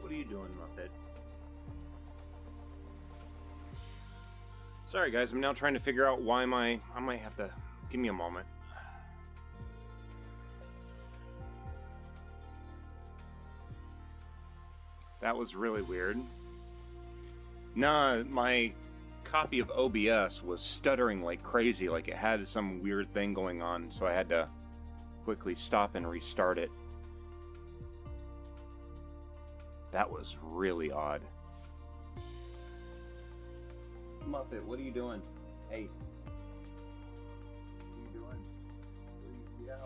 What are you doing, Muppet? Sorry, guys. I'm now trying to figure out why I might have to... Give me a moment. That was really weird. Nah, my copy of OBS was stuttering like crazy, like it had some weird thing going on, so I had to quickly stop and restart it. That was really odd. Muppet, what are you doing? Hey. What are you doing?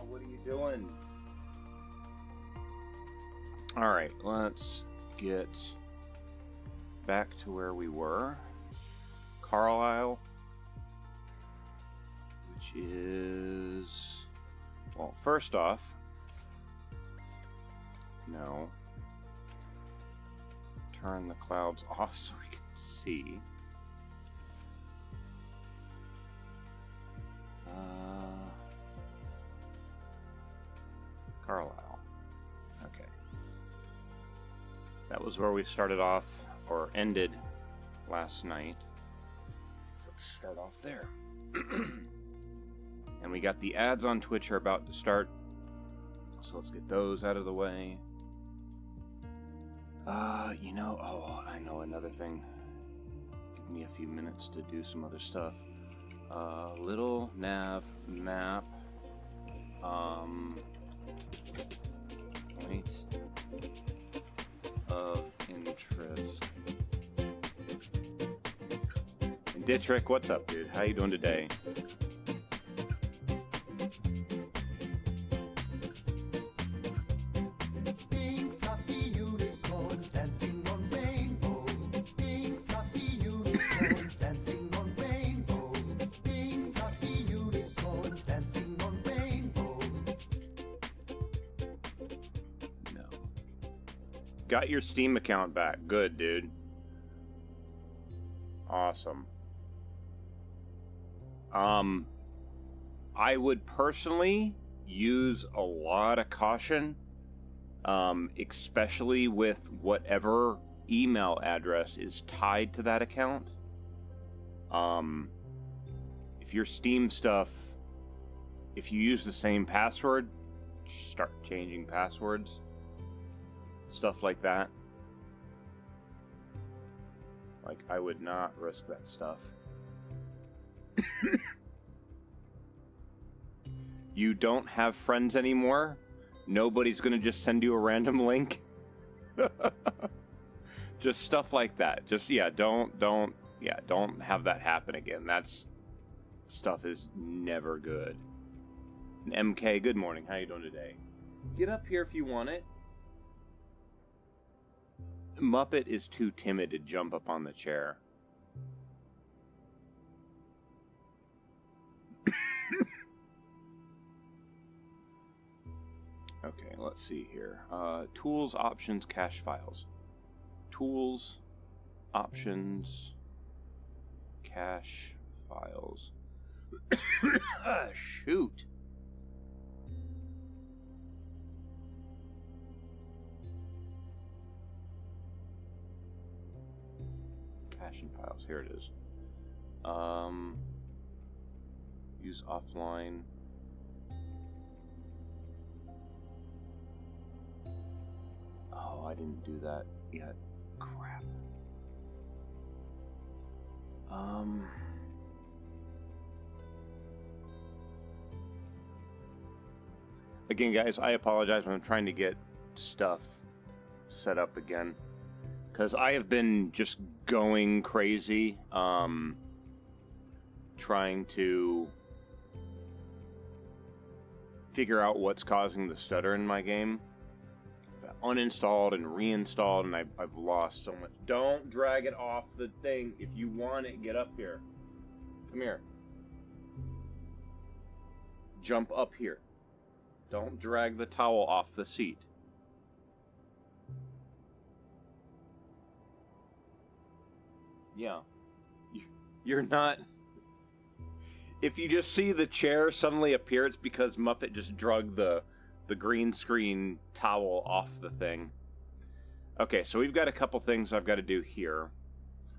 What are you doing? Alright, let's get back to where we were. Carlisle, which is... Well, first off... No. Turn the clouds off so we can see. Carlisle. Okay. That was where we started off, or ended, last night. So let's start off there. And we got the ads on Twitch are about to start. So let's get those out of the way. I know another thing. Give me a few minutes to do some other stuff. Little nav map. Point of interest. And Dittrick, what's up, dude? How you doing today? Got your Steam account back. Good, dude. Awesome. I would personally use a lot of caution, especially with whatever email address is tied to that account. If your Steam stuff, if you use the same password, start changing passwords. Stuff like that. Like, I would not risk that stuff. You don't have friends anymore? Nobody's gonna just send you a random link? Just stuff like that. Just, don't have that happen again. That's... Stuff is never good. And MK, good morning. How you doing today? Get up here if you want it. Muppet is too timid to jump up on the chair. Okay, let's see here. Tools, options, cache files. Tools, options, cache files. Shoot. Caching files. Here it is. Use offline. Oh, I didn't do that yet. Crap. Again, guys, I apologize when I'm trying to get stuff set up again. Because I have been just going crazy, trying to figure out what's causing the stutter in my game. I've uninstalled and reinstalled, and I've lost so much. Don't drag it off the thing. If you want it, get up here. Come here. Jump up here. Don't drag the towel off the seat. Yeah. You're not... If you just see the chair suddenly appear, it's because Muppet just drug the green screen towel off the thing. Okay, so we've got a couple things I've got to do here.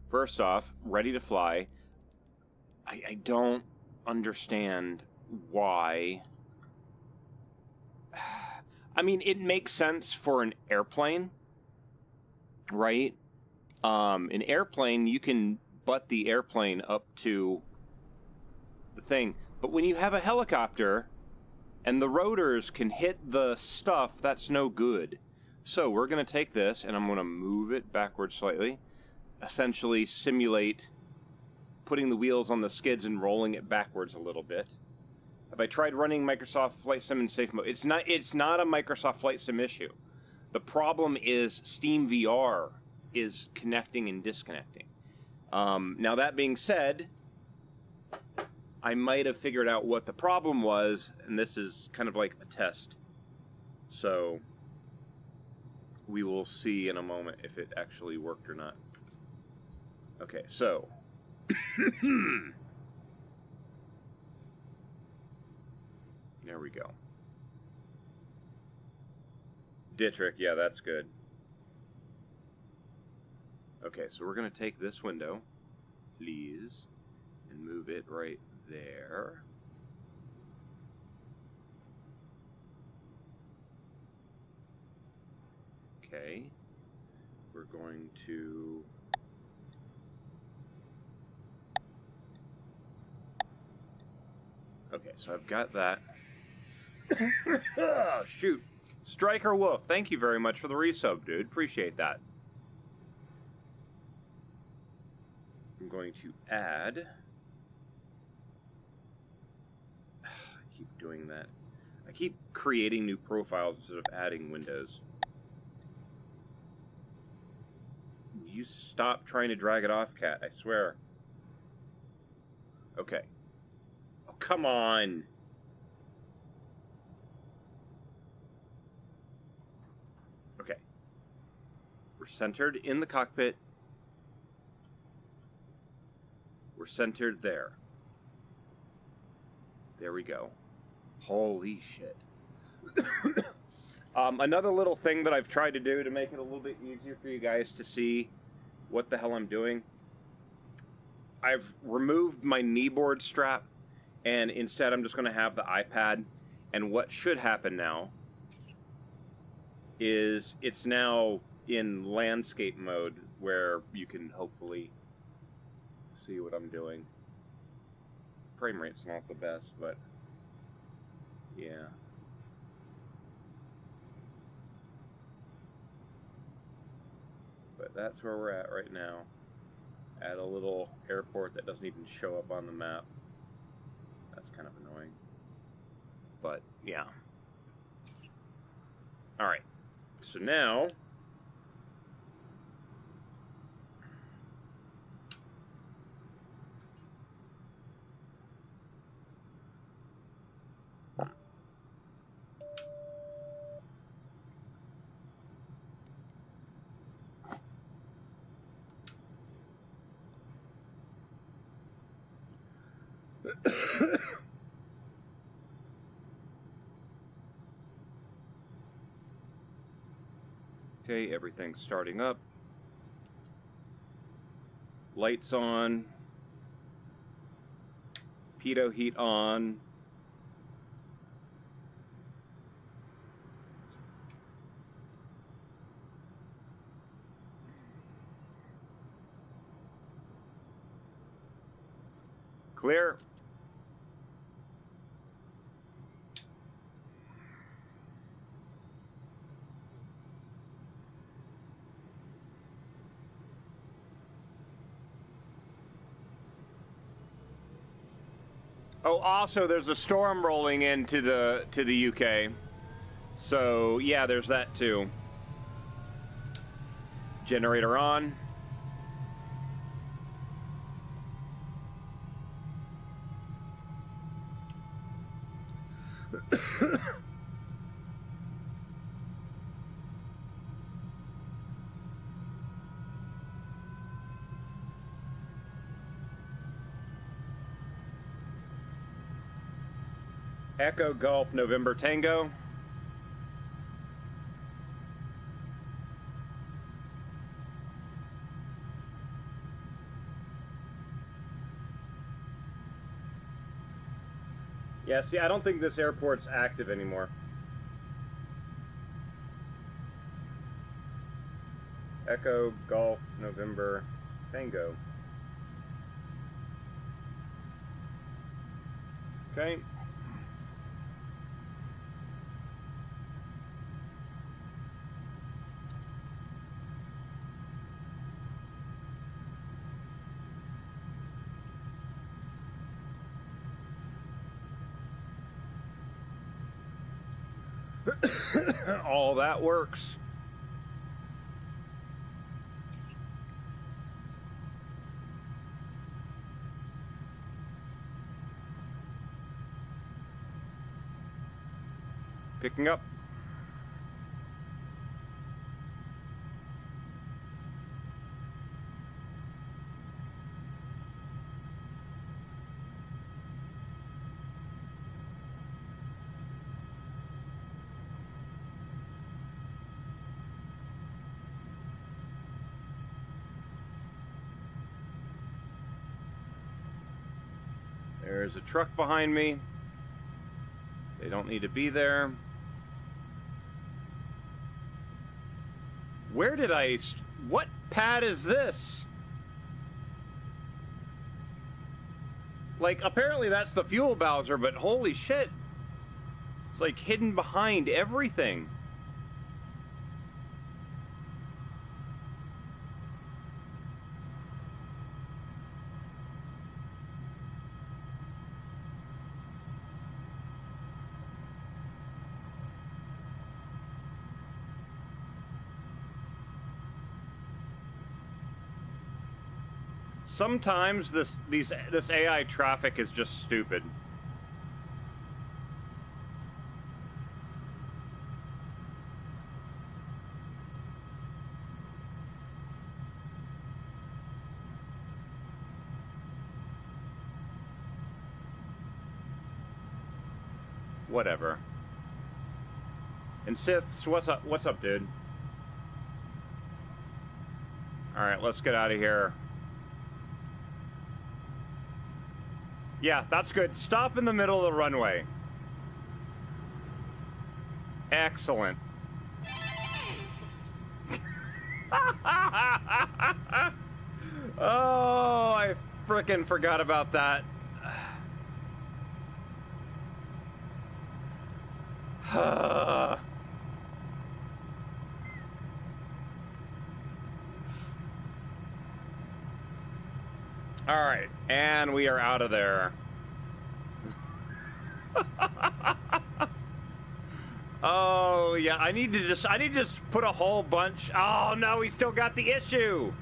First off, ready to fly. I don't understand why. I mean, it makes sense for an airplane, right? An airplane, you can butt the airplane up to the thing. But when you have a helicopter and the rotors can hit the stuff, that's no good. So we're going to take this and I'm going to move it backwards slightly. Essentially simulate putting the wheels on the skids and rolling it backwards a little bit. Have I tried running Microsoft Flight Sim in safe mode? It's not a Microsoft Flight Sim issue. The problem is Steam VR is connecting and disconnecting. Now that being said, I might have figured out what the problem was, and this is kind of like a test. So we will see in a moment if it actually worked or not. Okay, so there we go. Dietrich, yeah, that's good. Okay, so we're going to take this window, please, and move it right there. Okay, we're going to... Okay, so I've got that. Oh, shoot. Striker Wolf, thank you very much for the resub, dude. Appreciate that. I'm going to add... I keep doing that. I keep creating new profiles instead of adding windows. You stop trying to drag it off, cat, I swear. Okay. Oh, come on. Okay. We're centered in the cockpit. We're centered there. There we go. Holy shit. Another little thing that I've tried to do to make it a little bit easier for you guys to see what the hell I'm doing. I've removed my kneeboard strap, and instead I'm just going to have the iPad. And what should happen now is it's now in landscape mode where you can hopefully see what I'm doing. Frame rate's not the best, but yeah. But that's where we're at right now. At a little airport that doesn't even show up on the map. That's kind of annoying. But yeah. Alright. So now okay, everything's starting up. Lights on. Pitot heat on. Clear. Oh, also, there's a storm rolling into the UK. So, yeah, there's that too. Generator on. Echo Golf November Tango. Yeah, see, I don't think this airport's active anymore. Echo, Golf, November, Tango. Okay. All that works. Picking up. There's a truck behind me. They don't need to be there. Where did I... What pad is this? Like, apparently that's the fuel bowser, but holy shit. It's like hidden behind everything. Sometimes this AI traffic is just stupid. Whatever. And Siths, what's up? What's up, dude? All right, let's get out of here. Yeah, that's good. Stop in the middle of the runway. Excellent. Oh, I frickin' forgot about that. All right, and we are out of there. Oh, yeah, I need to just put a whole bunch. Oh, no, we still got the issue.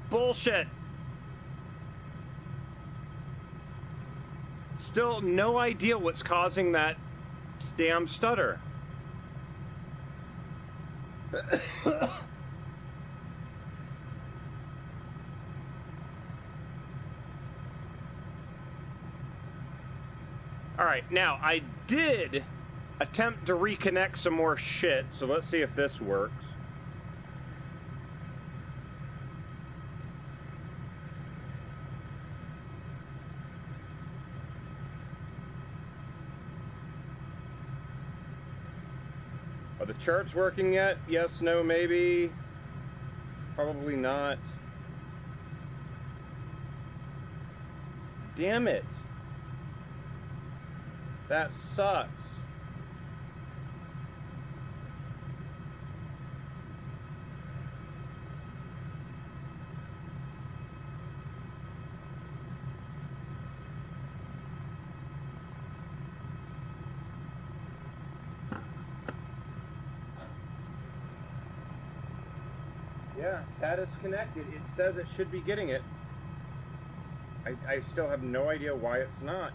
Bullshit. Still no idea what's causing that damn stutter. All right, now I did attempt to reconnect some more shit, so let's see if this works. Are the charts working yet? Yes, no, maybe. Probably not. Damn it. That sucks. Yeah, status connected. It says it should be getting it. I still have no idea why it's not.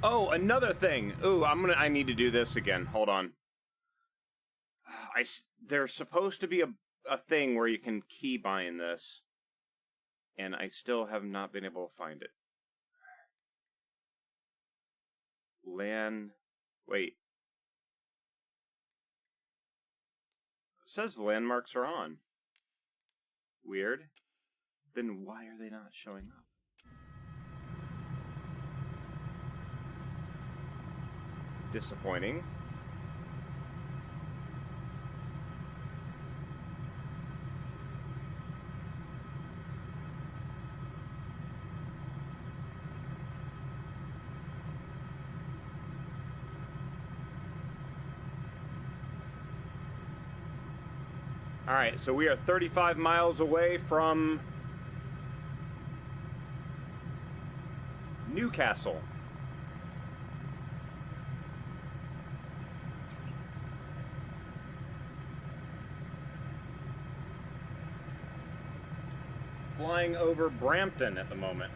Oh, another thing. Ooh, I need to do this again. Hold on. There's supposed to be a thing where you can keybind this, and I still have not been able to find it. Wait. It says the landmarks are on. Weird. Then why are they not showing up? Disappointing. All right, so we are 35 miles away from Newcastle. Flying over Brampton at the moment.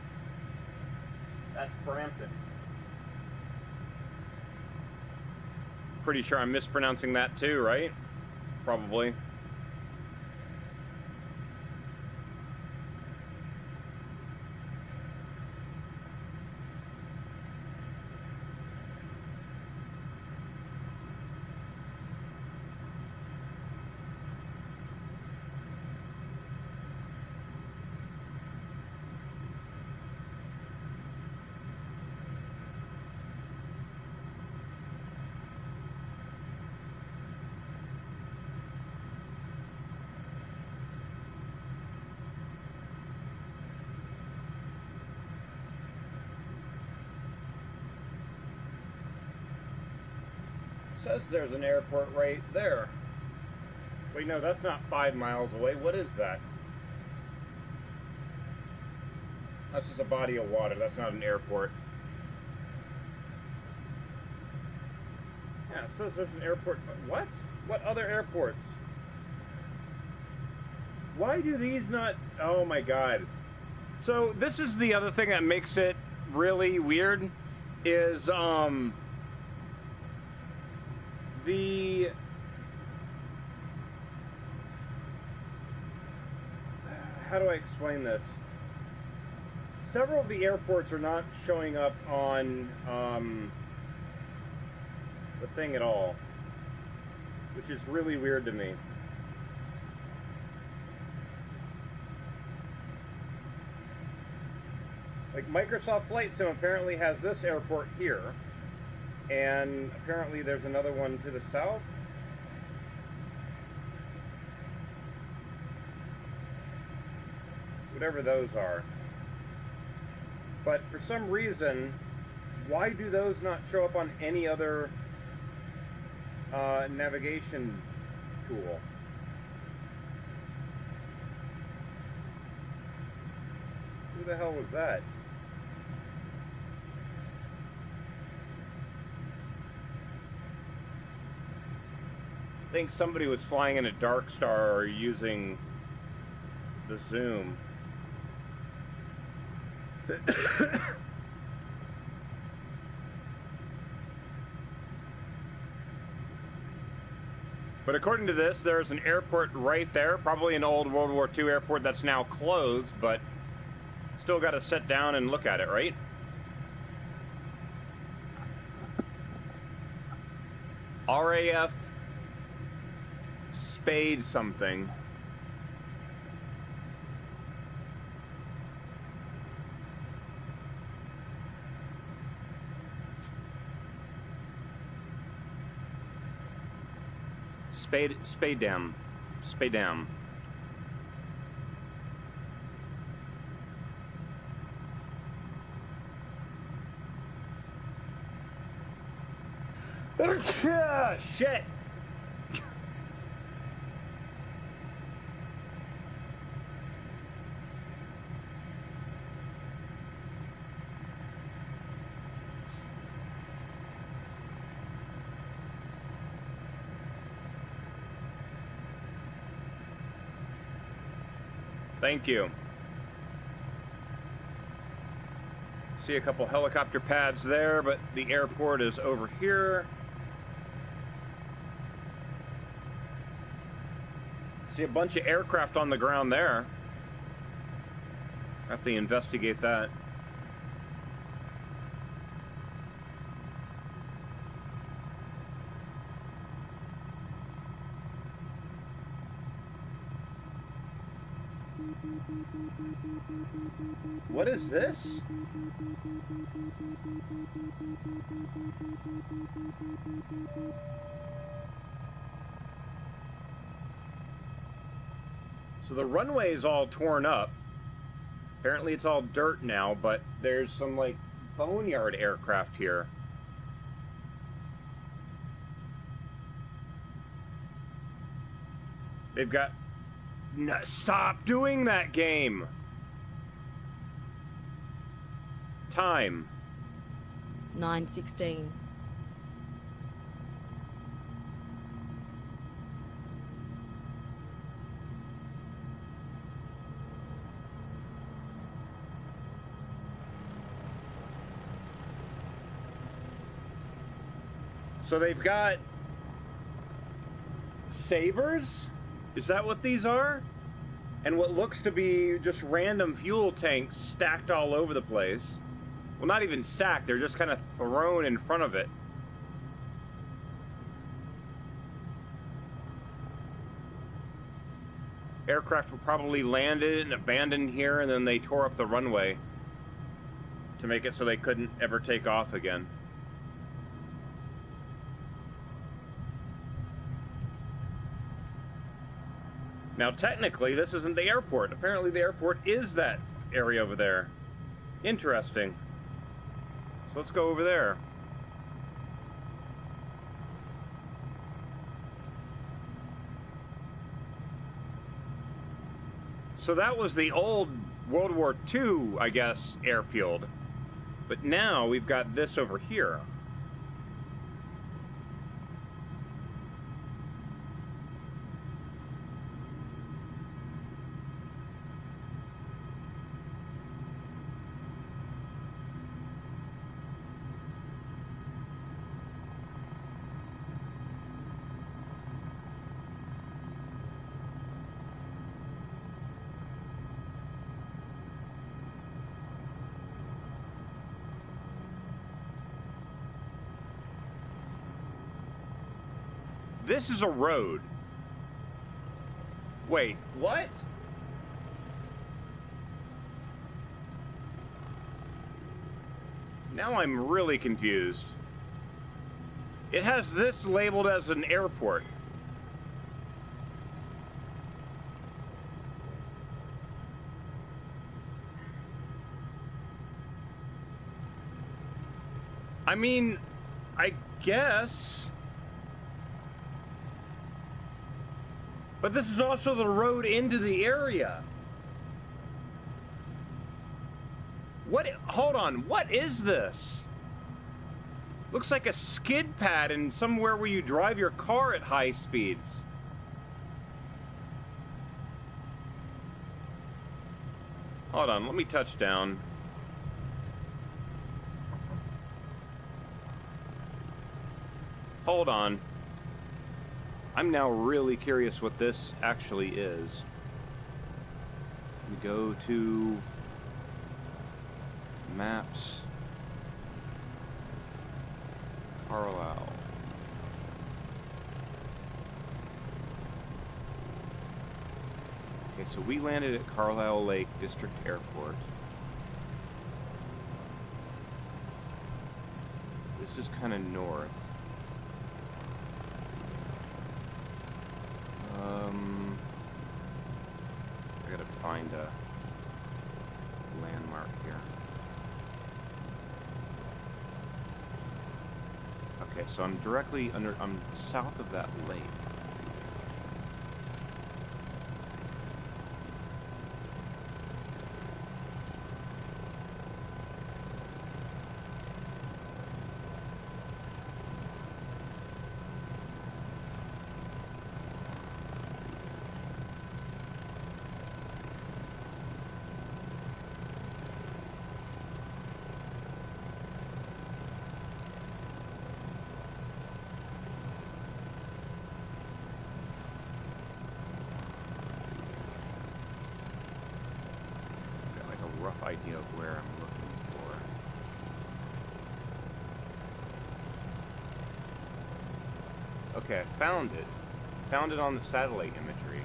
That's Brampton. Pretty sure I'm mispronouncing that too, right? Probably. Says there's an airport right there. Wait, no, that's not 5 miles away. What is that? That's just a body of water. That's not an airport. Yeah, it says there's an airport. What? What other airports? Why do these not... Oh my god. So this is the other thing that makes it really weird is, how do I explain this? Several of the airports are not showing up on the thing at all, which is really weird to me. Like Microsoft Flight Sim apparently has this airport here, and apparently there's another one to the south. Whatever those are. But for some reason, why do those not show up on any other navigation tool? Who the hell was that? I think somebody was flying in a Dark Star or using the zoom. But according to this, there's an airport right there, probably an old World War II airport that's now closed, but still got to sit down and look at it, right? RAF Spade something. Spade Dam. Shit. Thank you. See a couple helicopter pads there, but the airport is over here. See a bunch of aircraft on the ground there. Have to investigate that. What is this? So the runway is all torn up. Apparently it's all dirt now, but there's some like boneyard aircraft here. They've got... No, stop doing that game! Time. 9:16. So they've got sabers? Is that what these are? And what looks to be just random fuel tanks stacked all over the place. Well, not even stacked, they're just kind of thrown in front of it. Aircraft were probably landed and abandoned here, and then they tore up the runway to make it so they couldn't ever take off again. Now, technically, this isn't the airport. Apparently, the airport is that area over there. Interesting. So let's go over there. So that was the old World War II, I guess, airfield. But now we've got this over here. This is a road. Wait, what? Now I'm really confused. It has this labeled as an airport. I mean, I guess. But this is also the road into the area. What? Hold on. What is this? Looks like a skid pad in somewhere where you drive your car at high speeds. Hold on. Let me touch down. Hold on. I'm now really curious what this actually is. We go to maps. Carlisle. Okay, so we landed at Carlisle Lake District Airport. This is kind of north. I gotta find a landmark here. Okay, so I'm directly under, I'm south of that lake. Rough idea of where I'm looking for. Okay, I found it. Found it on the satellite imagery.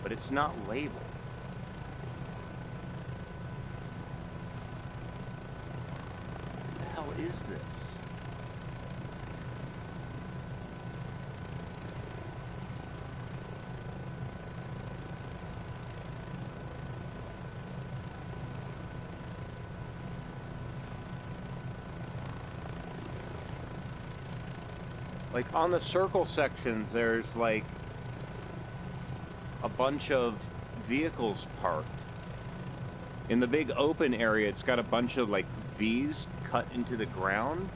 but it's not labeled. What the hell is this? Like, on the circle sections, there's, like, a bunch of vehicles parked. In the big open area, it's got a bunch of, like, V's cut into the ground.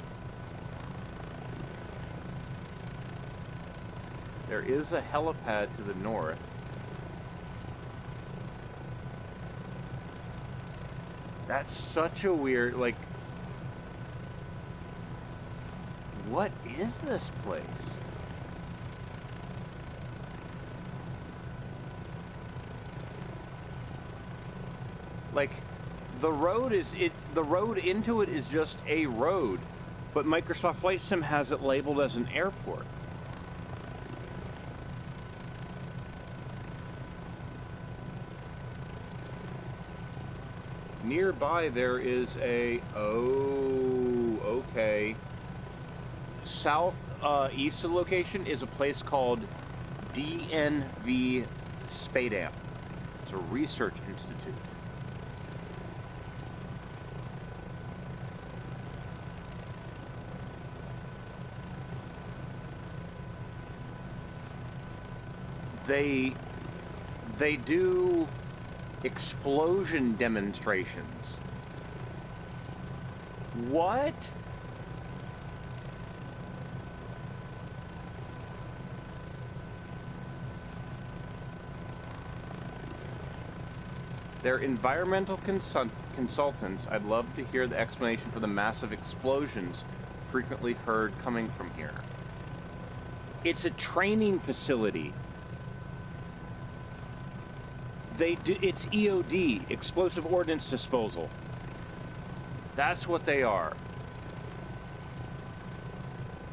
There is a helipad to the north. That's such a weird, like... What is this place? Like, the road into it is just a road, but Microsoft Flight Sim has it labeled as an airport. Nearby there is a, oh, okay. South east of the location is a place called DNV Spadam. It's a research institute. They do explosion demonstrations. What? They're environmental consultants. I'd love to hear the explanation for the massive explosions frequently heard coming from here. It's a training facility. It's EOD, explosive ordnance disposal. That's what they are.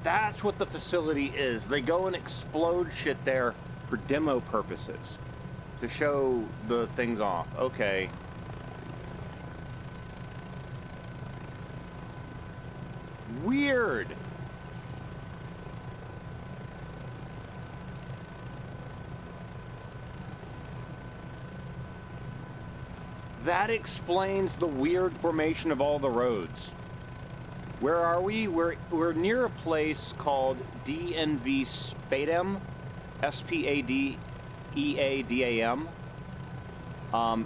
That's what the facility is. They go and explode shit there for demo purposes. To show the things off. Okay. Weird. That explains the weird formation of all the roads. Where are we? We're near a place called DNV Spadam. SPADEADAM.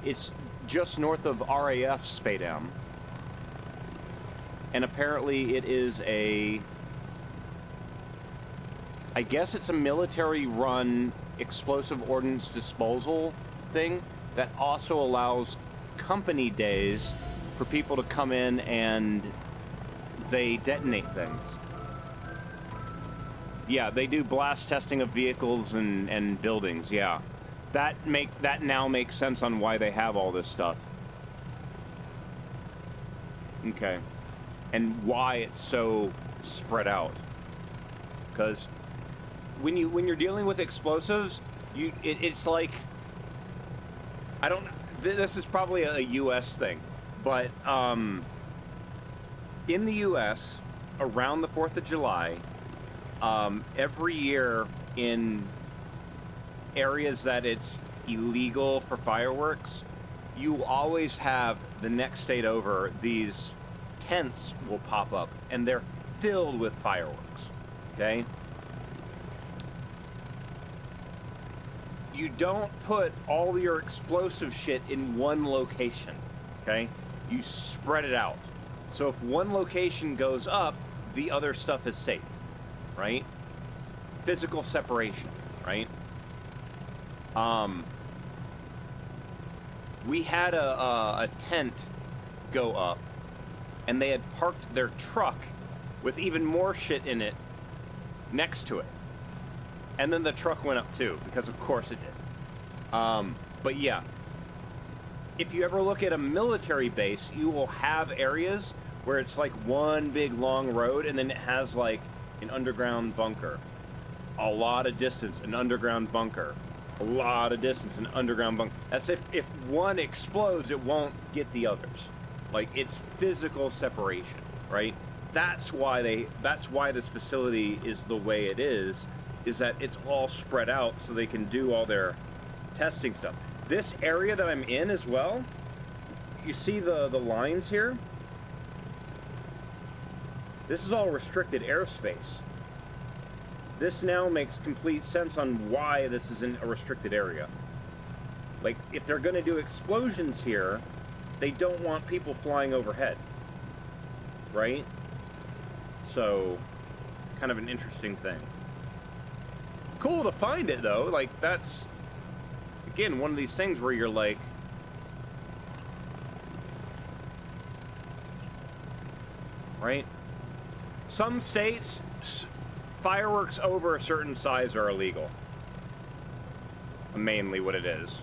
It's just north of RAF Spadam. And apparently it is I guess it's a military-run explosive ordnance disposal thing that also allows company days for people to come in and they detonate things. Yeah, they do blast testing of vehicles and buildings, yeah. That now makes sense on why they have all this stuff. Okay. And why it's so spread out. Because when you're dealing with explosives, it's like, I don't know, this is probably a US thing, but in the US, around the 4th of July, every year in areas that it's illegal for fireworks, you always have, the next state over, these tents will pop up and they're filled with fireworks, okay? You don't put all your explosive shit in one location, okay? You spread it out. So if one location goes up, the other stuff is safe, right? Physical separation, right? We had a tent go up, and they had parked their truck with even more shit in it next to it. And then the truck went up too, because of course it did. But yeah, if you ever look at a military base, you will have areas where it's like one big long road, and then it has like an underground bunker. A lot of distance, an underground bunker. A lot of distance in underground bunk. As if one explodes, it won't get the others. Like, it's physical separation, right? That's why this facility is the way it is that it's all spread out so they can do all their testing stuff. This area that I'm in as well, you see the lines here? This is all restricted airspace. This now makes complete sense on why this is in a restricted area. Like, if they're going to do explosions here, they don't want people flying overhead. Right? So, kind of an interesting thing. Cool to find it, though. Like, that's, again, one of these things where you're like, right? Some states, fireworks over a certain size are illegal. Mainly what it is.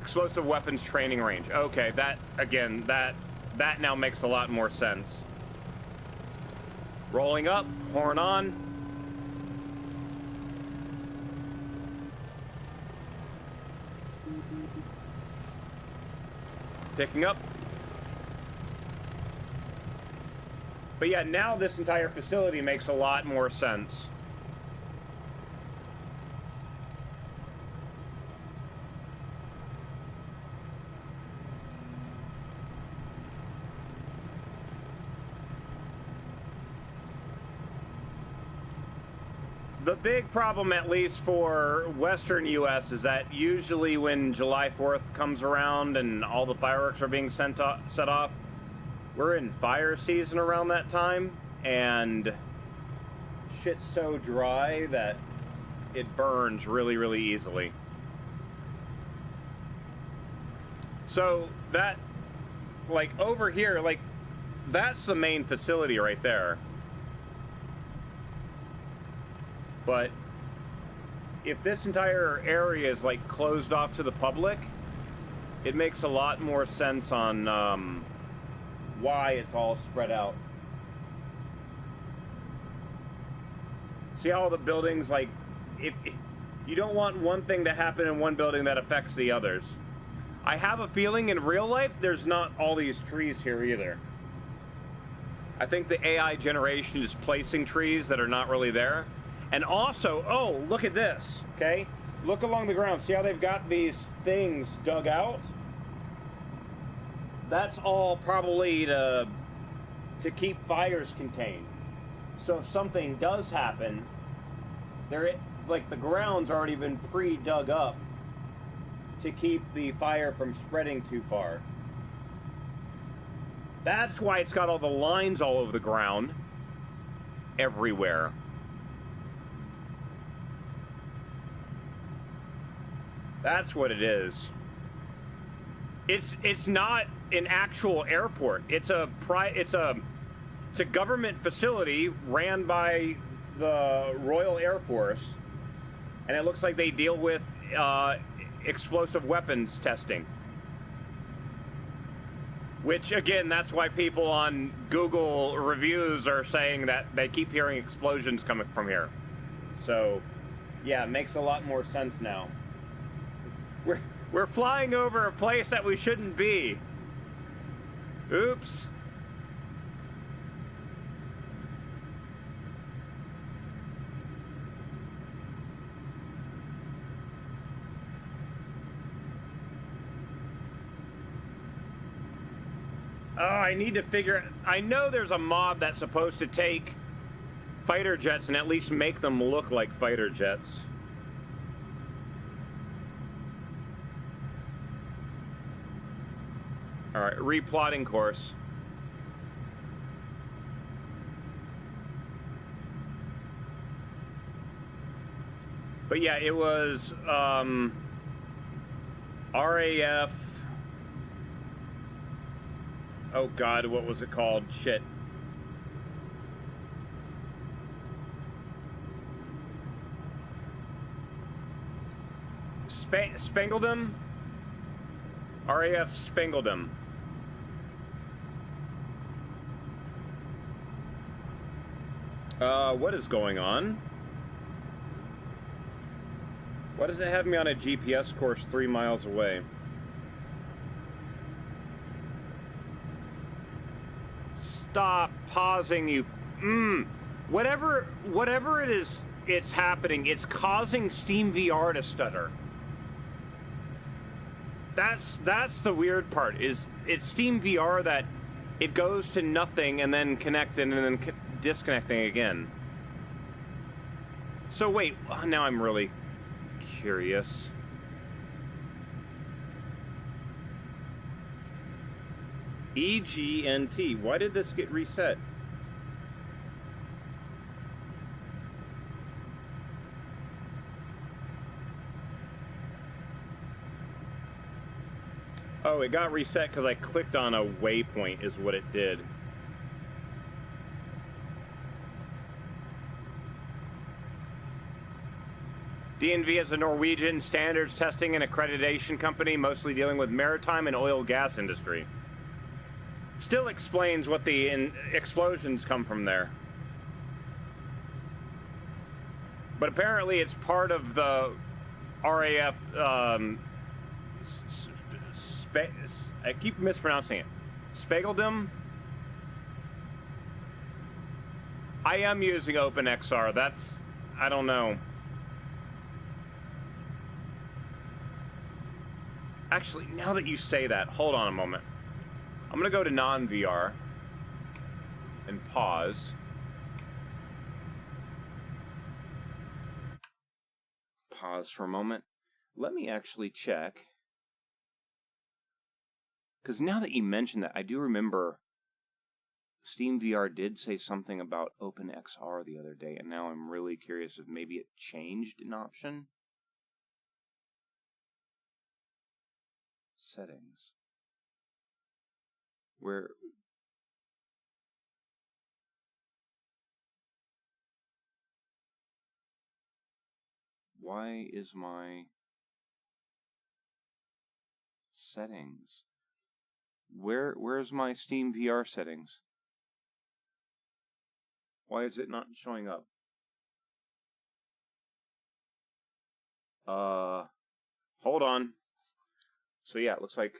Explosive weapons training range. Okay, that, again, that now makes a lot more sense. Rolling up, horn on. Picking up. But yeah, now this entire facility makes a lot more sense. The big problem, at least for Western U.S., is that usually when July 4th comes around and all the fireworks are being set off, we're in fire season around that time, and shit's so dry that it burns really, really easily. So that, like, over here, like, that's the main facility right there. But if this entire area is, like, closed off to the public, it makes a lot more sense on why it's all spread out. See how all the buildings, like, if you don't want one thing to happen in one building that affects the others. I have a feeling in real life there's not all these trees here either. I think the AI generation is placing trees that are not really there. And also, oh, look at this, okay? Look along the ground. See how they've got these things dug out? That's all probably to keep fires contained. So if something does happen, like, the ground's already been pre-dug up to keep the fire from spreading too far. That's why it's got all the lines all over the ground, everywhere. That's what it is. It's not an actual airport. It's a government facility ran by the Royal Air Force, and it looks like they deal with explosive weapons testing. Which, again, that's why people on Google reviews are saying that they keep hearing explosions coming from here. So, yeah, it makes a lot more sense now. We're flying over a place that we shouldn't be. Oops. Oh, I need to figure... I know there's a mod that's supposed to take fighter jets and at least make them look like fighter jets. All right, replotting course. But yeah, it was RAF. Oh God, what was it called? Shit. Spangledom? RAF Spangledom. What is going on? Why does it have me on a GPS course 3 miles away? Stop pausing, you. Whatever it is, it's happening. It's causing Steam VR to stutter. That's the weird part. Is it's Steam VR that it goes to nothing and then connecting and then disconnecting again. So wait, now I'm really curious. EGNT. Why did this get reset? Oh, it got reset because I clicked on a waypoint is what it did. DNV is a Norwegian standards testing and accreditation company, mostly dealing with maritime and oil gas industry. Still explains what the explosions come from there. But apparently it's part of the RAF, I keep mispronouncing it. Spageldom? I am using OpenXR, that's, I don't know. Actually, now that you say that, hold on a moment. I'm gonna go to non-VR and pause. Pause for a moment. Let me actually check. Because now that you mention that, I do remember Steam VR did say something about OpenXR the other day, and now I'm really curious if maybe it changed an option. Settings. Where... Why is my settings? Where's my Steam VR settings? Why is it not showing up? Hold on. So yeah, it looks like...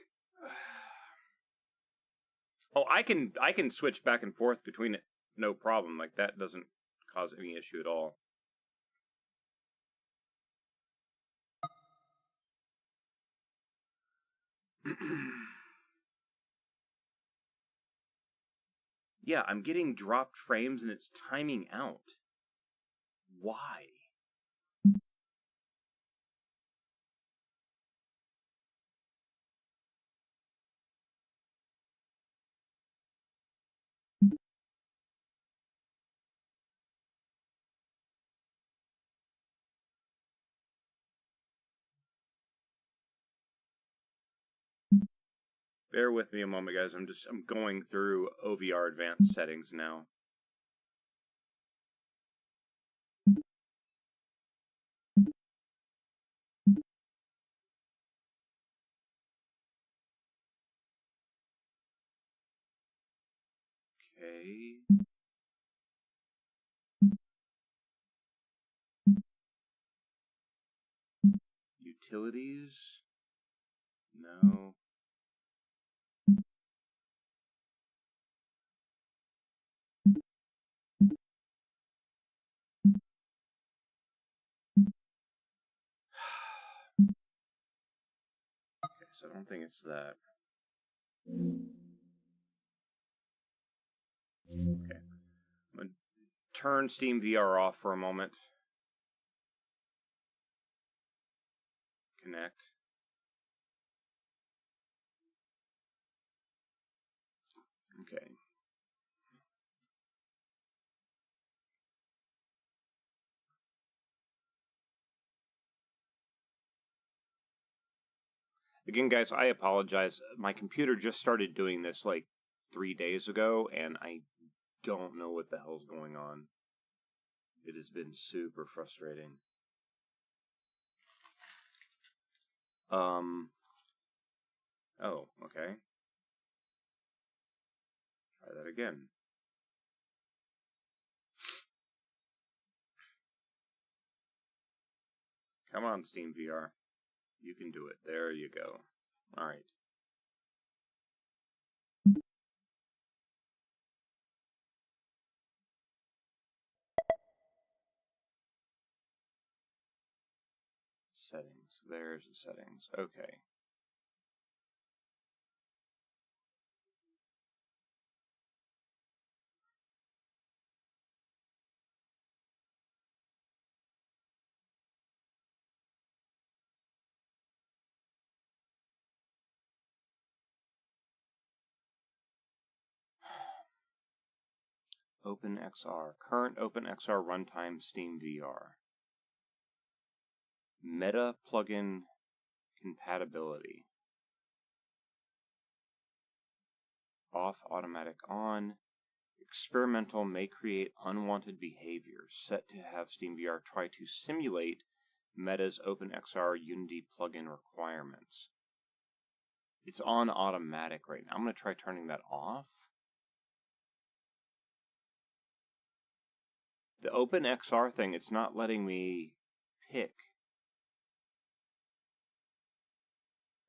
Oh, I can switch back and forth between it, no problem. Like, that doesn't cause any issue at all. Yeah, I'm getting dropped frames and it's timing out. Why? Bear with me a moment, guys. I'm going through OVR advanced settings now. Okay. Utilities? No. Okay, so I don't think it's that. Okay. I'm going to turn Steam VR off for a moment. Connect. Okay. Again, guys, I apologize. My computer just started doing this like 3 days ago, and I don't know what the hell's going on. It has been super frustrating. Oh, okay. Try that again. Come on, Steam VR. You can do it. There you go. All right. Settings. There's the settings. Okay. OpenXR. Current OpenXR runtime Steam VR. Meta plugin compatibility. Off, automatic on. Experimental may create unwanted behaviors. Set to have SteamVR try to simulate Meta's OpenXR Unity plugin requirements. It's on automatic right now. I'm going to try turning that off. The OpenXR thing, it's not letting me pick.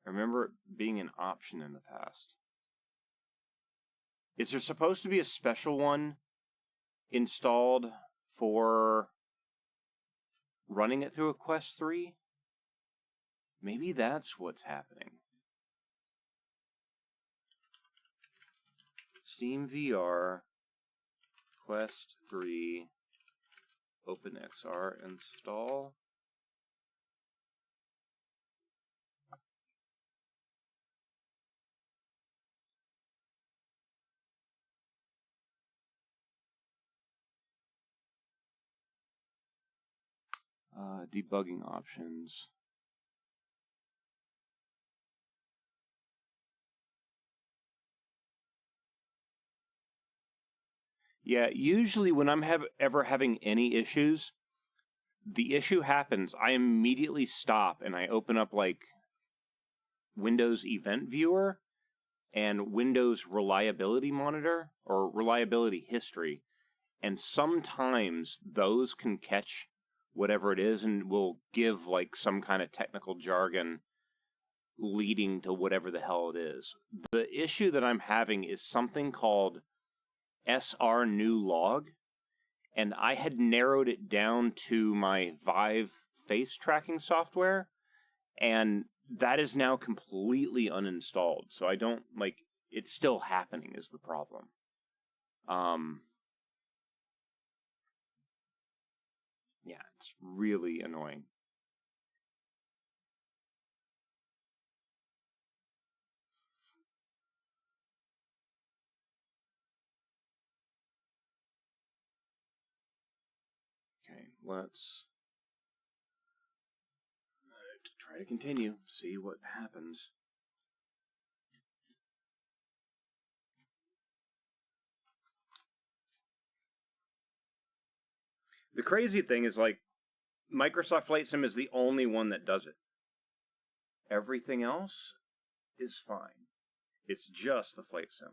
I remember it being an option in the past. Is there supposed to be a special one installed for running it through a Quest 3? Maybe that's what's happening. Steam VR, Quest 3, OpenXR install. Debugging options. Yeah, usually when I'm ever having any issues, the issue happens, I immediately stop and I open up like Windows Event Viewer and Windows Reliability Monitor or Reliability History, and sometimes those can catch whatever it is and will give like some kind of technical jargon leading to whatever the hell it is. The issue that I'm having is something called SR new log, and I had narrowed it down to my Vive face tracking software, and that is now completely uninstalled. So I don't, like, it's still happening is the problem. Yeah, it's really annoying. Okay, let's try to continue, see what happens. The crazy thing is, like, Microsoft Flight Sim is the only one that does it. Everything else is fine. It's just the Flight Sim.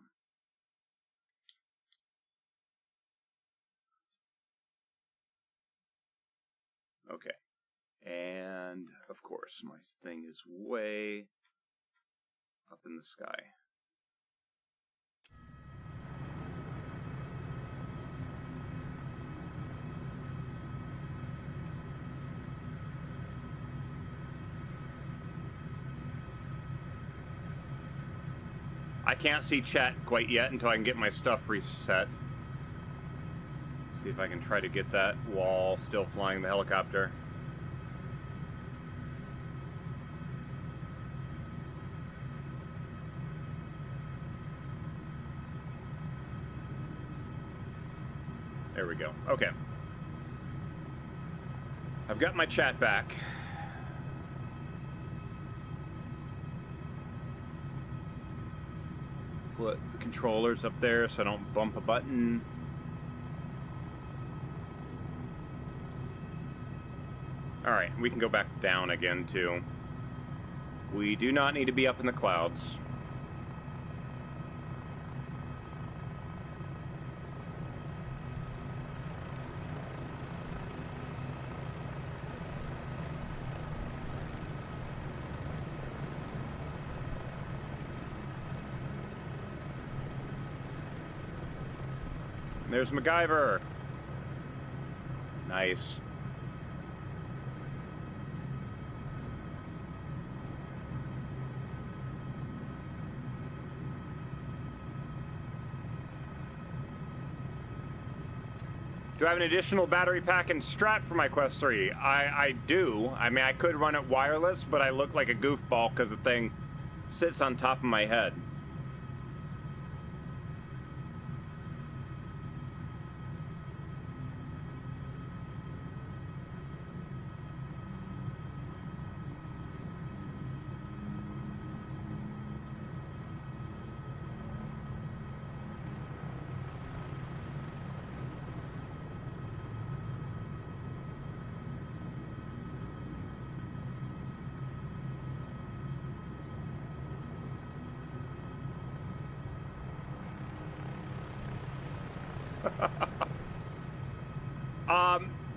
Okay. And, of course, my thing is way up in the sky. I can't see chat quite yet until I can get my stuff reset. See if I can try to get that wall still flying the helicopter. There we go. Okay. I've got my chat back. Put the controllers up there so I don't bump a button. Alright, we can go back down again too. We do not need to be up in the clouds. There's MacGyver. Nice. Do I have an additional battery pack and strap for my Quest 3? I do. I mean, I could run it wireless, but I look like a goofball because the thing sits on top of my head.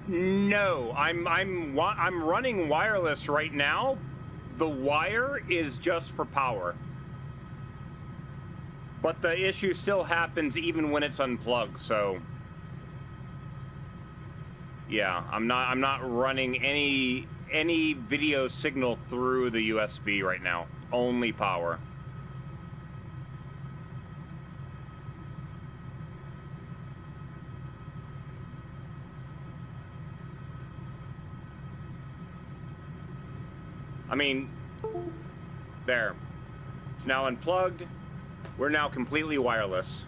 No, I'm running wireless right now. The wire is just for power. But the issue still happens even when it's unplugged, so yeah, I'm not running any video signal through the USB right now. Only power. I mean, there. It's now unplugged. We're now completely wireless.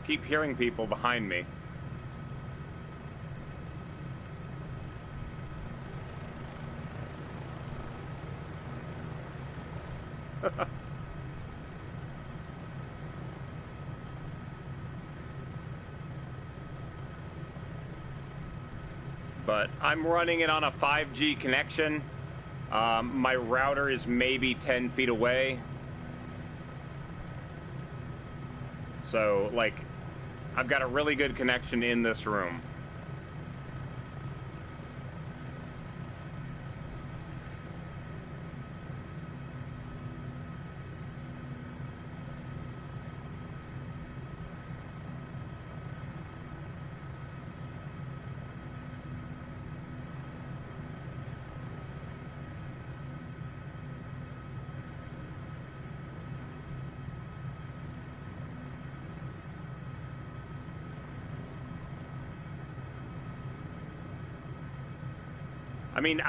Keep hearing people behind me. But I'm running it on a 5G connection. My router is maybe 10 feet away. So, like, I've got a really good connection in this room. I mean,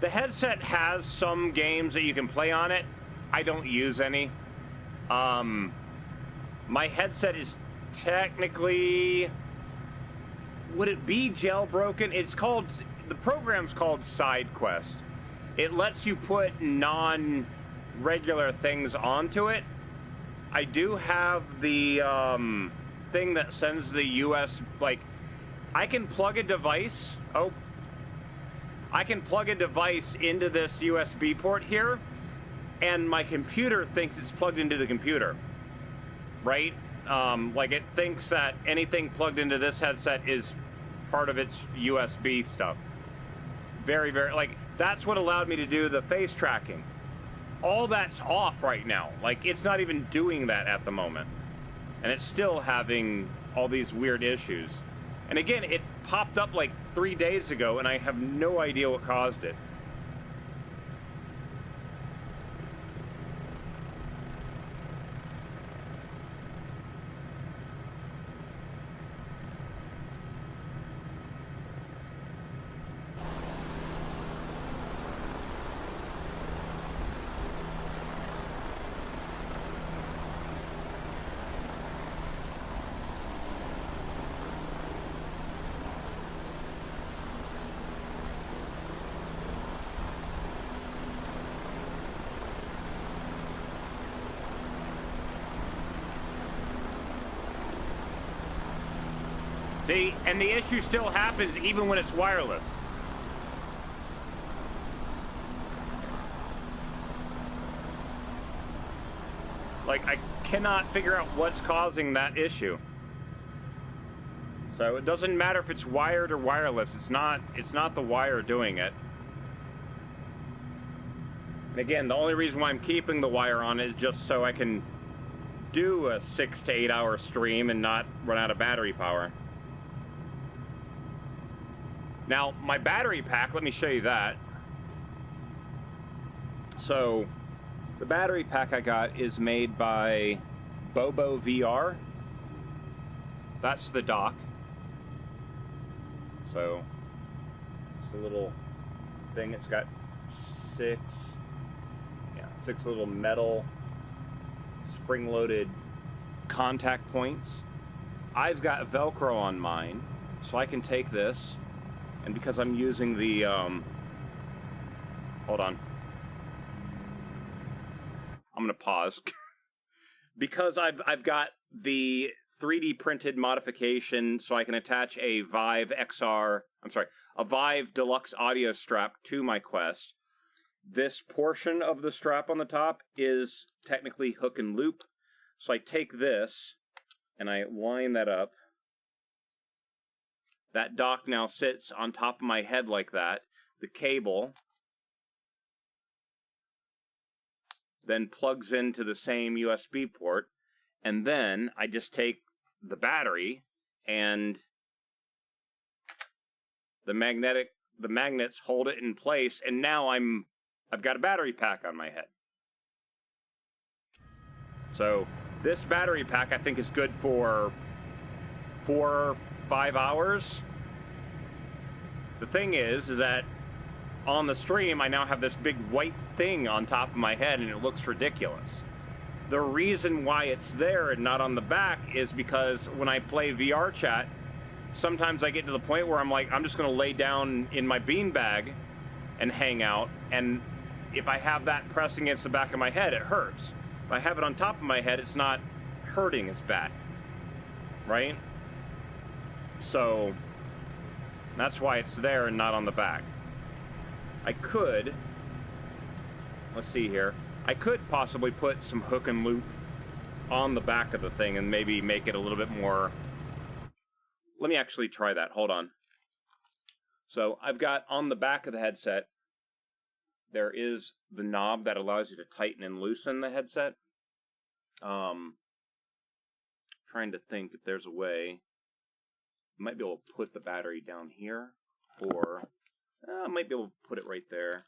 the headset has some games that you can play on it. I don't use any. My headset is technically, would it be jailbroken? It's called, the program's called SideQuest. It lets you put non-regular things onto it. I do have the thing that sends the US, like, I can plug a device. I can plug a device into this USB port here, and my computer thinks it's plugged into the computer, right? Like, it thinks that anything plugged into this headset is part of its USB stuff. Very, very, like, that's what allowed me to do the face tracking. All that's off right now. Like, it's not even doing that at the moment. And it's still having all these weird issues. And again, it popped up like 3 days ago, and I have no idea what caused it. See, and the issue still happens even when it's wireless. Like, I cannot figure out what's causing that issue. So it doesn't matter if it's wired or wireless. It's not the wire doing it. And again, the only reason why I'm keeping the wire on it is just so I can do a 6 to 8 hour stream and not run out of battery power. Now, my battery pack, let me show you that. So, the battery pack I got is made by Bobo VR. That's the dock. So, it's a little thing. It's got six little metal spring-loaded contact points. I've got Velcro on mine, so I can take this, and because I'm using the, hold on. I'm gonna pause. Because I've got the 3D printed modification, so I can attach a Vive Deluxe audio strap to my Quest. This portion of the strap on the top is technically hook and loop. So I take this and I line that up. That dock now sits on top of my head like that. The cable then plugs into the same USB port. And then I just take the battery and the magnets hold it in place, and now I've got a battery pack on my head. So this battery pack I think is good for 4 or 5 hours. The thing is that on the stream I now have this big white thing on top of my head and it looks ridiculous. The reason why it's there and not on the back is because when I play VR chat, sometimes I get to the point where I'm like, I'm just gonna lay down in my beanbag and hang out, and if I have that pressing against the back of my head, it hurts. If I have it on top of my head, it's not hurting as bad, right? So that's why it's there and not on the back. I could, let's see here, I could possibly put some hook and loop on the back of the thing and maybe make it a little bit more. Let me actually try that. Hold on. So I've got on the back of the headset, there is the knob that allows you to tighten and loosen the headset. Trying to think if there's a way. I might be able to put the battery down here, or I might be able to put it right there.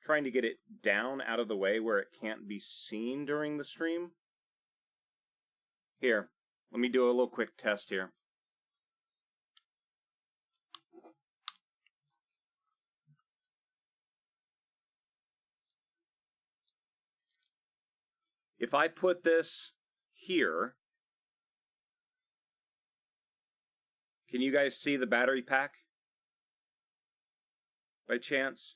Trying to get it down out of the way where it can't be seen during the stream. Here, let me do a little quick test here. If I put this here, can you guys see the battery pack by chance?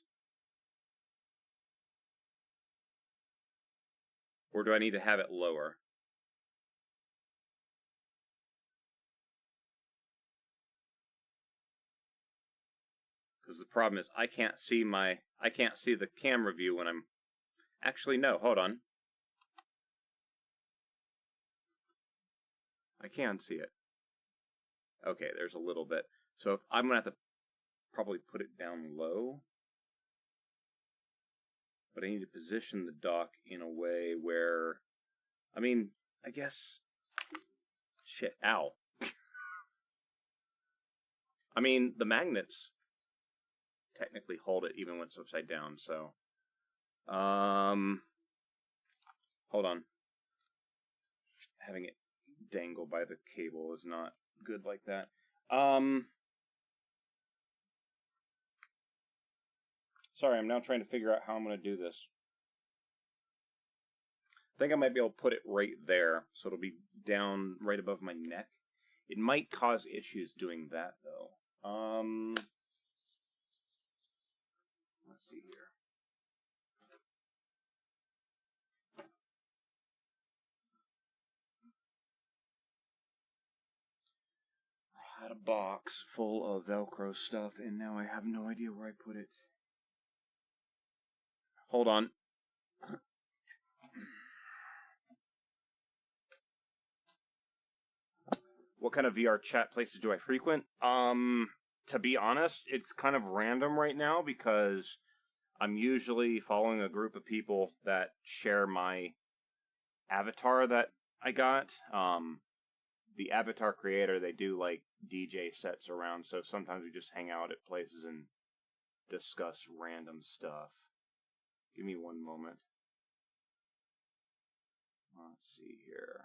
Or do I need to have it lower? Because the problem is I can't see the camera view when I'm, actually no, hold on. I can see it. Okay, there's a little bit. So if I'm gonna have to probably put it down low. But I need to position the dock in a way where, I mean, I guess, shit, ow. I mean, the magnets technically hold it even when it's upside down, so. Hold on. Having it dangle by the cable is not good like that. Sorry, I'm now trying to figure out how I'm going to do this. I think I might be able to put it right there, so it'll be down right above my neck. It might cause issues doing that, though. Let's see here. I had a box full of Velcro stuff, and now I have no idea where I put it. Hold on. What kind of VR chat places do I frequent? To be honest, it's kind of random right now because I'm usually following a group of people that share my avatar that I got. The avatar creator, they do like DJ sets around, so sometimes we just hang out at places and discuss random stuff. Give me one moment. Let's see here.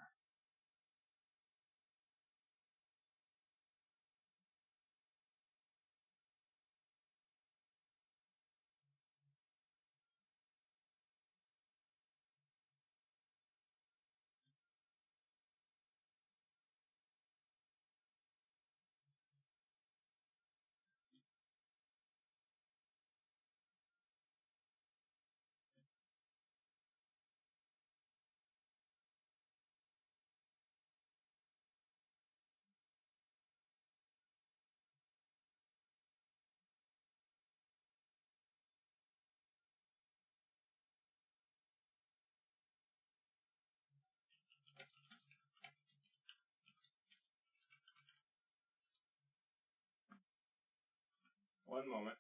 One moment.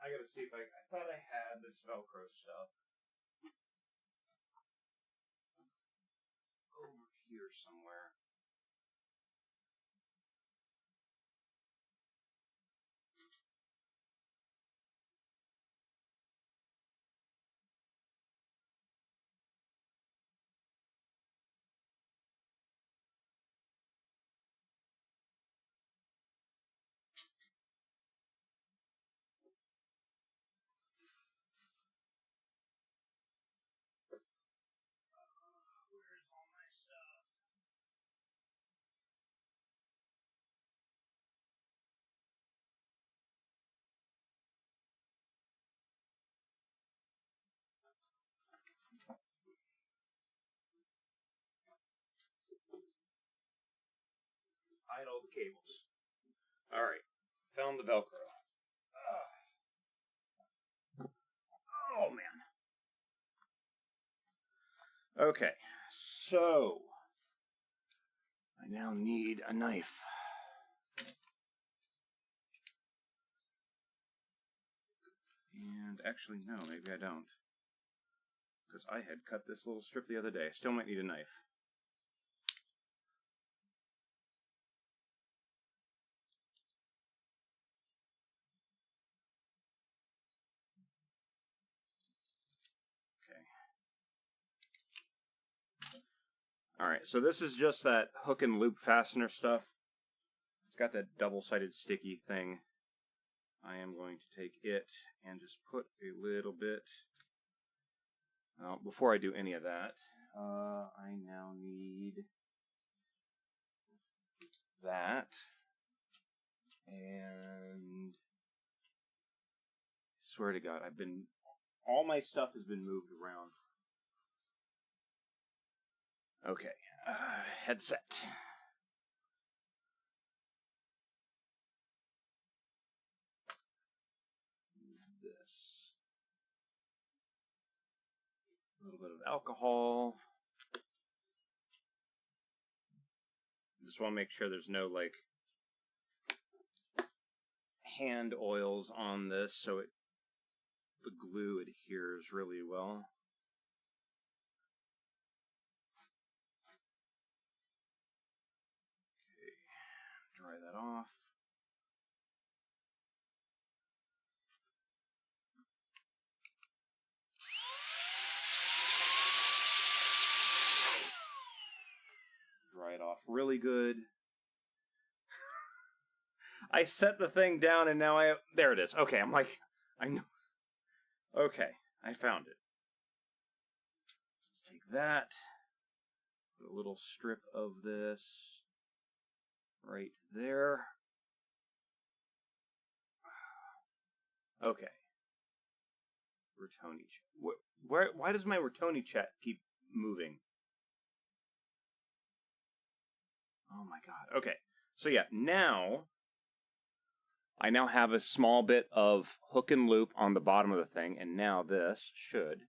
I gotta see if I thought I had this Velcro stuff over here somewhere. Where's all my stuff? Hide all the cables. Alright. Found the Velcro. Oh, man. Okay. So, I now need a knife. And actually, no, maybe I don't. Because I had cut this little strip the other day. I still might need a knife. Alright, so this is just that hook and loop fastener stuff. It's got that double-sided sticky thing. I am going to take it and just put a little bit... before I do any of that, I now need that. And... I swear to God, all my stuff has been moved around. Okay, headset. This. A little bit of alcohol. Just want to make sure there's no, like, hand oils on this so the glue adheres really well. Okay, dry that off. Dry it off really good. I set the thing down and now there it is. Okay, I'm like, I know. Okay, I found it. Let's take that. Put a little strip of this right there. Okay. Rotoni chat. Why does my Rotoni chat keep moving? Oh my God. Okay. So yeah, I now have a small bit of hook and loop on the bottom of the thing, and now this should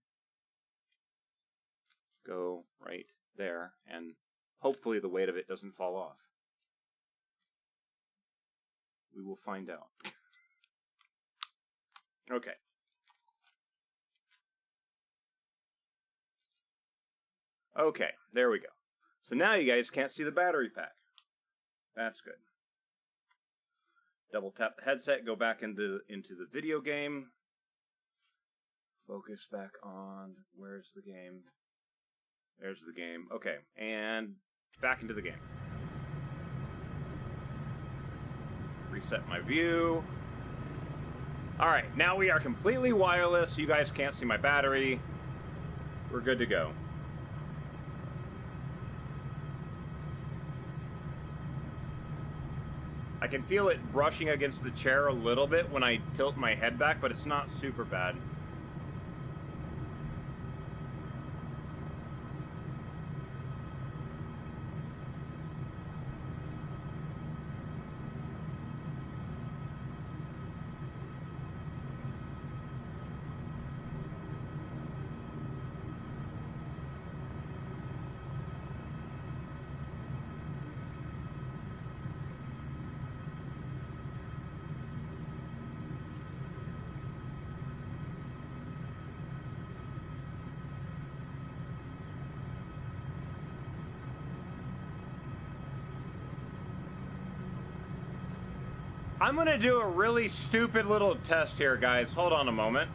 go right there, and hopefully the weight of it doesn't fall off. We will find out. Okay. Okay, there we go. So now you guys can't see the battery pack. That's good. Double tap the headset, go back into the video game. Focus back on, where's the game? There's the game. Okay, and back into the game. Reset my view. Alright, now we are completely wireless. You guys can't see my battery. We're good to go. I can feel it brushing against the chair a little bit when I tilt my head back, but it's not super bad. I'm gonna do a really stupid little test here, guys. Hold on a moment.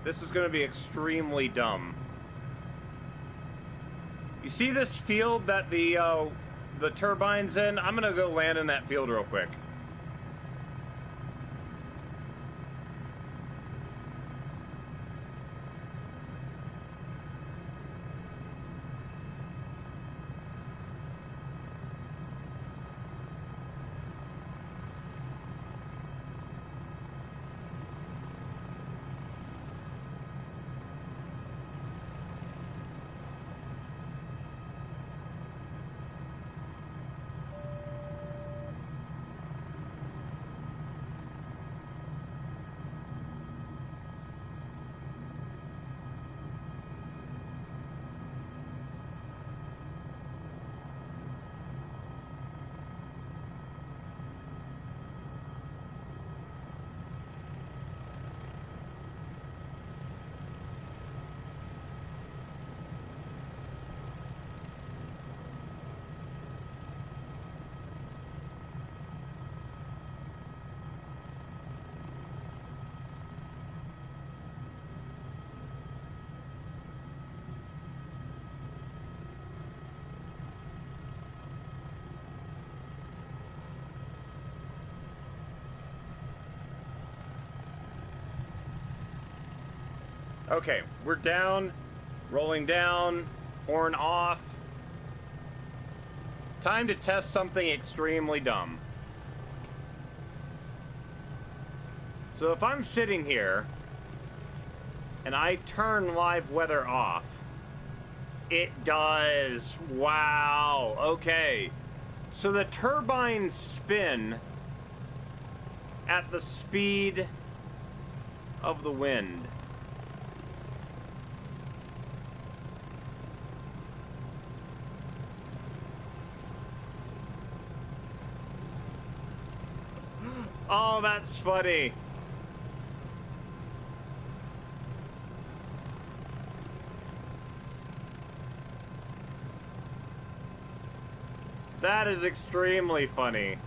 This is gonna be extremely dumb. You see this field that the turbine's in? I'm gonna go land in that field real quick. Okay, we're down, rolling down, horn off. Time to test something extremely dumb. So if I'm sitting here and I turn live weather off, it does. Wow. Okay. So the turbines spin at the speed of the wind. Oh, that's funny. That is extremely funny.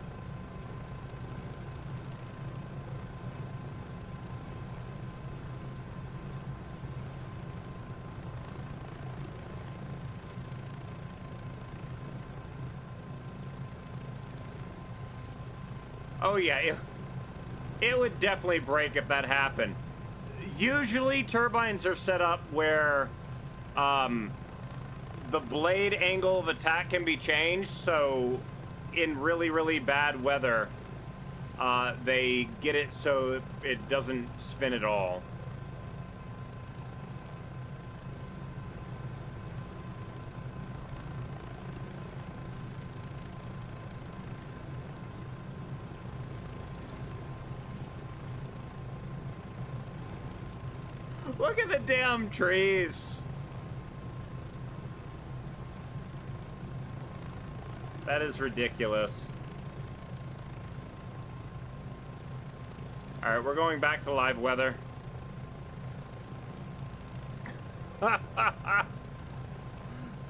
Oh yeah, it would definitely break if that happened. Usually turbines are set up where the blade angle of attack can be changed, so in really, really bad weather, they get it so it doesn't spin at all. Look at the damn trees. That is ridiculous. Alright, we're going back to live weather.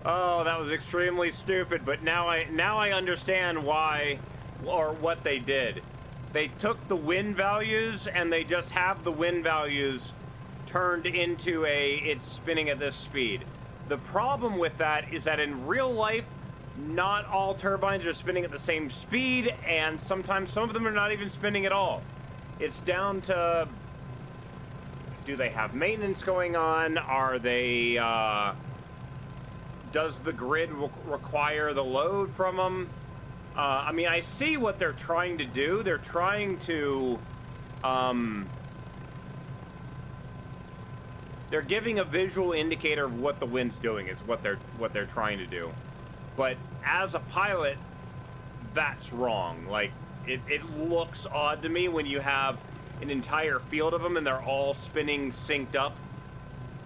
Oh, that was extremely stupid, but now I understand why or what they did. They took the wind values and they just have the wind values turned into it's spinning at this speed. The problem with that is that in real life, not all turbines are spinning at the same speed, and sometimes some of them are not even spinning at all. It's down to, do they have maintenance going on? Are they, does the grid require the load from them? I mean, I see what they're trying to do. They're trying to, they're giving a visual indicator of what the wind's doing is what they're trying to do. But as a pilot, that's wrong. Like, it looks odd to me when you have an entire field of them and they're all spinning synced up.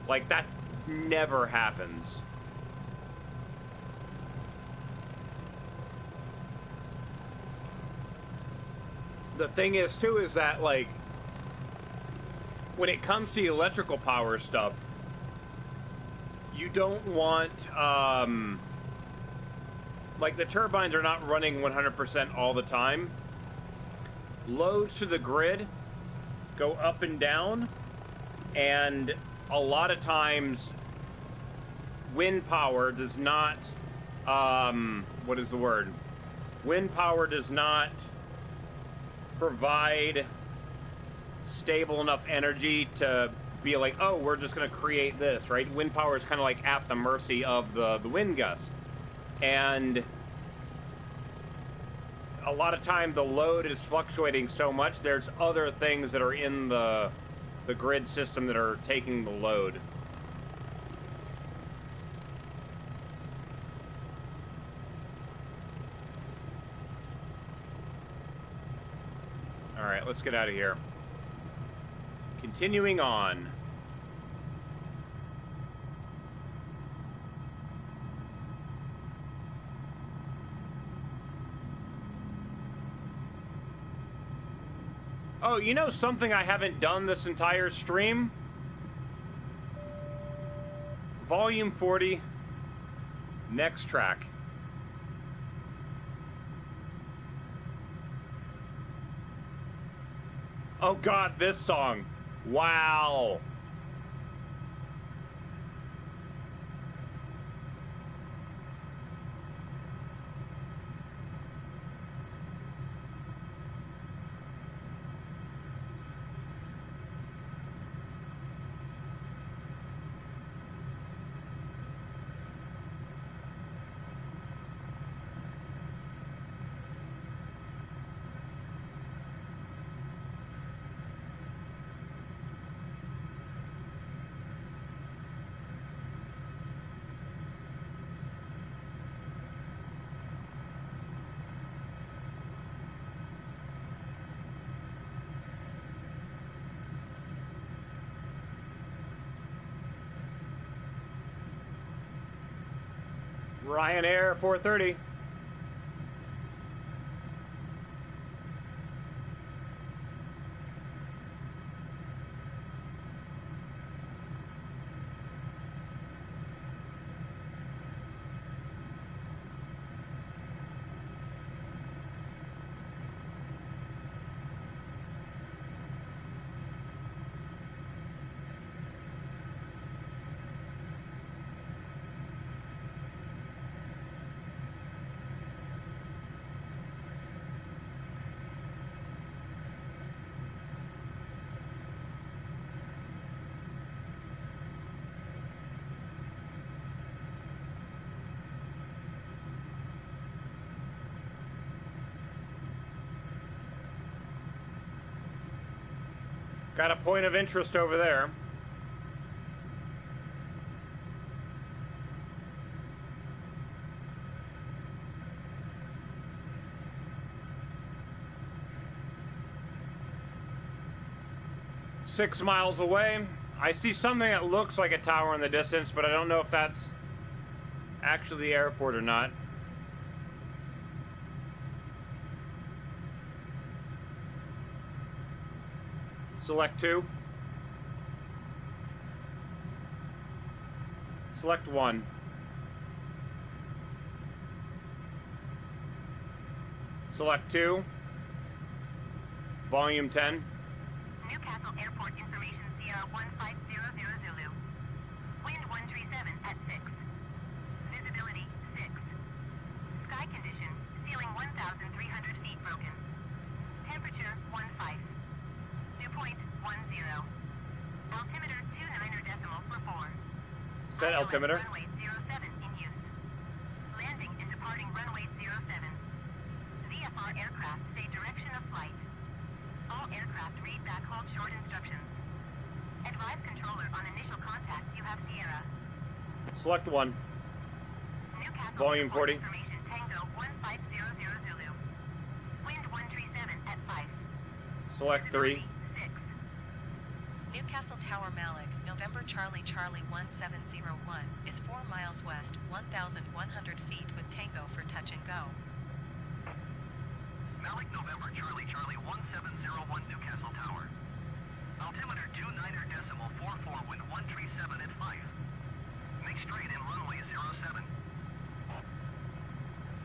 Like, that never happens. The thing is, too, is that, like, when it comes to electrical power stuff, you don't want, like, the turbines are not running 100% all the time. Loads to the grid go up and down, and a lot of times wind power does not, what is the word? Wind power does not provide stable enough energy to be like, oh, we're just going to create this, right? Wind power is kind of like at the mercy of the wind gust. And a lot of time the load is fluctuating so much, there's other things that are in the grid system that are taking the load. All right, let's get out of here. Continuing on. Oh, you know something I haven't done this entire stream? Volume 40, next track. Oh God, this song. Wow. Ryanair 430. Got a point of interest over there. Six miles away, I see something that looks like a tower in the distance, but I don't know if that's actually the airport or not. Select 2. Select 1. Select 2. Volume 10. Newcastle Airport information, Sierra 1500 Zulu. Wind 137 at 6. Visibility 6. Sky condition, ceiling 1,300 feet broken. Temperature 15. Dew point 10. Altimeter 29er decimal for 4. Set altimeter. Runway 07 in use. Landing and departing runway 07. VFR aircraft say direction of flight. All aircraft read back hold short instructions. Advise controller on initial contact you have Sierra. Select 1. Newcastle Volume 40. Information Tango 1500 Zulu. Wind 137 at 5. Select 3. 6. Newcastle Tower Malic, November Charlie Charlie 1701, is 4 miles west, 1,100 feet with Tango for touch and go. Malic November Charlie Charlie 1701 Newcastle Tower. Altimeter 29er decimal 44 wind 137 at 5. Make straight in runway 07.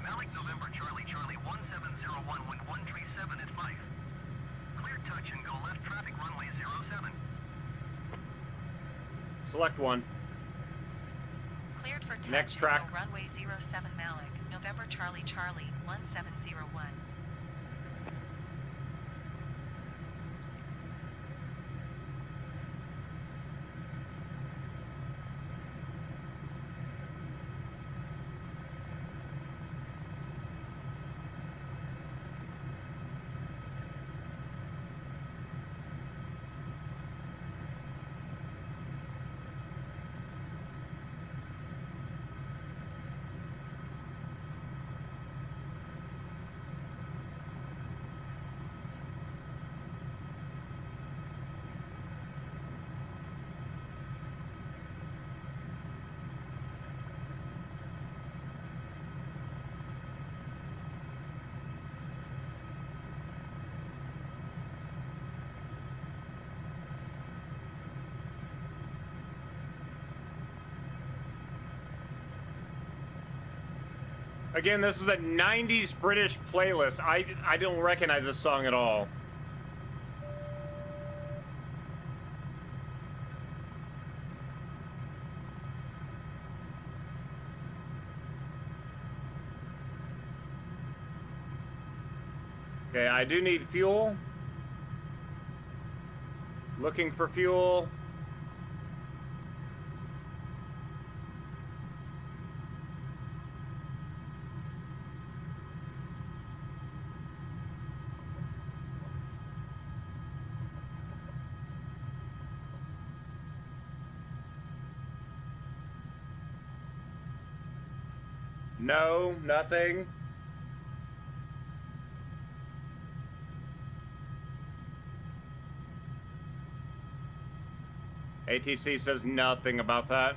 Malic November Charlie Charlie 1701 wind 137 at 5. Clear touch and go left traffic runway 07. Select 1. Cleared for touch Next and track. go runway 07 Malic, November Charlie Charlie 1701. Again, this is a 90s British playlist. I don't recognize this song at all. Okay, I do need fuel. Looking for fuel. No, nothing. ATC says nothing about that.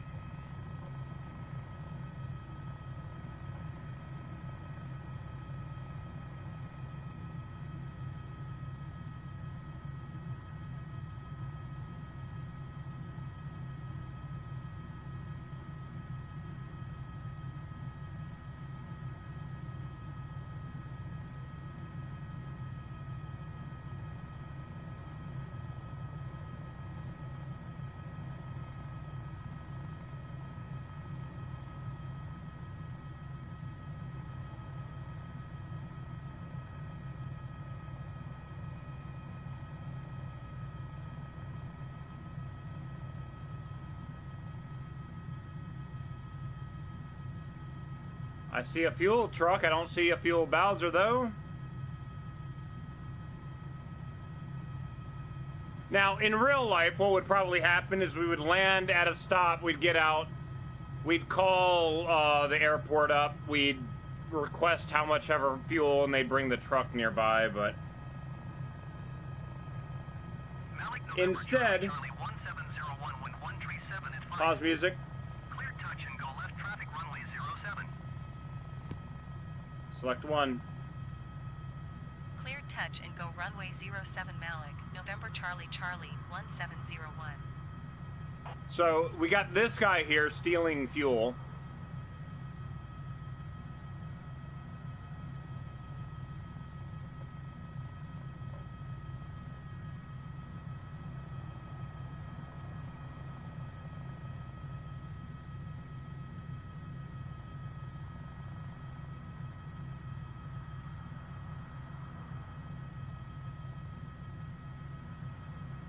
I see a fuel truck. I don't see a fuel Bowser, though. Now, in real life, what would probably happen is we would land at a stop. We'd get out. We'd call the airport up. We'd request how much ever fuel, and they'd bring the truck nearby, but... Instead... Pause music. Traffic runway 07. Select 1. Cleared touch and go runway 07 Malic, November Charlie Charlie 1701. So we got this guy here stealing fuel.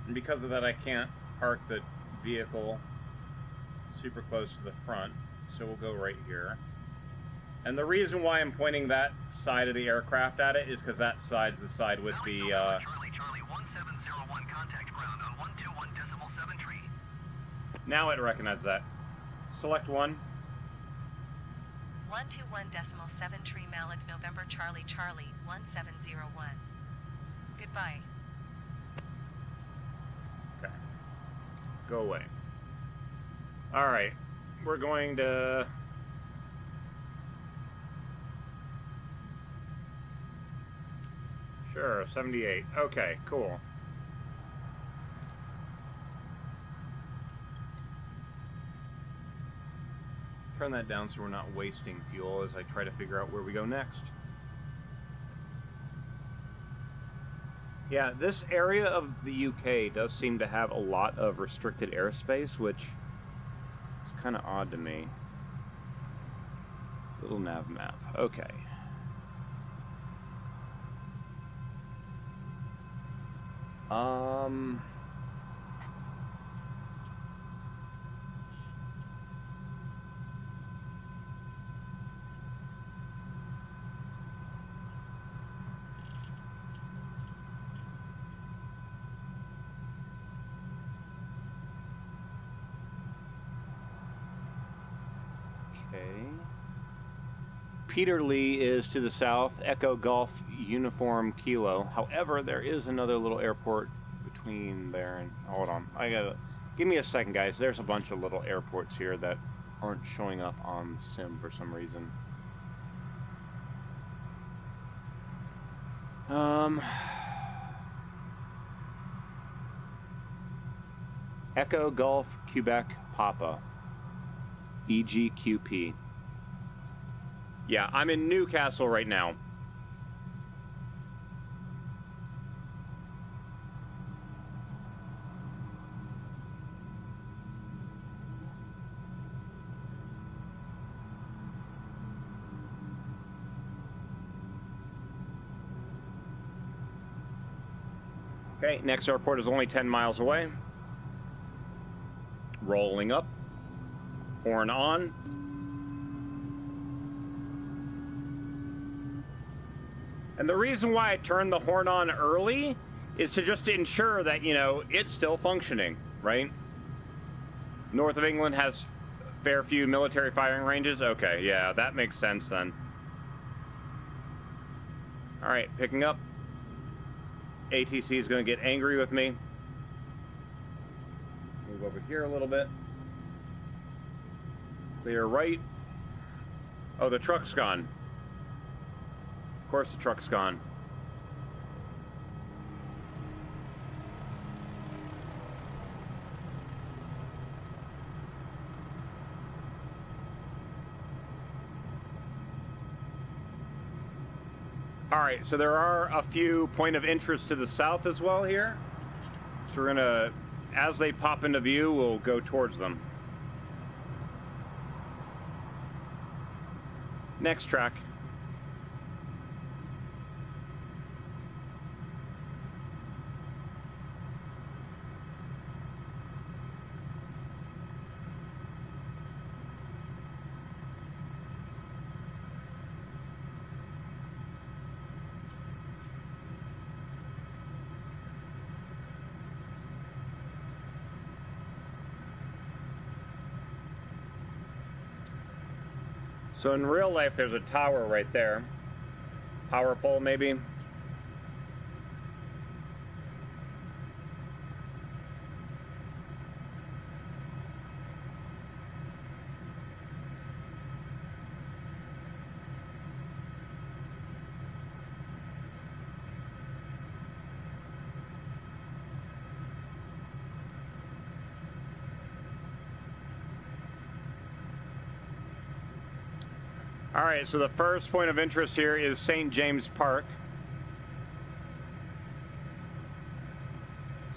And because of that, I can't park the vehicle super close to the front, so we'll go right here. And the reason why I'm pointing that side of the aircraft at it is because that side's the side with the Charlie Charlie 1701 contact ground on 121.73. Now it recognizes that. Select one. 121.73 Malic, November Charlie Charlie 1701. Goodbye. Okay. Go away. Alright. We're going to... Sure, 78. Okay, cool. Turn that down so we're not wasting fuel as I try to figure out where we go next. Yeah, this area of the UK does seem to have a lot of restricted airspace, which is kind of odd to me. Little nav map. Okay. Peter Lee is to the south, Echo Golf Uniform Kilo. However, there is another little airport between there and... Hold on. I gotta... Give me a second, guys. There's a bunch of little airports here that aren't showing up on the sim for some reason. Echo Golf Quebec Papa. EGQP. Yeah, I'm in Newcastle right now. Okay, next airport is only 10 miles away. Rolling up. Horn on. And the reason why I turned the horn on early is to just ensure that, you know, it's still functioning, right? North of England has fair few military firing ranges. Okay, yeah, that makes sense then. All right, picking up. ATC is going to get angry with me. Move over here a little bit. Clear right. Oh, the truck's gone. Of course the truck's gone. Alright, so there are a few point of interest to the south as well here. So we're gonna, as they pop into view, we'll go towards them. Next track. So in real life, there's a tower right there. Power pole, maybe. All right, so the first point of interest here is St. James Park.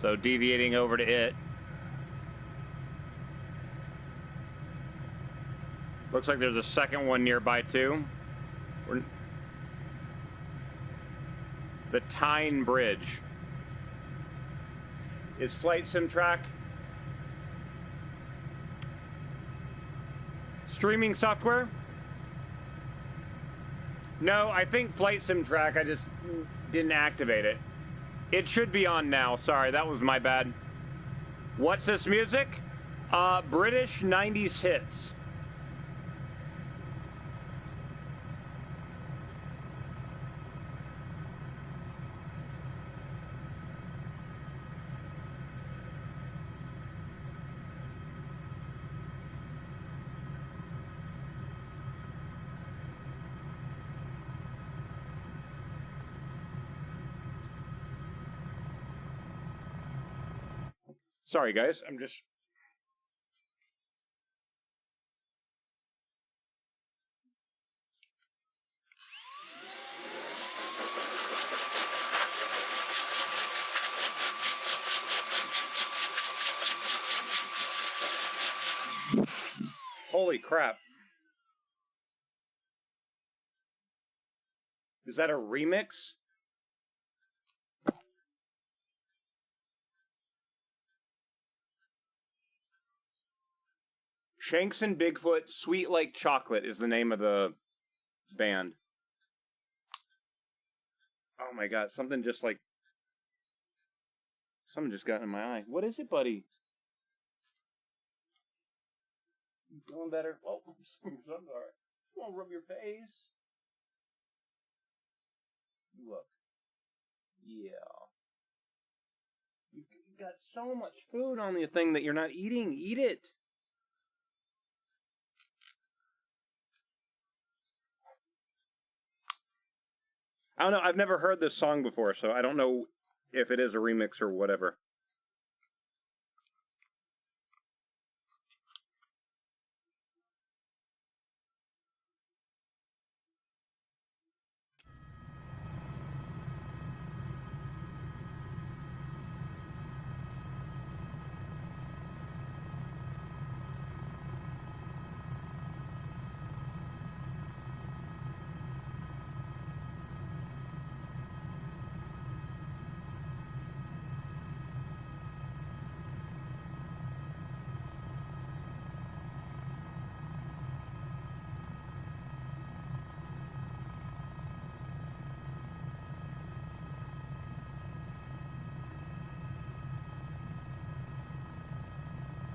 So deviating over to it. Looks like there's a second one nearby too. The Tyne Bridge. Is Flight Sim Track streaming software? No, I think Flight Sim Track, I just didn't activate it. It should be on now. Sorry, that was my bad. What's this music? British 90s hits. Sorry, guys. I'm just... Holy crap. Is that a remix? Shanks and Bigfoot, Sweet Like Chocolate is the name of the band. Oh my god, something just like... Something just got in my eye. What is it, buddy? You feeling better? Oh, I'm sorry. You want to rub your face? Look. Yeah. You got so much food on the thing that you're not eating. Eat it. I don't know. I've never heard this song before, so I don't know if it is a remix or whatever.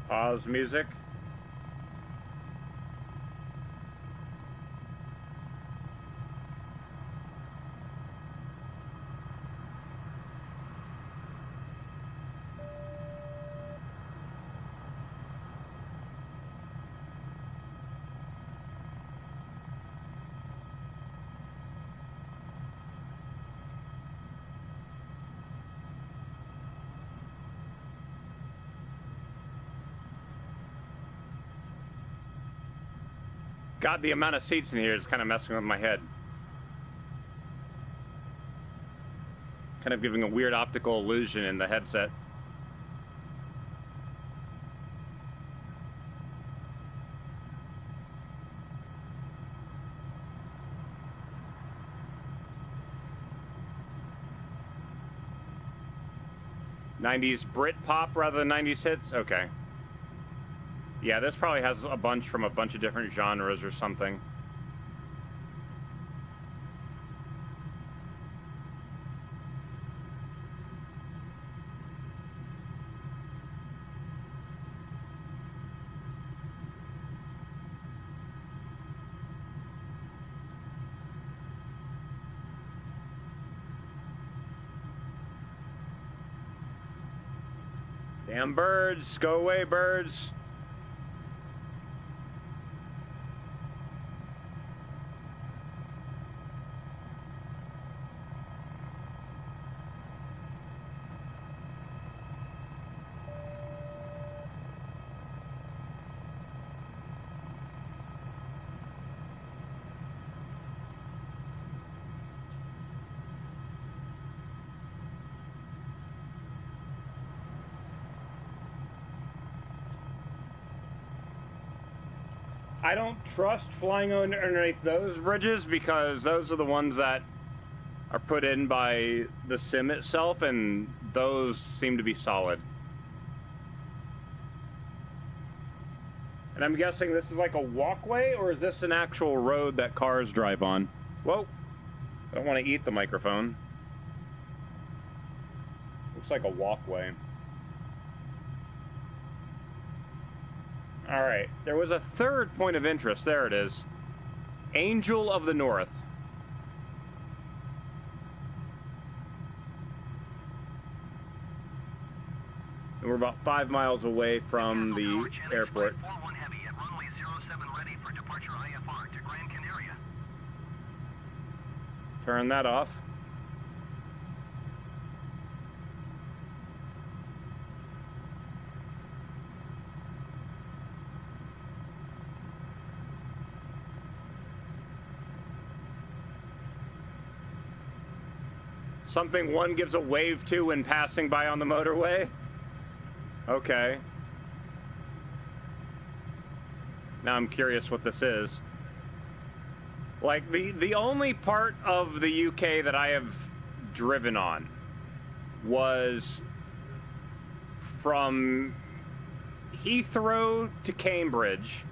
Pause music. God, the amount of seats in here is kind of messing with my head. Kind of giving a weird optical illusion in the headset. '90s Brit pop rather than '90s hits? Okay. Yeah, this probably has a bunch from a bunch of different genres or something. Damn birds, go away, birds. I don't trust flying underneath those bridges because those are the ones that are put in by the sim itself, and those seem to be solid. And I'm guessing this is like a walkway, or is this an actual road that cars drive on? Whoa. I don't want to eat the microphone. Looks like a walkway. All right, there was a third point of interest. There it is. Angel of the North. And we're about 5 miles away from the airport. Heavy at runway 07 ready for departure IFR to Gran Canaria. Turn that off. Something one gives a wave to when passing by on the motorway? Okay. Now I'm curious what this is. Like, the only part of the UK that I have driven on was from Heathrow to Cambridge,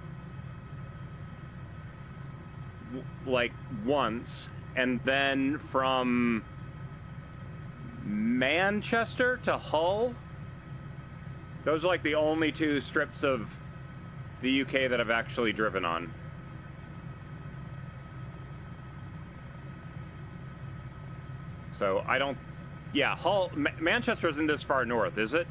like, once, and then from Manchester to Hull. Those are like the only two strips of the UK that I've actually driven on. So I don't, yeah, Hull, Manchester isn't this far north, is it?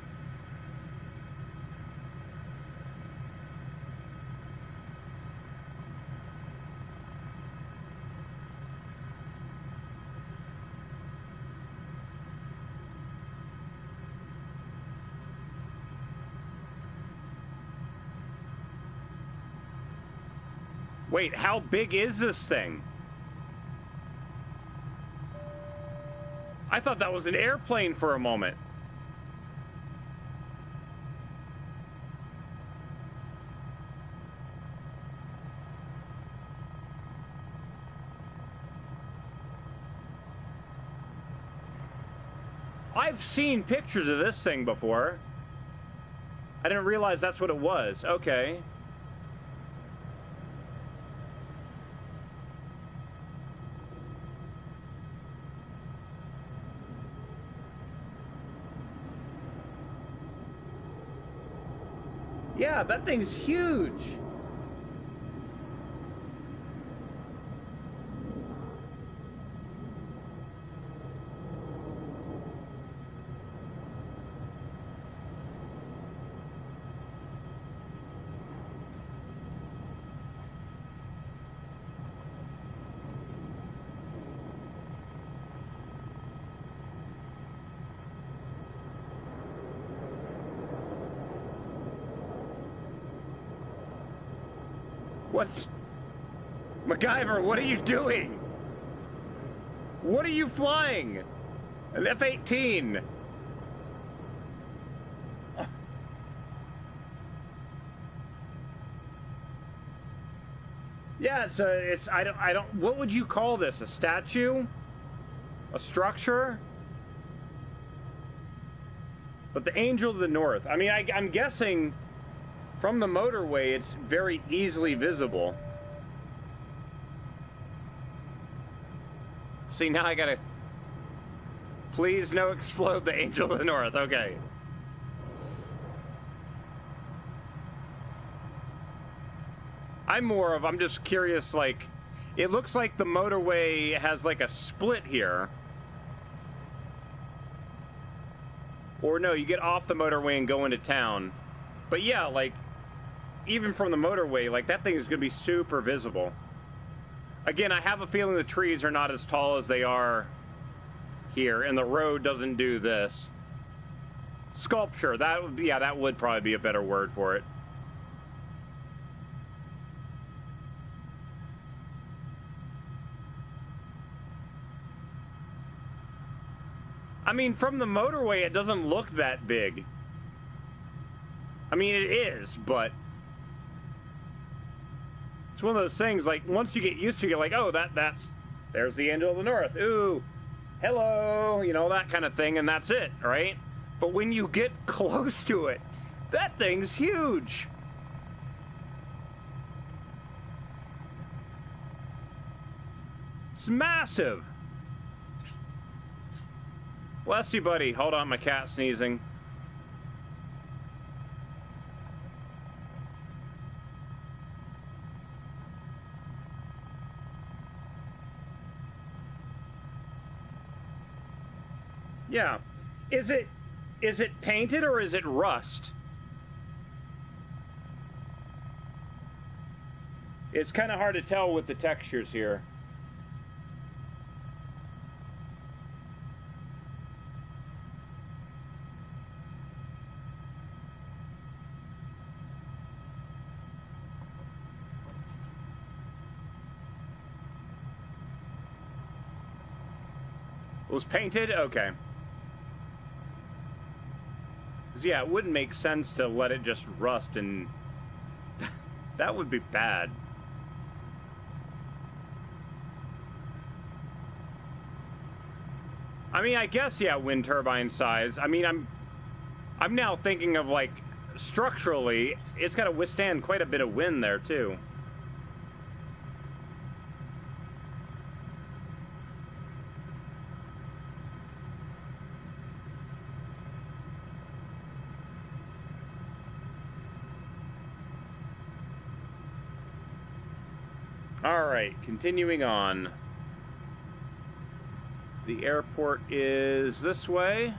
Wait, how big is this thing? I thought that was an airplane for a moment. I've seen pictures of this thing before. I didn't realize that's what it was. Okay. Yeah, that thing's huge. What's... MacGyver, what are you doing? What are you flying? An F-18. Yeah, it's I don't what would you call this? A statue? A structure? But the Angel of the North. I mean, I'm guessing from the motorway, it's very easily visible. See, now I gotta... Please no explode the Angel of the North. Okay. I'm just curious, like... It looks like the motorway has like a split here. Or no, you get off the motorway and go into town. But yeah, like... Even from the motorway, like, that thing is going to be super visible. Again, I have a feeling the trees are not as tall as they are here, and the road doesn't do this. Sculpture, that would be, yeah, that would probably be a better word for it. I mean, from the motorway, it doesn't look that big. I mean, it is, but... It's one of those things, like, once you get used to it, you're like, oh, there's the Angel of the North. Ooh, hello, you know, that kind of thing, and that's it, right? But when you get close to it, that thing's huge. It's massive. Bless you, buddy. Hold on, my cat's sneezing. Yeah. Is it painted or is it rust? It's kind of hard to tell with the textures here. It was painted? Okay. 'Cause, yeah, it wouldn't make sense to let it just rust, and that would be bad. I mean, I guess, yeah, wind turbine size. I mean, I'm now thinking of, like, structurally, it's got to withstand quite a bit of wind there, too. All right, continuing on. The airport is this way.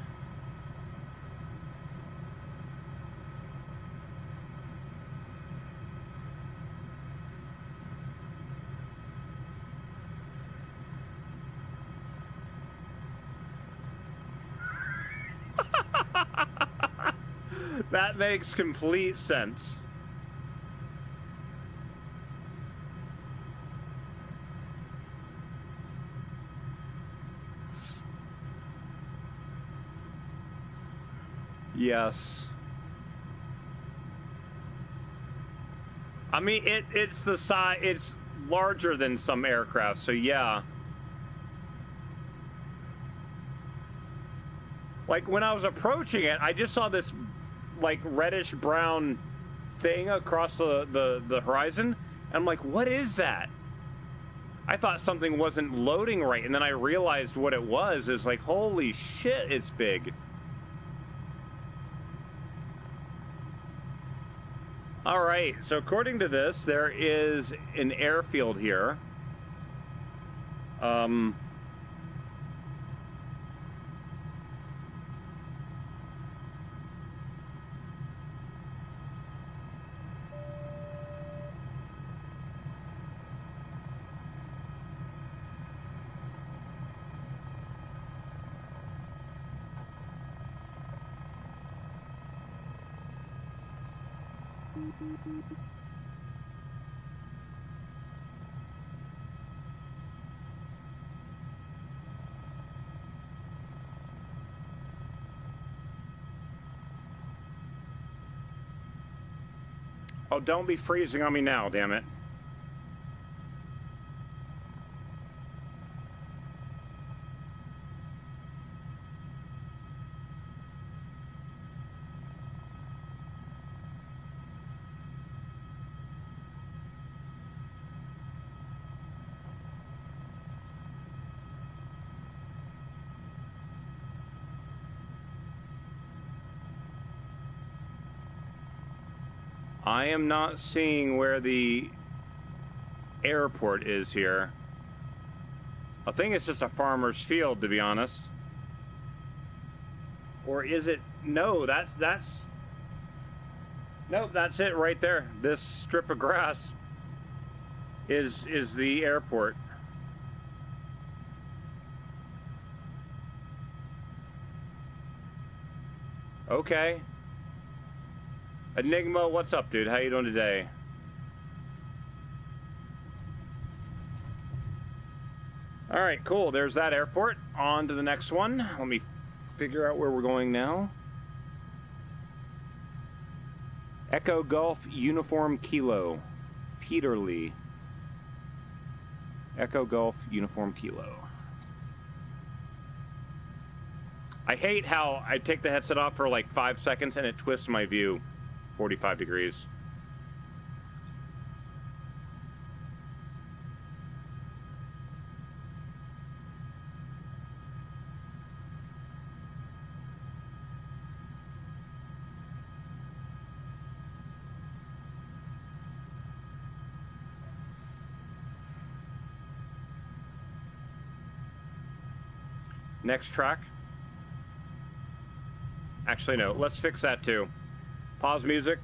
That makes complete sense. Yes. I mean, it's the size, it's larger than some aircraft, so yeah. Like, when I was approaching it, I just saw this, like, reddish brown thing across the horizon, and I'm like, what is that? I thought something wasn't loading right, and then I realized what it was. It's like, holy shit, it's big. All right, so according to this, there is an airfield here. Oh, don't be freezing on me now, damn it. I am not seeing where the airport is here. I think it's just a farmer's field, to be honest. Or is it? No, that's nope, that's it right there. This strip of grass is the airport. Okay. Enigma, what's up, dude? How you doing today? All right, cool. There's that airport. On to the next one. Let me figure out where we're going now. Echo Golf Uniform Kilo, Peterlee. Echo Golf Uniform Kilo. I hate how I take the headset off for like 5 seconds and it twists my view 45 degrees. Next track. Actually, no. Let's fix that too. Pause music.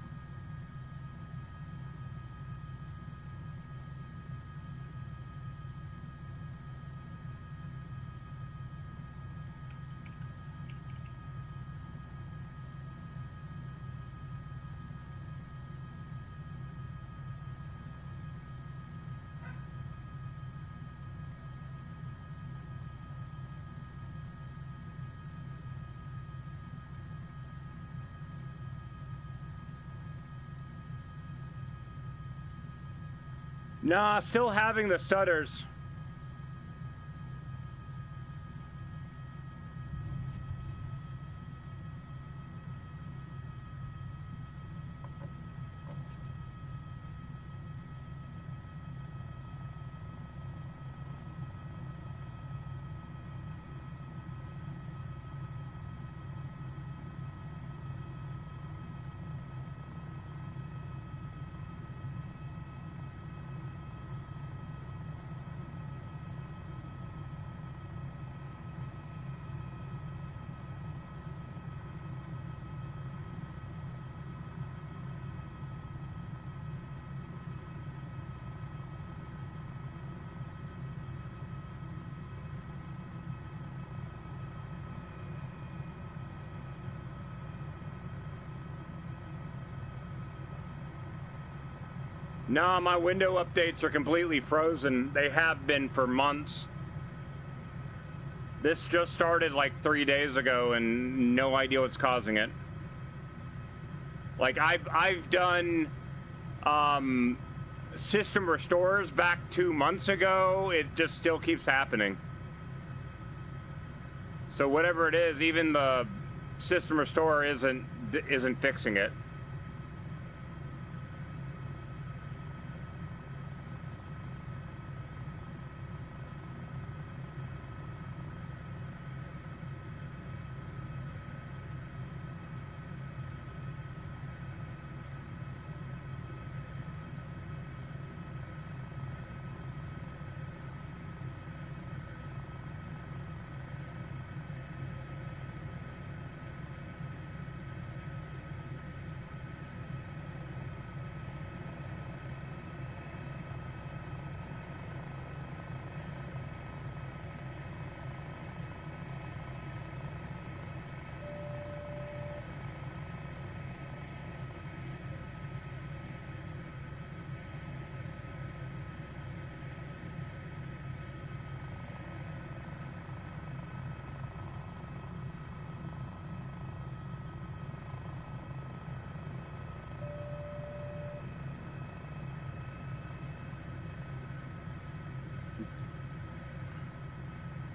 Nah, still having the stutters. Nah, my window updates are completely frozen. They have been for months. This just started like 3 days ago and no idea what's causing it. Like I've done system restores back 2 months ago. It just still keeps happening. So whatever it is, even the system restore isn't fixing it.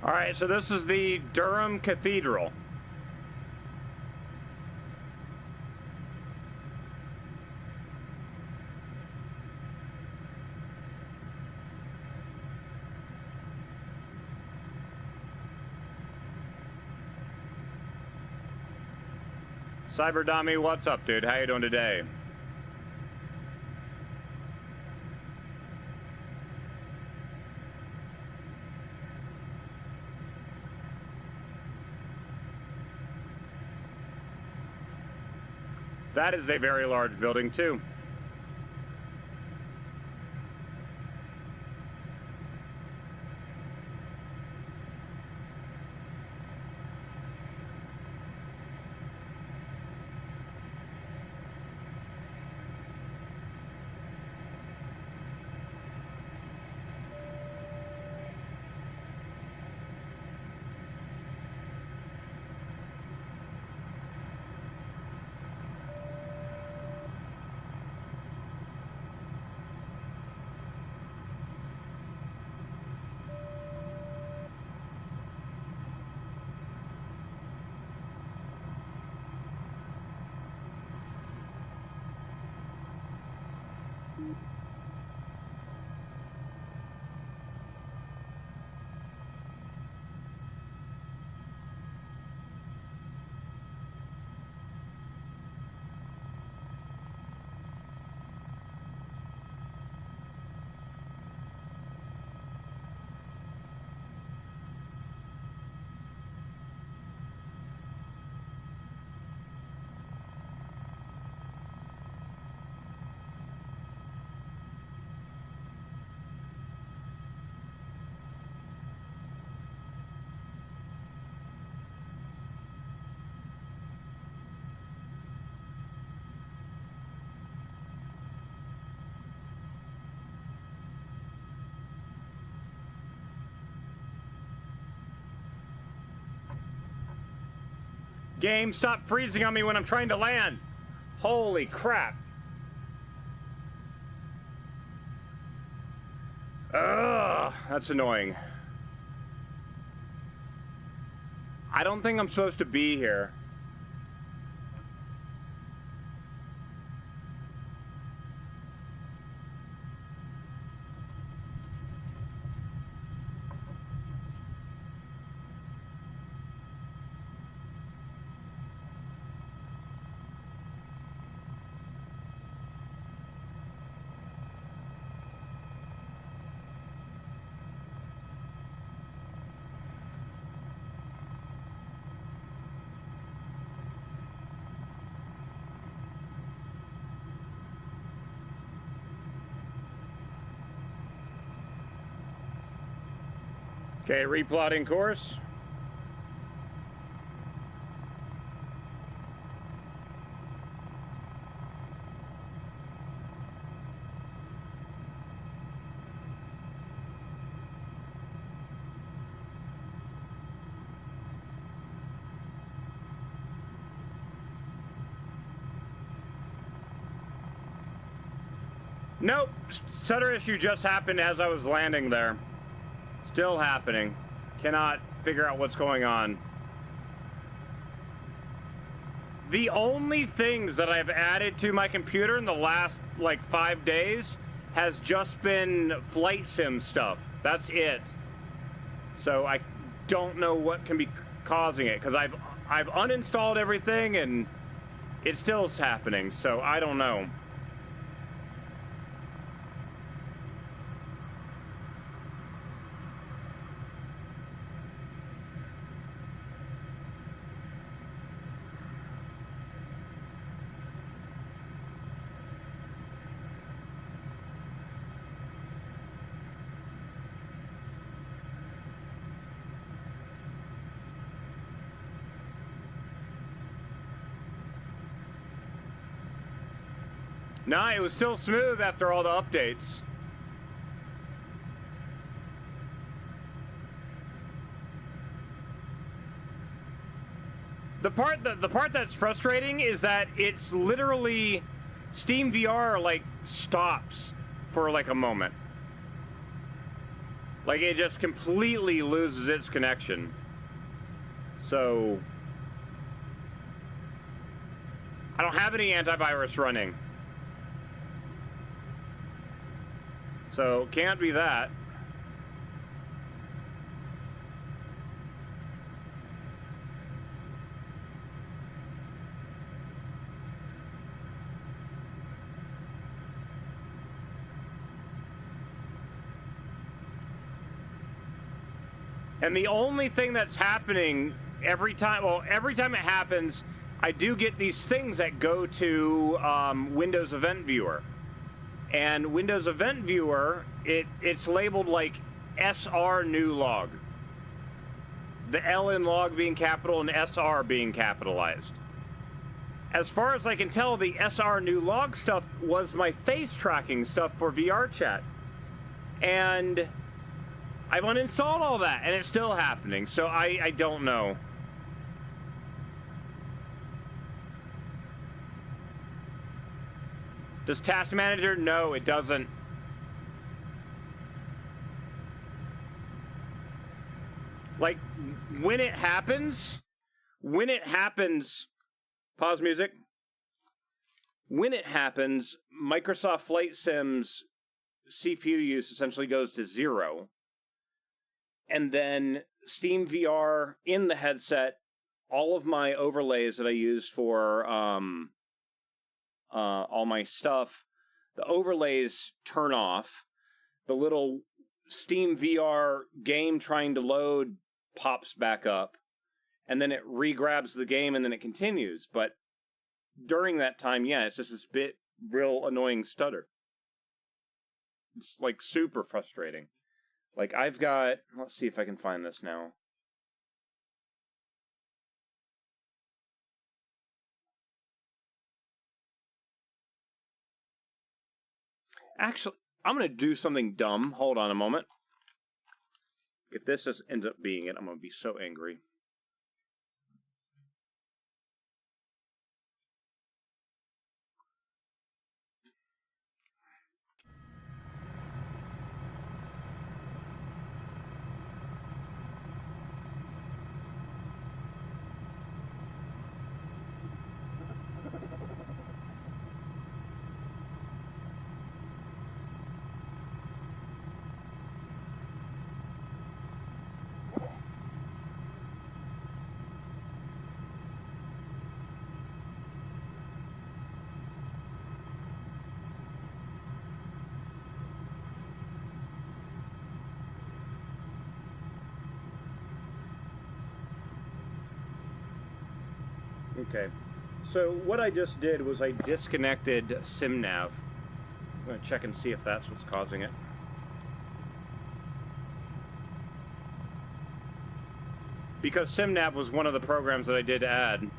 All right, so this is the Durham Cathedral. Cyberdommy, what's up, dude? How you doing today? That is a very large building, too. Game, stop freezing on me when I'm trying to land. Holy crap. Ugh, that's annoying. I don't think I'm supposed to be here. Okay, replotting course. Nope, stutter issue just happened as I was landing there. Still happening. Cannot figure out what's going on. The only things that I've added to my computer in the last, like, 5 days has just been flight sim stuff. That's it. So I don't know what can be causing it, because I've uninstalled everything and it still is happening, so I don't know. Nah, it was still smooth after all the updates. The part that's frustrating is that it's literally Steam VR like stops for like a moment. Like it just completely loses its connection. So I don't have any antivirus running. So can't be that. And the only thing that's happening every time it happens, I do get these things that go to Windows Event Viewer. And Windows Event Viewer, it's labeled like SR new log. The L in log being capital and SR being capitalized. As far as I can tell, the SR new log stuff was my face tracking stuff for VR chat. And I've uninstalled all that, and it's still happening, so I don't know. Does Task Manager? No, it doesn't. Like, when it happens, pause music. When it happens, Microsoft Flight Sim's CPU use essentially goes to 0. And then Steam VR in the headset, all of my overlays that I use for all my stuff, the overlays turn off. The little Steam VR game trying to load pops back up, and then it re-grabs the game, and then it continues. But during that time, yeah, it's just this real annoying stutter. It's like super frustrating. Like I've got, let's see if I can find this now. Actually, I'm going to do something dumb. Hold on a moment. If this just ends up being it, I'm going to be so angry. Okay. So what I just did was I disconnected SimNav. I'm going to check and see if that's what's causing it. Because SimNav was one of the programs that I did add.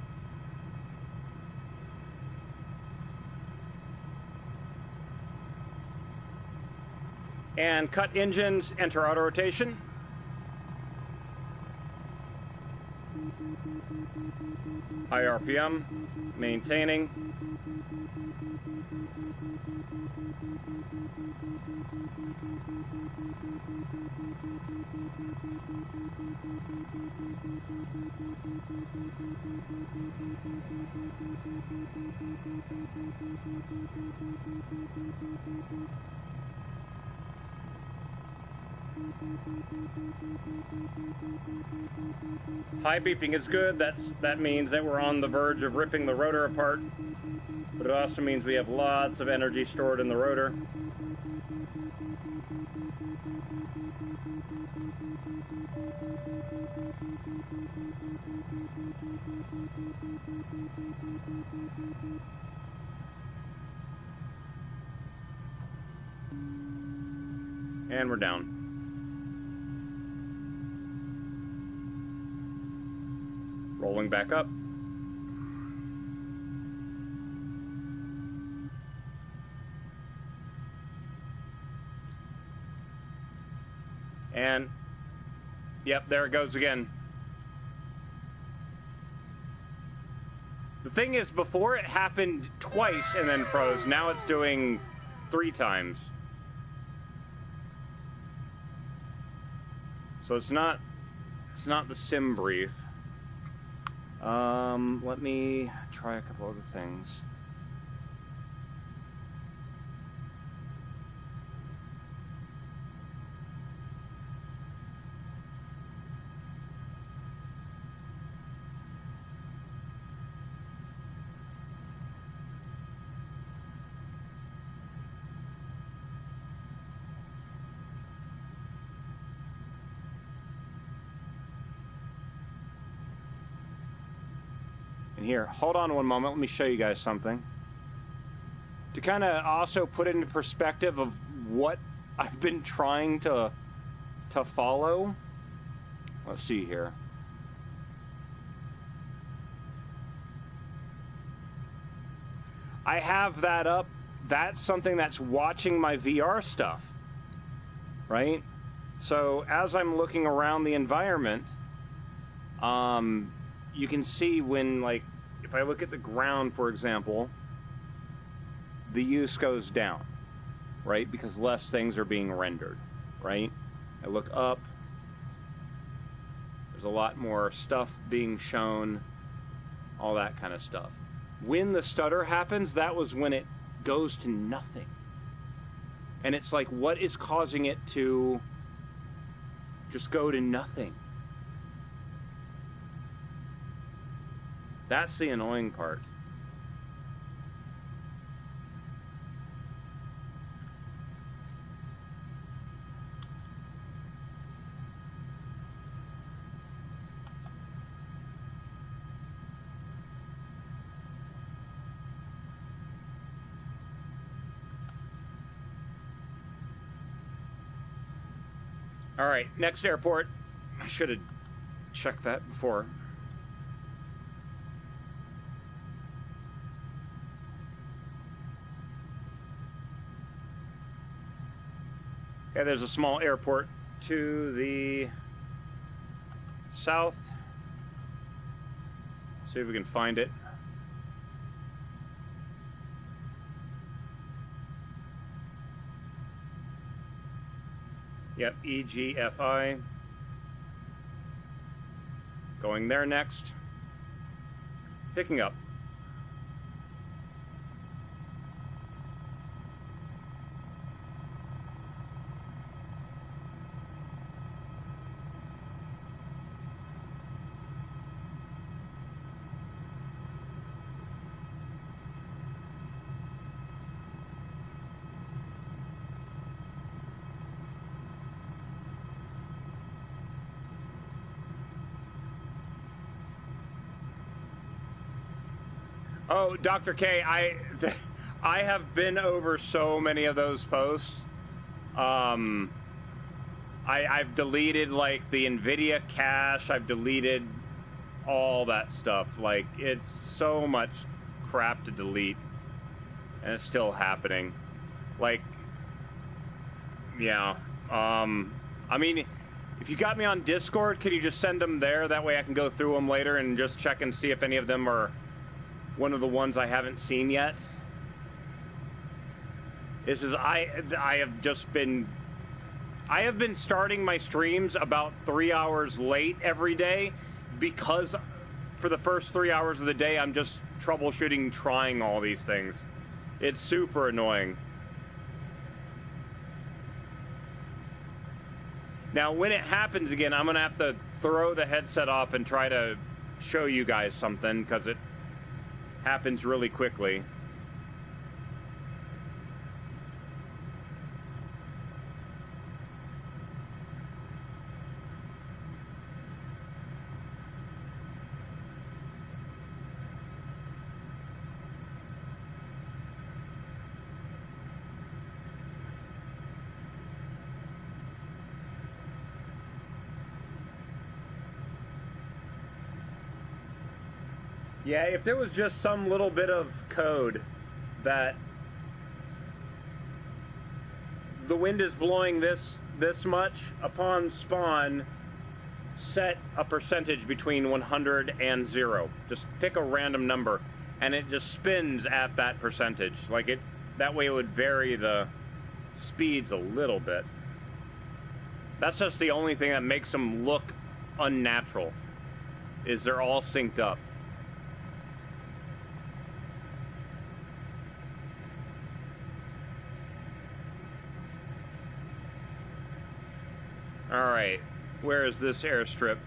And cut engines, enter auto rotation. High RPM, maintaining. High beeping is good. That means that we're on the verge of ripping the rotor apart, but it also means we have lots of energy stored in the rotor. And we're down. Rolling back up. And, yep, there it goes again. The thing is, before it happened twice and then froze. Now it's doing 3 times. So it's not the sim brief. Let me try a couple other things. Here, hold on one moment. Let me show you guys something. To kind of also put it into perspective of what I've been trying to follow. Let's see here. I have that up. That's something that's watching my VR stuff, right? So as I'm looking around the environment, you can see when, like, if I look at the ground, for example, the use goes down, right? Because less things are being rendered, right? I look up, there's a lot more stuff being shown, all that kind of stuff. When the stutter happens, that was when it goes to nothing. And it's like, what is causing it to just go to nothing? That's the annoying part. All right, next airport. I should have checked that before. Okay, there's a small airport to the south. See if we can find it. Yep, EGFI. Going there next. Picking up. Oh, Dr. K, I have been over so many of those posts. I've deleted like the NVIDIA cache. I've deleted all that stuff. Like, it's so much crap to delete, and it's still happening. Like, yeah. I mean, if you got me on Discord, could you just send them there? That way I can go through them later and just check and see if any of them are one of the ones I haven't seen yet. This is, I have been starting my streams about 3 hours late every day because for the first 3 hours of the day, I'm just troubleshooting, trying all these things. It's super annoying. Now, when it happens again, I'm gonna have to throw the headset off and try to show you guys something because it happens really quickly. Yeah, if there was just some little bit of code that the wind is blowing this much upon spawn, set a percentage between 100 and 0. Just pick a random number and it just spins at that percentage. Like it, that way it would vary the speeds a little bit. That's just the only thing that makes them look unnatural, is they're all synced up. Alright, where is this airstrip?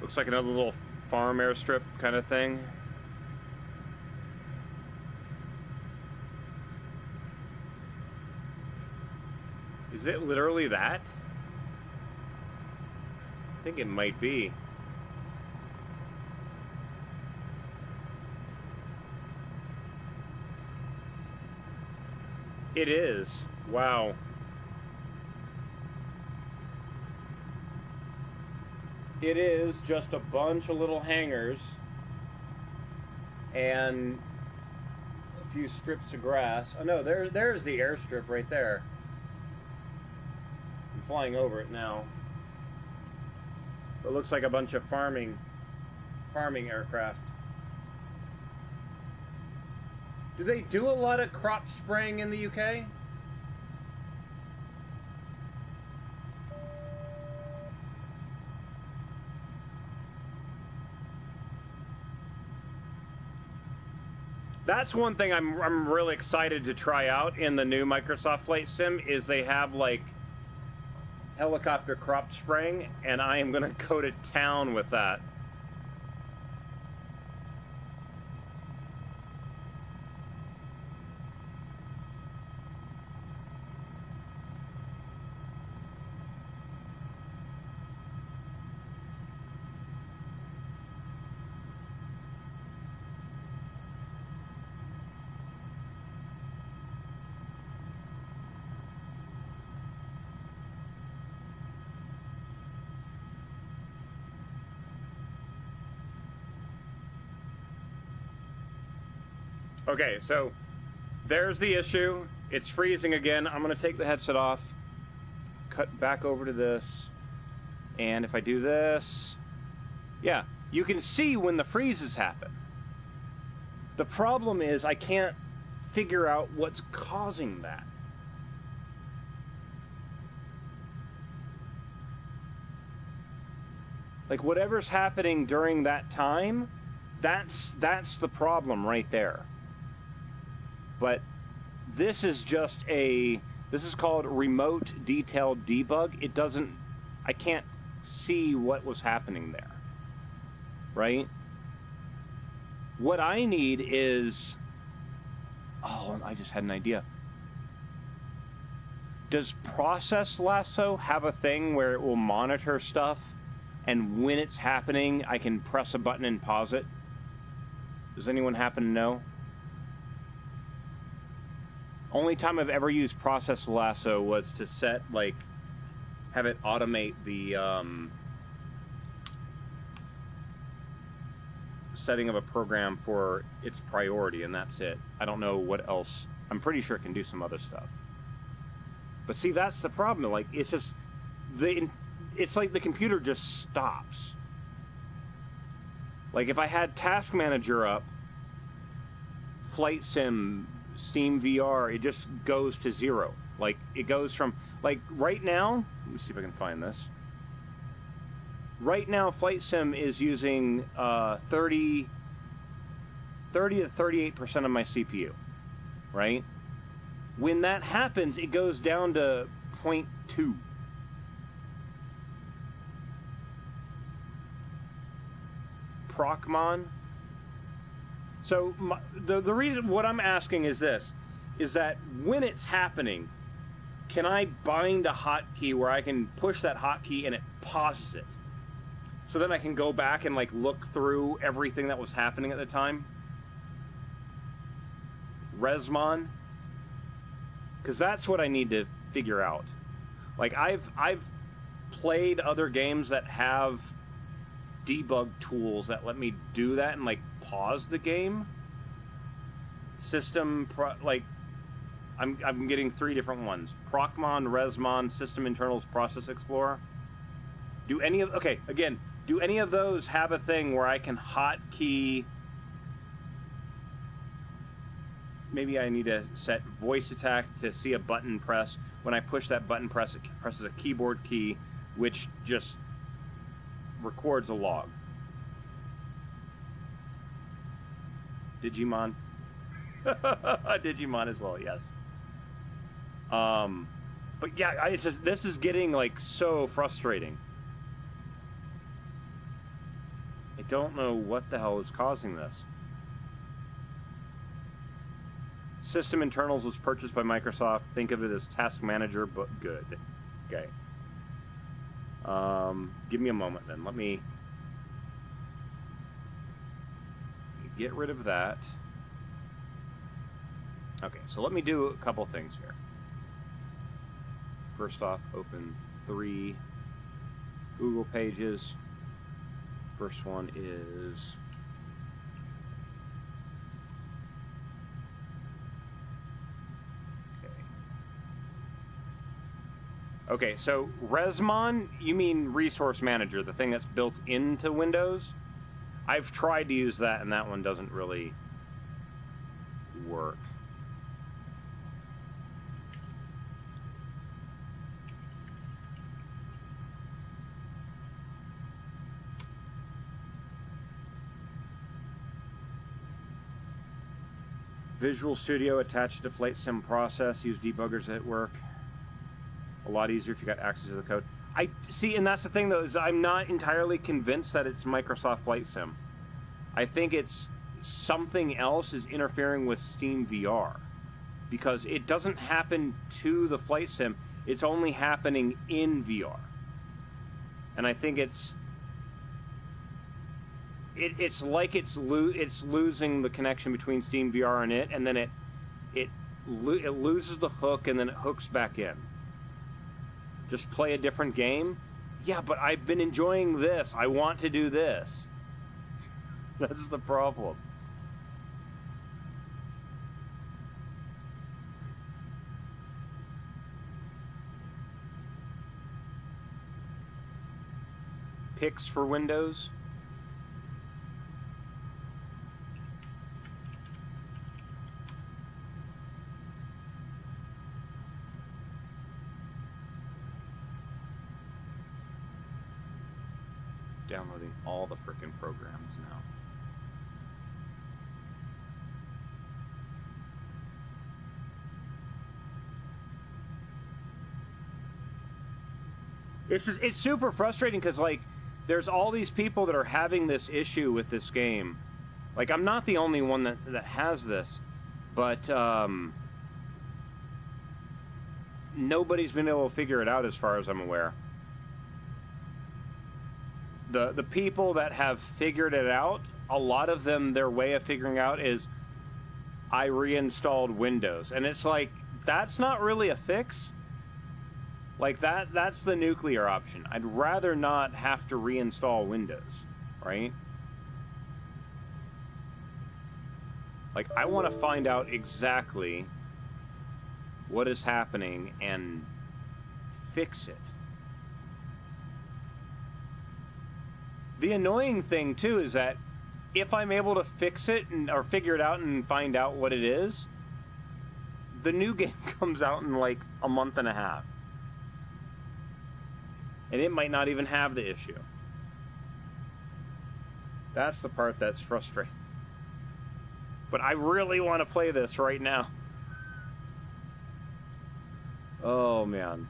Looks like another little farm airstrip kind of thing. Is it literally that? I think it might be. It is. Wow. It is just a bunch of little hangars and a few strips of grass. Oh no, there's the airstrip right there. I'm flying over it now. It looks like a bunch of farming aircraft. Do they do a lot of crop spraying in the UK? That's one thing I'm really excited to try out in the new Microsoft Flight Sim, is they have like helicopter crop spraying, and I am gonna go to town with that. Okay, so there's the issue. It's freezing again. I'm going to take the headset off, cut back over to this, and if I do this, yeah, you can see when the freezes happen. The problem is I can't figure out what's causing that. Like, whatever's happening during that time, that's the problem right there. But this is just this is called remote detailed debug. It doesn't, I can't see what was happening there, right? What I need is, oh, I just had an idea. Does Process Lasso have a thing where it will monitor stuff, and when it's happening, I can press a button and pause it? Does anyone happen to know? Only time I've ever used process lasso was to set, like, have it automate the setting of a program for its priority, and that's it. I don't know what else. I'm pretty sure it can do some other stuff. But see, that's the problem. Like, it's just it's like the computer just stops. Like, if I had Task Manager up, Flight Sim, Steam VR, it just goes to 0. Like, it goes from, like, right now, let me see if I can find this. Right now, Flight Sim is using 30 to 38% of my CPU, right? When that happens, it goes down to 0.2. Procmon. So the reason, what I'm asking is this, is that when it's happening, can I bind a hotkey where I can push that hotkey and it pauses it? So then I can go back and, like, look through everything that was happening at the time? Resmon? Because that's what I need to figure out. Like, I've played other games that have debug tools that let me do that and, like, pause the game. I'm getting 3 different ones: Procmon, Resmon, System Internals, Process Explorer. Do any of those have a thing where I can hotkey? Maybe I need to set voice attack to see a button press. When I push that button press, it presses a keyboard key, which just records a log. Digimon. Digimon as well, yes. But yeah, it's just, this is getting, like, so frustrating. I don't know what the hell is causing this. System Internals was purchased by Microsoft. Think of it as Task Manager, but good. Okay. Give me a moment then. Let me get rid of that. Okay, so let me do a couple things here. First off, open 3 Google pages. First one is okay, so Resmon, you mean Resource Manager, the thing that's built into Windows? I've tried to use that, and that one doesn't really work. Visual Studio attached to Flight Sim process. Use debuggers at work. A lot easier if you got access to the code. I see, and that's the thing though, is I'm not entirely convinced that it's Microsoft Flight Sim. I think it's something else is interfering with Steam VR, because it doesn't happen to the Flight Sim. It's only happening in VR, and I think it's like it's losing the connection between Steam VR and it, and then it loses the hook, and then it hooks back in. Just play a different game? Yeah, but I've been enjoying this. I want to do this. That's the problem. Picks for Windows? Downloading all the frickin' programs now. It's super frustrating because, like, there's all these people that are having this issue with this game. Like, I'm not the only one that has this, but nobody's been able to figure it out as far as I'm aware. The people that have figured it out a lot of them, their way of figuring out is I reinstalled Windows. And it's like, that's not really a fix. Like, that's the nuclear option. I'd rather not have to reinstall Windows, right? Like, I want to find out exactly what is happening and fix it. The annoying thing, too, is that if I'm able to fix it or figure it out and find out what it is, the new game comes out in like a month and a half. And it might not even have the issue. That's the part that's frustrating. But I really want to play this right now. Oh, man.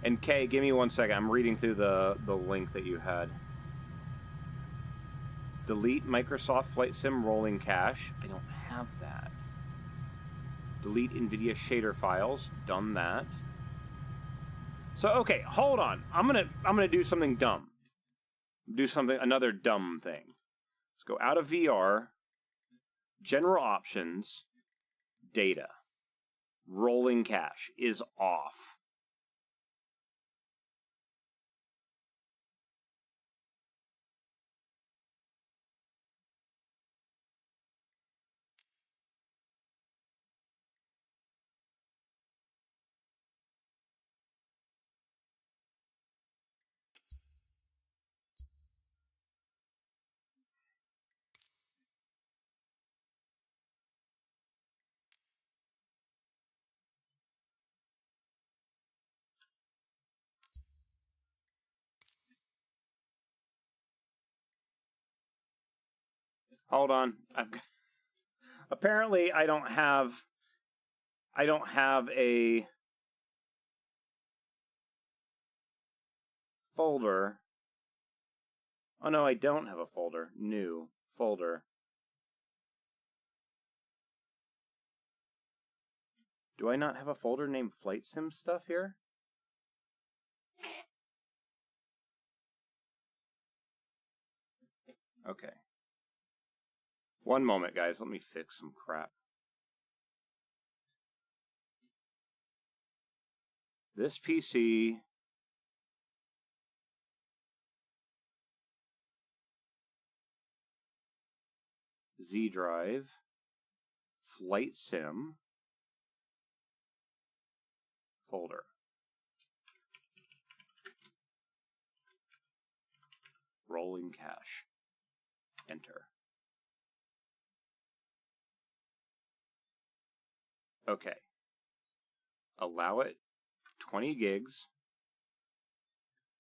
And Kay, give me 1 second. I'm reading through the link that you had. Delete Microsoft Flight Sim rolling cache. I don't have that. Delete NVIDIA shader files. Done that. So, okay, hold on. I'm gonna do something dumb. Another dumb thing. Let's go out of VR, general options, data. Rolling cache is off. Hold on. Apparently I don't have a folder. Oh no, I don't have a folder. New folder. Do I not have a folder named Flight Sim stuff here? Okay. One moment, guys. Let me fix some crap. This PC... Z drive. Flight Sim. Folder. Rolling cache. Enter. Okay. Allow it 20 gigs.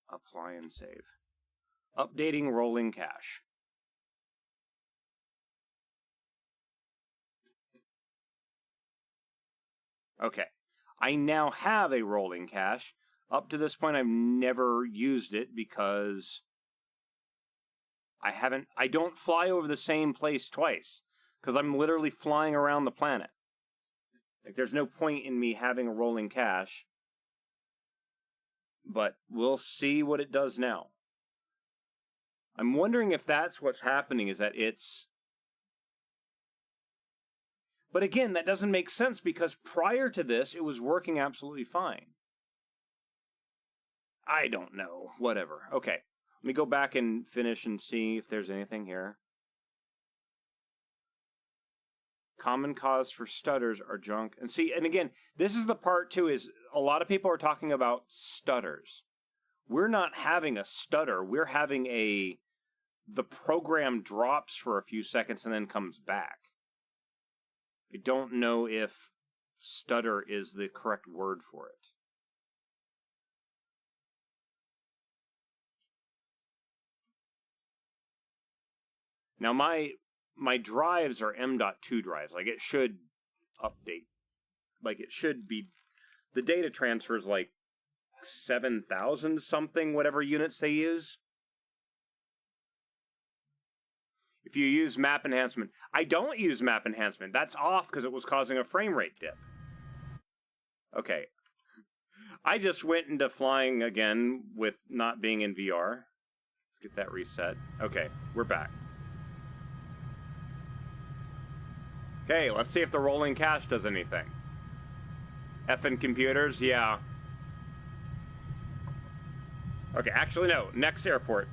Apply and save. Updating rolling cache. Okay. I now have a rolling cache. Up to this point, I've never used it because I don't fly over the same place twice. Because I'm literally flying around the planet. Like, there's no point in me having a rolling cache. But we'll see what it does now. I'm wondering if that's what's happening, is that it's... But again, that doesn't make sense because prior to this, it was working absolutely fine. I don't know. Whatever. Okay. Let me go back and finish and see if there's anything here. Common cause for stutters are junk. And see, and again, this is the part too, is a lot of people are talking about stutters. We're not having a stutter. We're having the program drops for a few seconds and then comes back. I don't know if stutter is the correct word for it. Now my drives are M.2 drives. Like, it should update. Like, it should be... The data transfer is like 7,000 something, whatever units they use. If you use map enhancement. I don't use map enhancement. That's off because it was causing a frame rate dip. Okay. I just went into flying again with not being in VR. Let's Get that reset. Okay, we're back. Okay, let's see if the rolling cache does anything. Effing computers, yeah. Okay, actually no, next airport.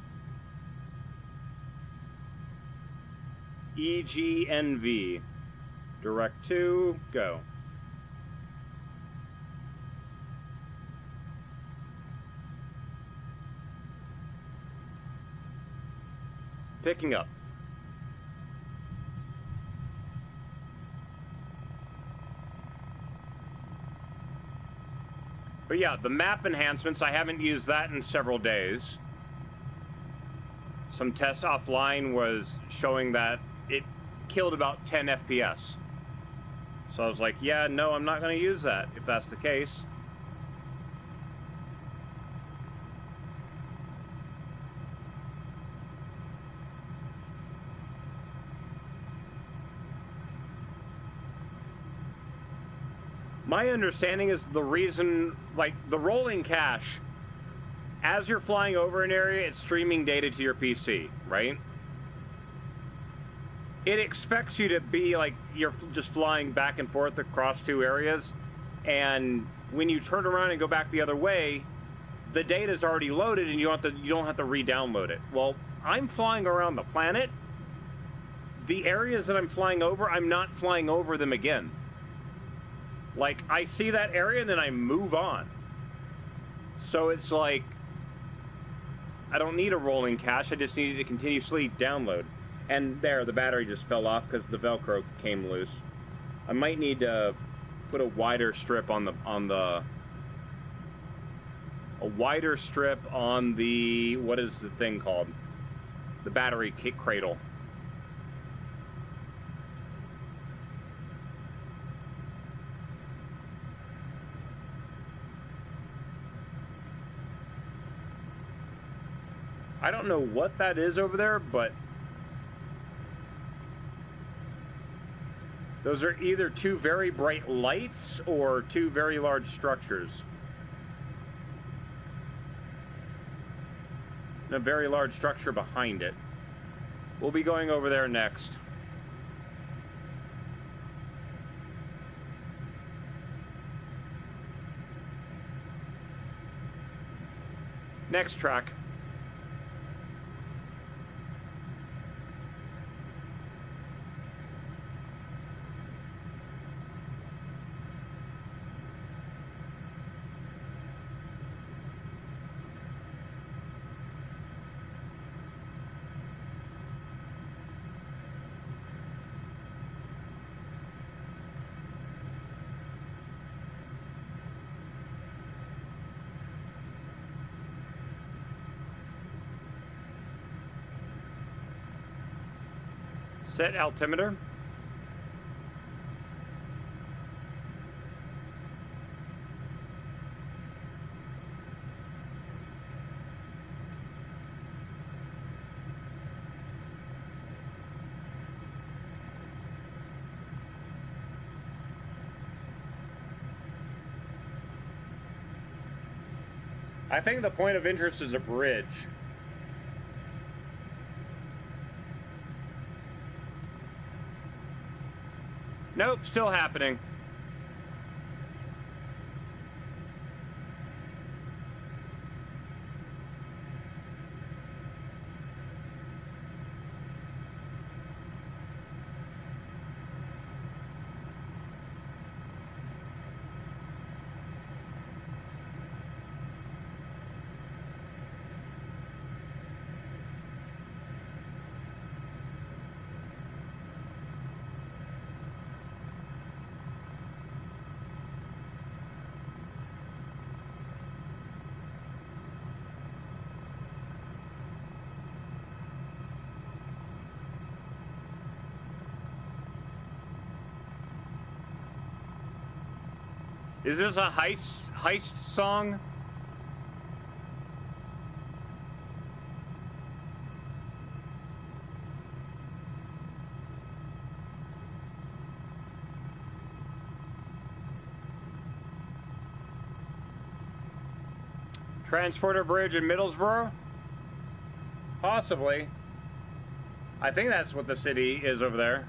EGNV. Direct to, go. Picking up. But yeah, the map enhancements, I haven't used that in several days. Some test offline was showing that it killed about 10 FPS. So I was like, yeah, no, I'm not going to use that if that's the case. My understanding is the reason, like, the rolling cache, as you're flying over an area, it's streaming data to your PC, right? It expects you to be, like, you're just flying back and forth across two areas, and when you turn around and go back the other way, the data's already loaded and you don't have to re-download it. Well, I'm flying around the planet. The areas that I'm flying over, I'm not flying over them again. Like, I see that area and then I move on. So it's like, I don't need a rolling cache, I just need it to continuously download. And there, the battery just fell off because the Velcro came loose. I might need to put a wider strip on the what is the thing called? The battery cradle. I don't know what that is over there, but those are either two very bright lights or two very large structures. And a very large structure behind it. We'll be going over there next. Next track. Set altimeter. I think the point of interest is a bridge. Nope, still happening. Is this a heist song? Transporter bridge in Middlesbrough? Possibly. I think that's what the city is over there.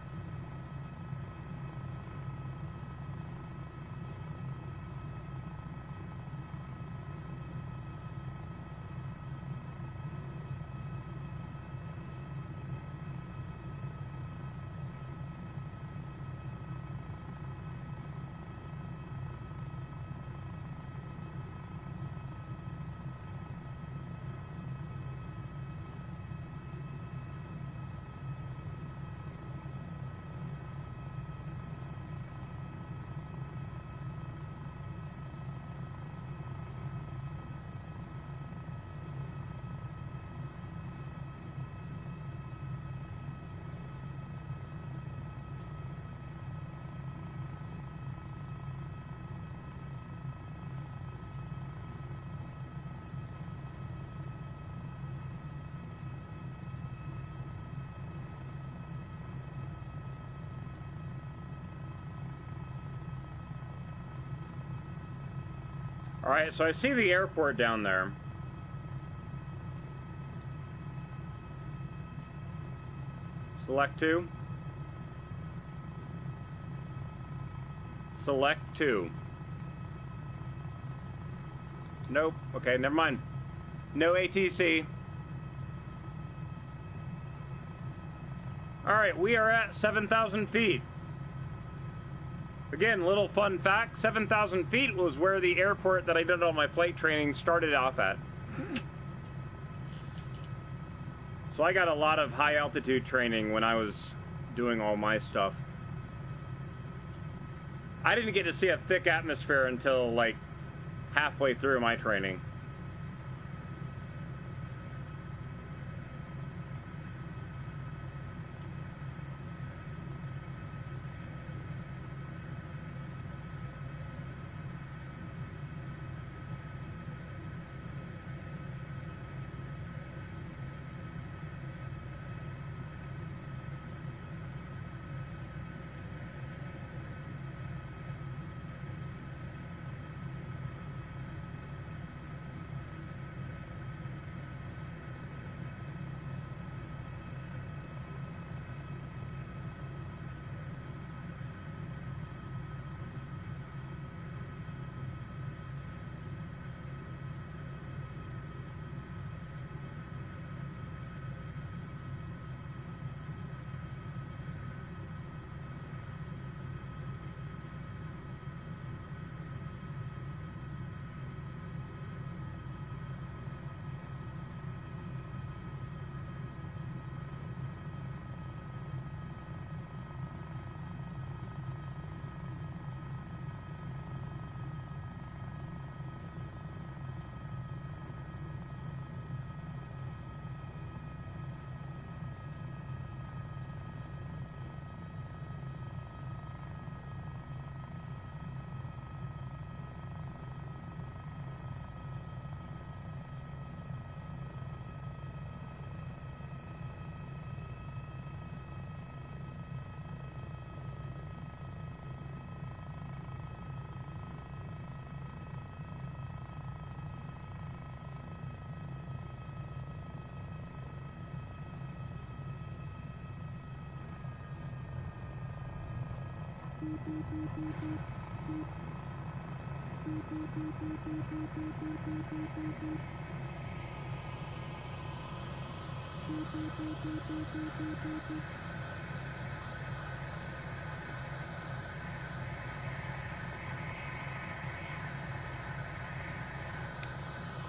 All right, so I see the airport down there. Select 2. Select 2. Nope. Okay, never mind. No ATC. All right, we are at 7,000 feet. Again, little fun fact, 7,000 feet was where the airport that I did all my flight training started off at. So I got a lot of high altitude training when I was doing all my stuff. I didn't get to see a thick atmosphere until like halfway through my training.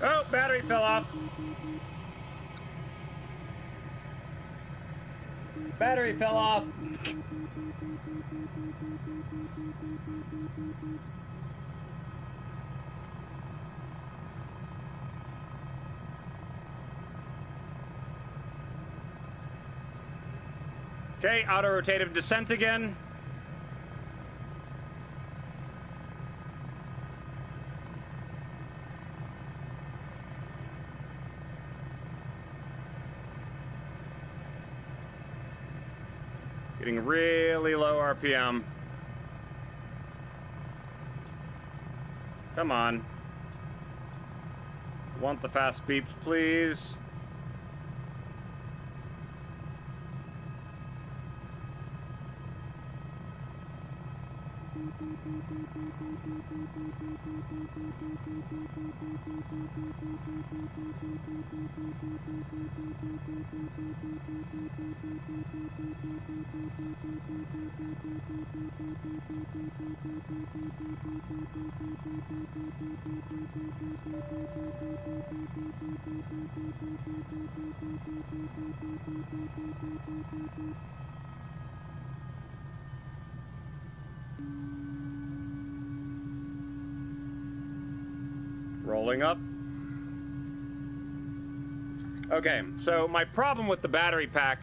Oh, battery fell off. Battery fell off. Okay, auto-rotative descent again. Getting really low RPM. Come on. Want the fast beeps, please. Rolling up. Okay, so my problem with the battery pack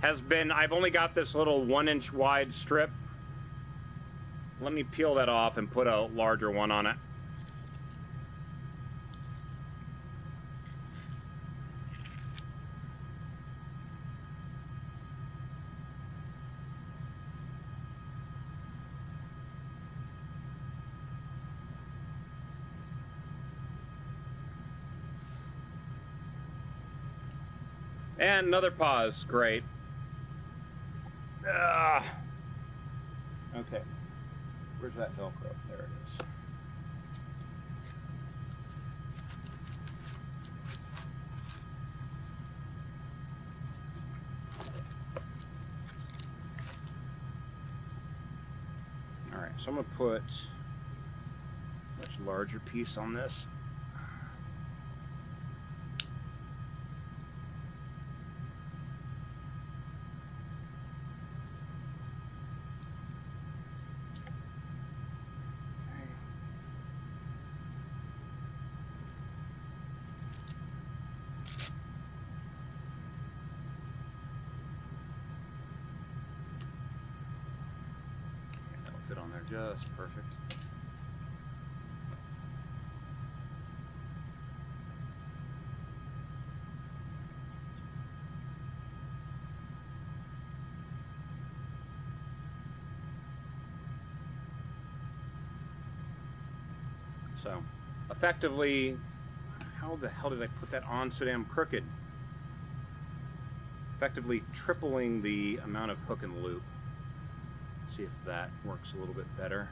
has been I've only got this little 1-inch wide strip. Let me peel that off and put a larger one on it. And another pause. Great. Okay. Where's that Velcro? There it is. All right, so I'm gonna put a much larger piece on this. Fit on there just perfect. So, effectively, how the hell did I put that on so damn crooked? Effectively tripling the amount of hook and loop. See if that works a little bit better.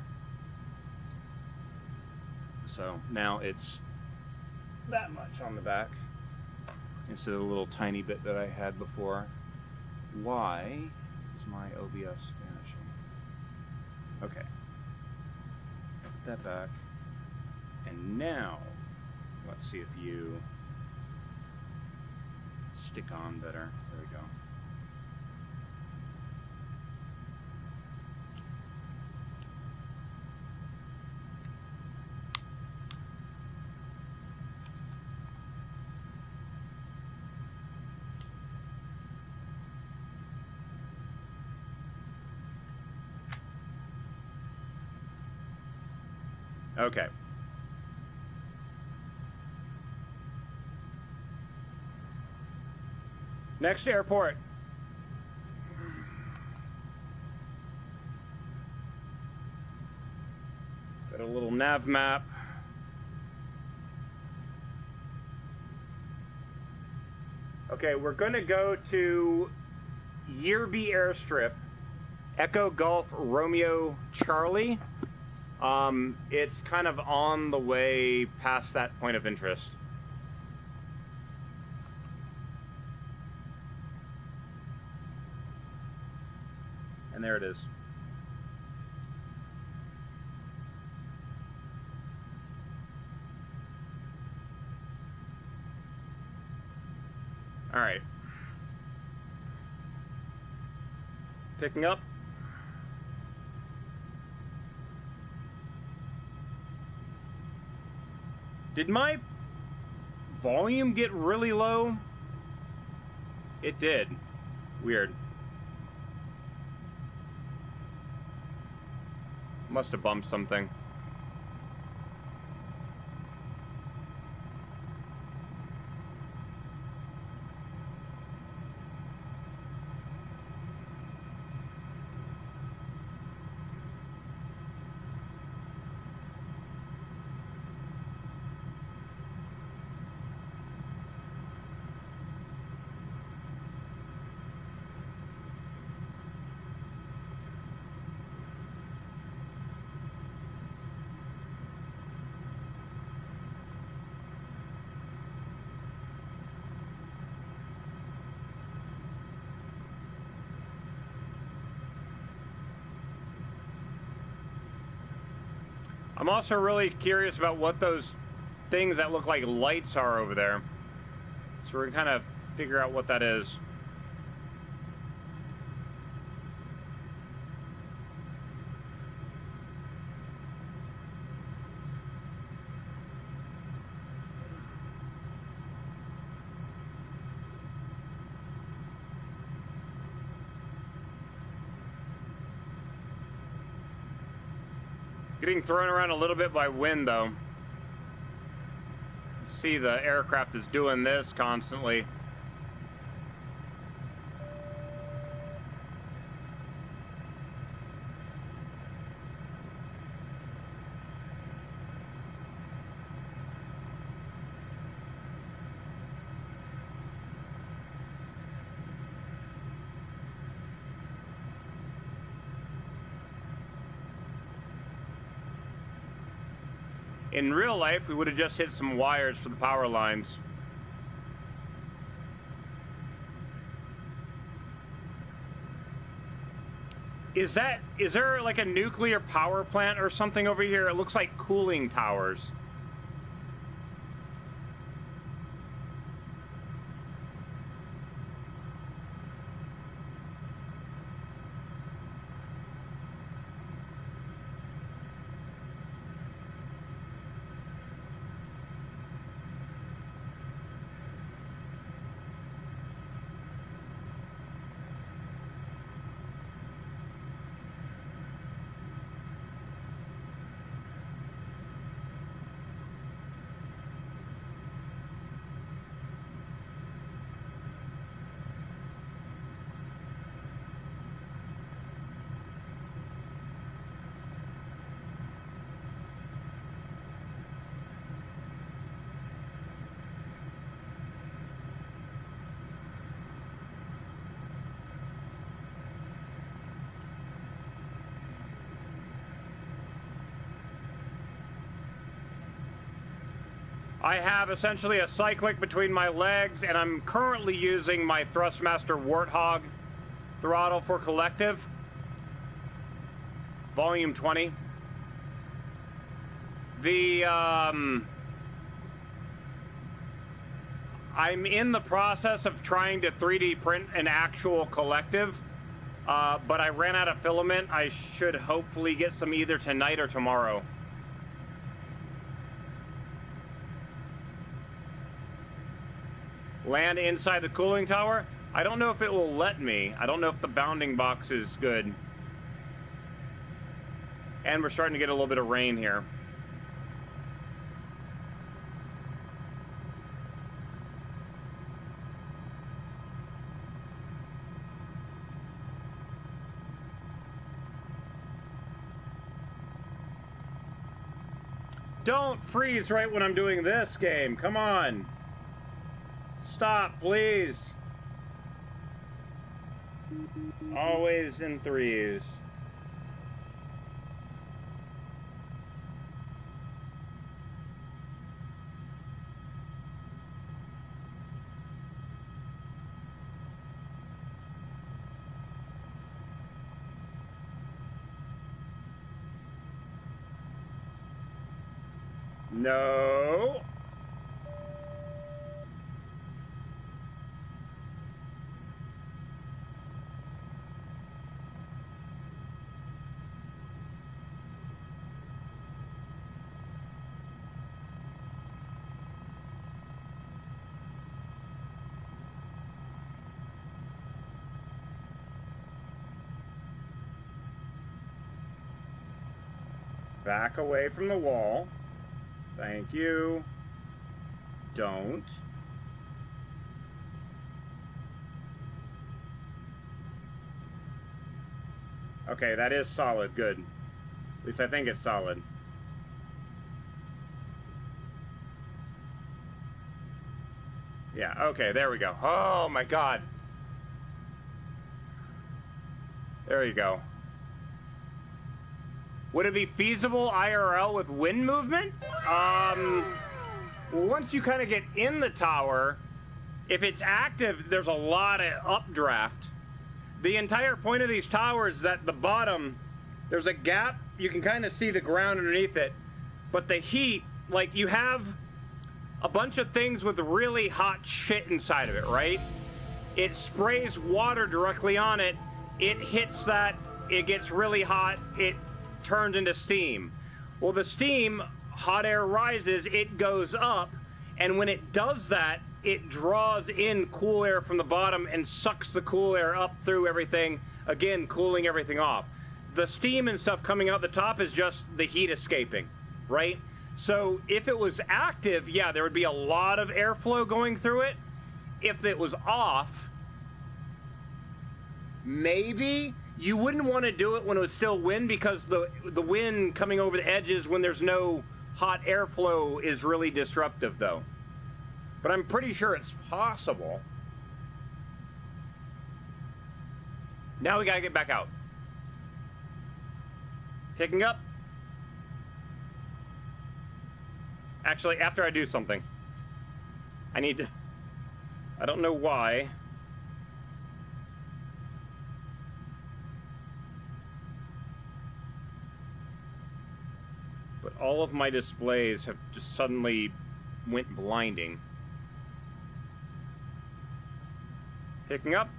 So now it's that much on the back instead of the little tiny bit that I had before. Why is my OBS vanishing? Okay. Put that back. And now, let's see if you stick on better. There we go. Okay. Next airport. Got a little nav map. Okay, we're gonna go to Yearby Airstrip, Echo Golf Romeo Charlie. It's kind of on the way past that point of interest. And there it is. All right. Picking up. Did my volume get really low? It did. Weird. Must have bumped something. I'm also really curious about what those things that look like lights are over there. So we're gonna kind of figure out what that is. Getting thrown around a little bit by wind, though. See, the aircraft is doing this constantly. In real life, we would have just hit some wires for the power lines. Is there like a nuclear power plant or something over here? It looks like cooling towers. I have essentially a cyclic between my legs, and I'm currently using my Thrustmaster Warthog throttle for collective. Volume 20. I'm in the process of trying to 3D print an actual collective, but I ran out of filament. I should hopefully get some either tonight or tomorrow. Land inside the cooling tower. I don't know if it will let me. I don't know if the bounding box is good. And we're starting to get a little bit of rain here. Don't freeze right when I'm doing this game. Come on. Stop, please. Always in threes. No. Back away from the wall. Thank you. Don't. Okay, that is solid. Good. At least I think it's solid. Yeah, okay, there we go. Oh my god. There you go. Would it be feasible IRL with wind movement? Well, once you kind of get in the tower, if it's active, there's a lot of updraft. The entire point of these towers is at the bottom, there's a gap. You can kind of see the ground underneath it. But the heat, like, you have a bunch of things with really hot shit inside of it, right? It sprays water directly on it. It hits that, it gets really hot, it turns into steam. Well, the steam, hot air rises, it goes up, and when it does that, it draws in cool air from the bottom and sucks the cool air up through everything, again, cooling everything off. The steam and stuff coming out the top is just the heat escaping, right? So if it was active, yeah, there would be a lot of airflow going through it. If it was off, maybe you wouldn't want to do it when it was still wind, because the wind coming over the edges when there's no hot airflow is really disruptive, though. But I'm pretty sure it's possible. Now we gotta get back out. Picking up. Actually, after I do something, I need to... I don't know why. But all of my displays have just suddenly went blinding. Picking up.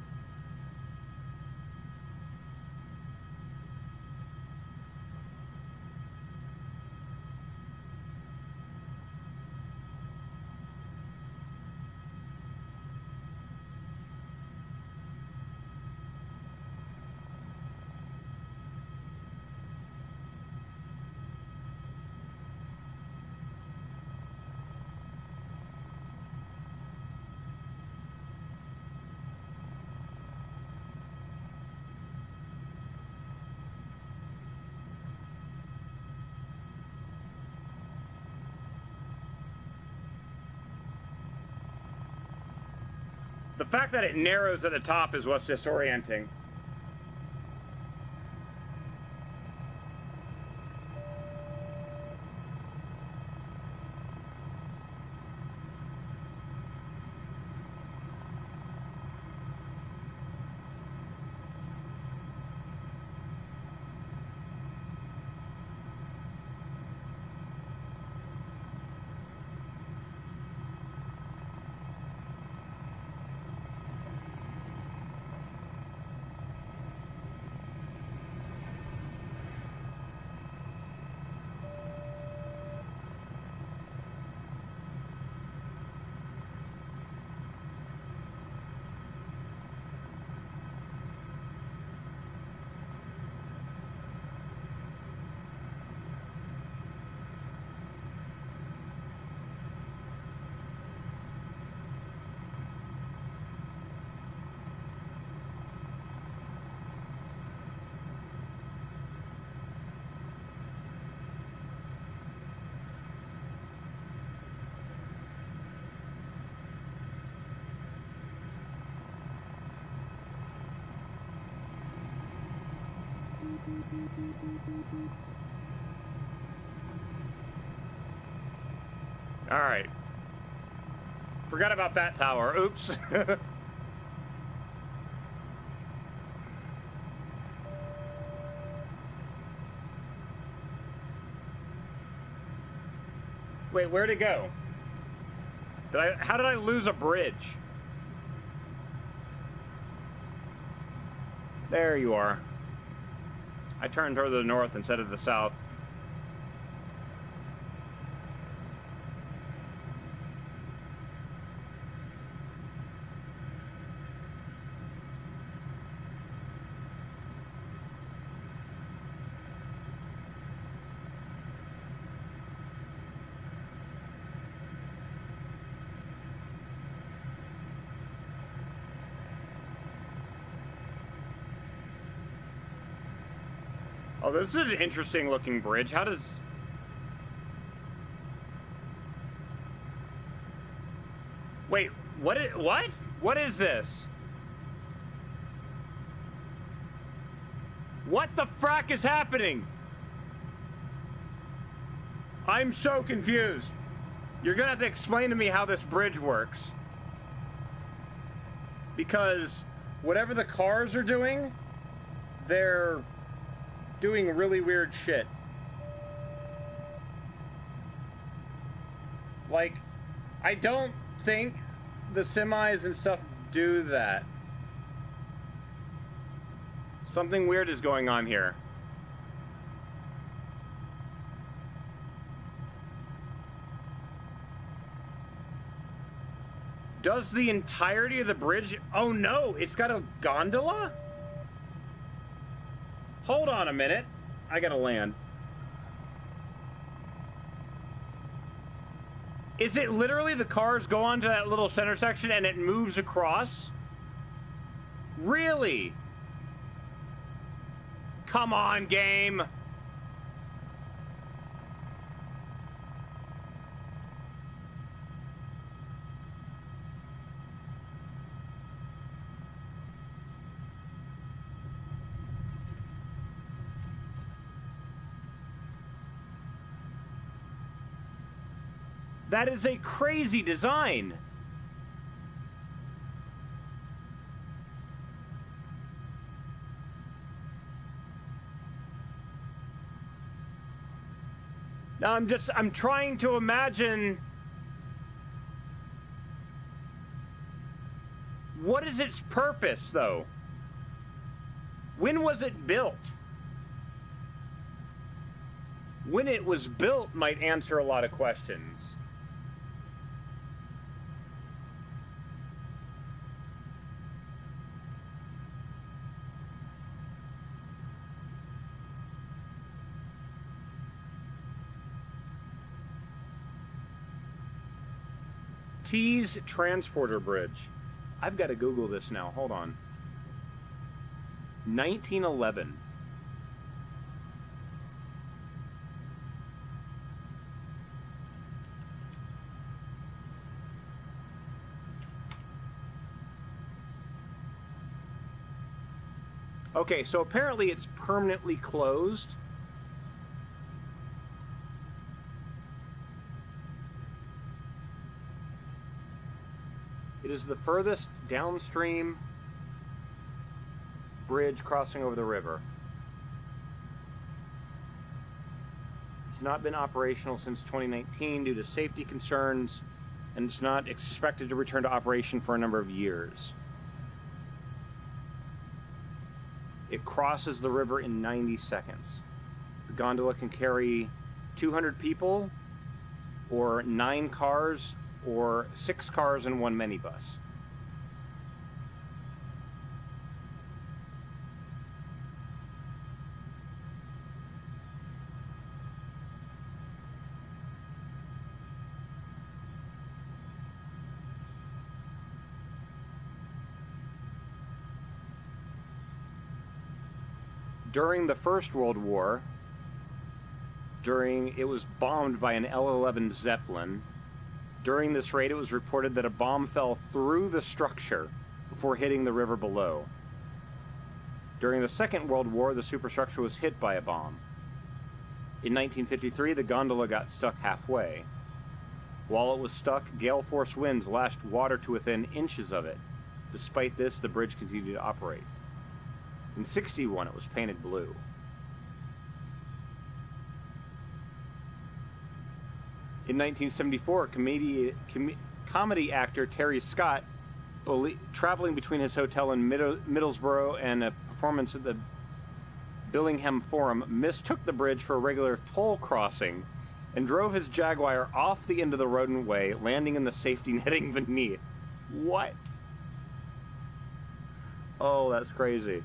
The fact that it narrows at the top is what's disorienting. All right. Forgot about that tower. Oops. Wait, where'd it go? How did I lose a bridge? There you are. I turned toward the north instead of the south. Oh, this is an interesting looking bridge. How does... Wait, what? What is this? What the frack is happening? I'm so confused. You're gonna have to explain to me how this bridge works. Because whatever the cars are doing, they're doing really weird shit. Like, I don't think the semis and stuff do that. Something weird is going on here. Does the entirety of the bridge... Oh no, it's got a gondola? Hold on a minute. I gotta land. Is it literally the cars go onto that little center section and it moves across? Really? Come on, game. That is a crazy design. Now I'm trying to imagine what is its purpose though? When was it built? When it was built might answer a lot of questions. Tees Transporter Bridge. I've got to Google this now. Hold on. 1911. Okay, so apparently it's permanently closed. It is the furthest downstream bridge crossing over the river. It's not been operational since 2019 due to safety concerns, and it's not expected to return to operation for a number of years. It crosses the river in 90 seconds. The gondola can carry 200 people, or 9 cars, or 6 cars and 1 minibus. During the First World War, it was bombed by an L-11 Zeppelin. During this raid, it was reported that a bomb fell through the structure before hitting the river below. During the Second World War, the superstructure was hit by a bomb. In 1953, the gondola got stuck halfway. While it was stuck, gale force winds lashed water to within inches of it. Despite this, the bridge continued to operate. In 1961, it was painted blue. In 1974, comedy actor Terry Scott, traveling between his hotel in Middlesbrough and a performance at the Billingham Forum, mistook the bridge for a regular toll crossing and drove his Jaguar off the end of the roadway, landing in the safety netting beneath. What? Oh, that's crazy.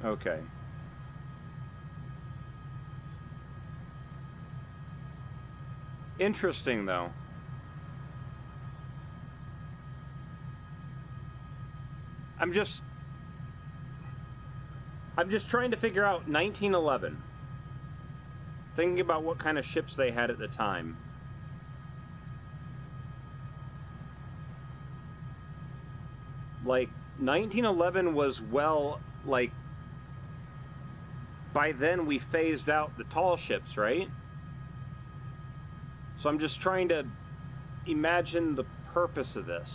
Okay. Interesting, though. I'm just trying to figure out 1911. Thinking about what kind of ships they had at the time. Like, 1911 was, well, like, by then we phased out the tall ships, right? So I'm just trying to imagine the purpose of this.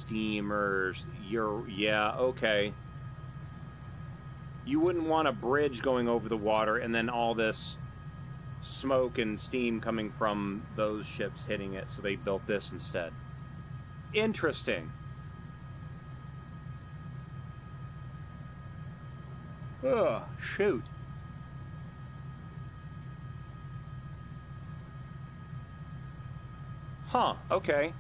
steamers. Yeah, okay. You wouldn't want a bridge going over the water and then all this smoke and steam coming from those ships hitting it, so they built this instead. Interesting. Oh, shoot. Huh, okay.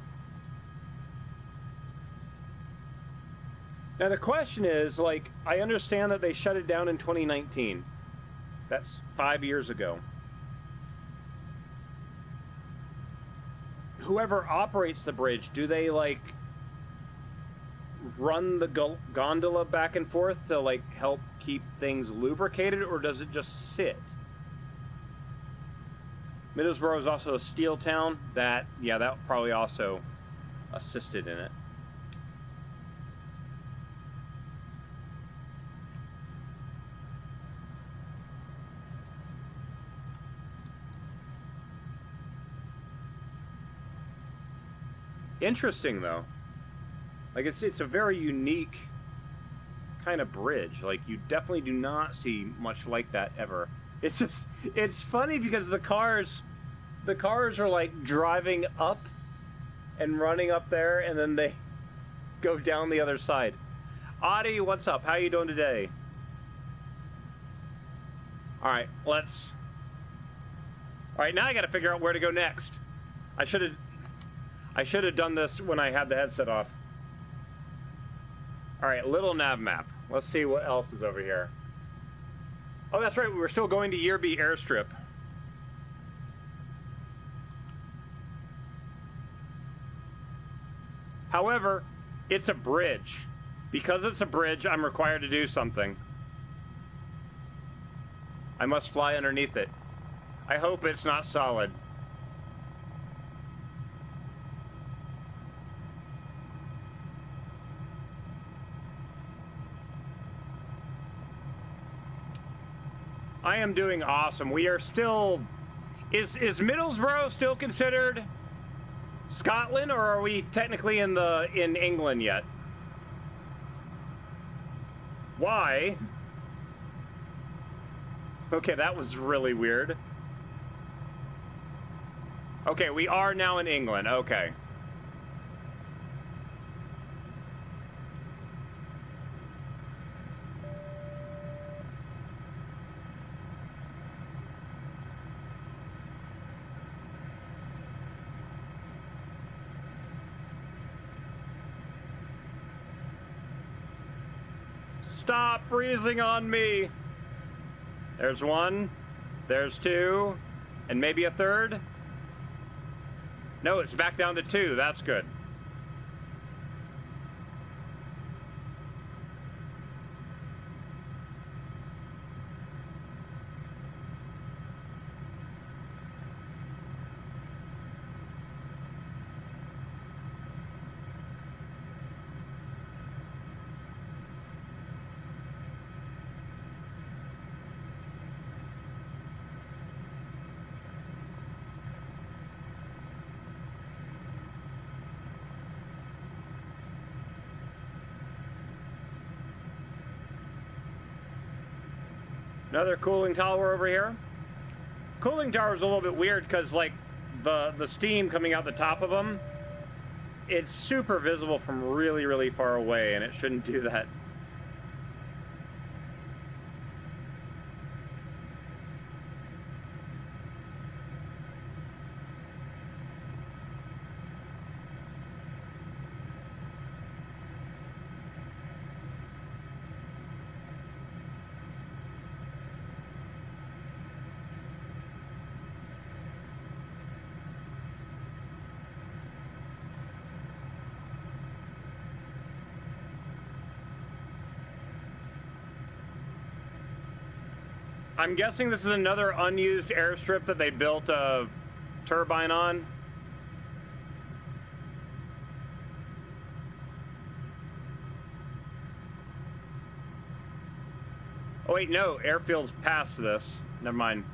Now the question is, like, I understand that they shut it down in 2019. That's 5 years ago. Whoever operates the bridge, do they, like, run the gondola back and forth to, like, help keep things lubricated, or does it just sit? Middlesbrough is also a steel town. That probably also assisted in it. Interesting, though. Like, it's a very unique kind of bridge. Like, you definitely do not see much like that ever. It's just, it's funny because the cars are like driving up and running up there, and then they go down the other side. Adi, what's up? How you doing today? All right, now I got to figure out where to go next. I should have done this when I had the headset off. All right, little nav map. Let's see what else is over here. Oh, that's right. We were still going to Yearby Airstrip. However, it's a bridge. Because it's a bridge, I'm required to do something. I must fly underneath it. I hope it's not solid. I am doing awesome. We are still... Is Middlesbrough still considered Scotland, or are we technically in England yet? Why? Okay, that was really weird. Okay, we are now in England. Okay. Stop freezing on me. There's one, there's two, and maybe a third. No, it's back down to two. That's good. Another cooling tower over here. Cooling tower is a little bit weird because, like, the steam coming out the top of them, it's super visible from really, really far away, and it shouldn't do that. I'm guessing this is another unused airstrip that they built a turbine on. Oh wait, no, airfield's past this. Never mind.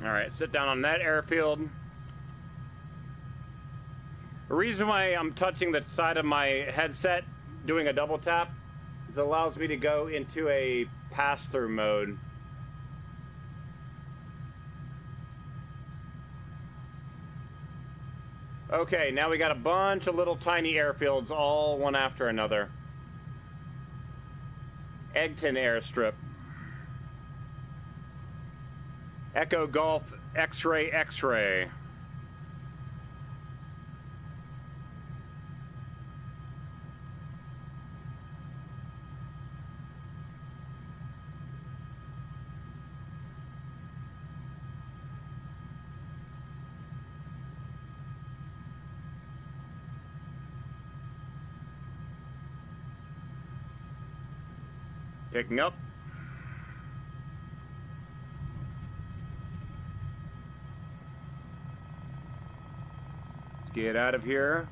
All right, sit down on that airfield. The reason why I'm touching the side of my headset, doing a double tap, is it allows me to go into a pass-through mode. Okay, now we got a bunch of little tiny airfields, all one after another. Eggton Airstrip. Echo Golf X-Ray X-Ray. Picking up. Let's get out of here.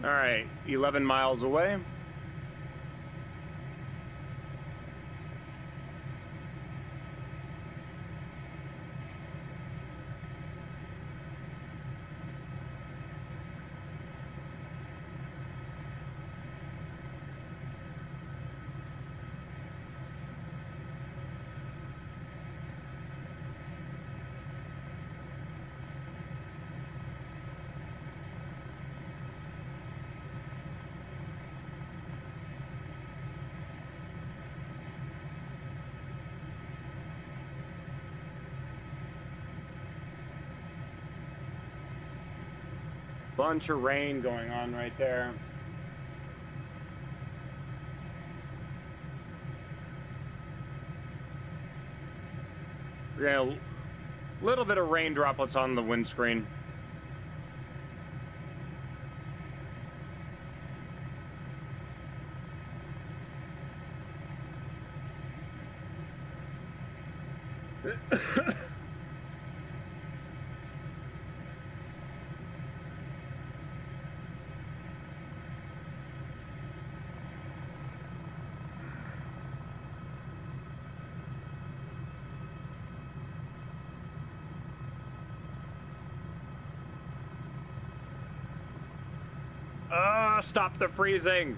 All right, 11 miles away. Bunch of rain going on right there. Yeah, a little bit of rain droplets on the windscreen. Stop the freezing.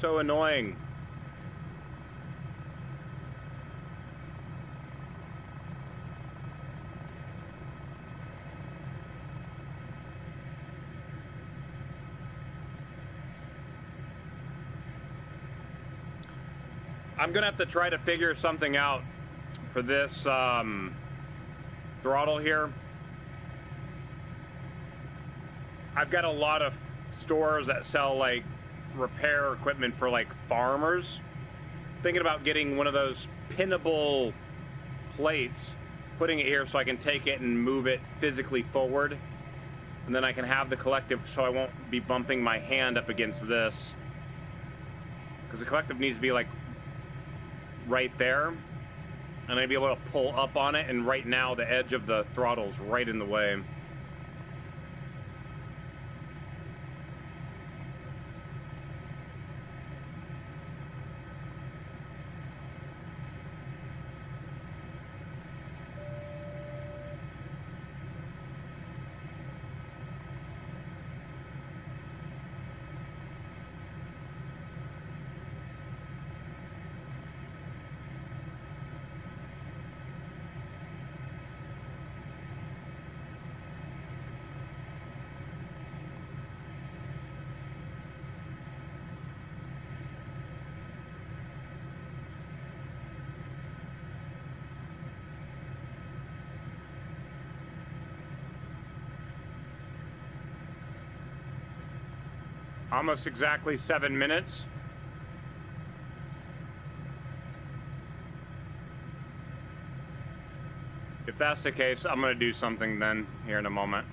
so annoying. I'm gonna have to try to figure something out for this throttle here. I've got a lot of stores that sell like repair equipment for like farmers. Thinking about getting one of those pinnable plates, putting it here so I can take it and move it physically forward. And then I can have the collective so I won't be bumping my hand up against this. Because the collective needs to be like right there, and I'd be able to pull up on it, and right now the edge of the throttle's right in the way. Almost exactly 7 minutes. If that's the case, I'm gonna do something then here in a moment.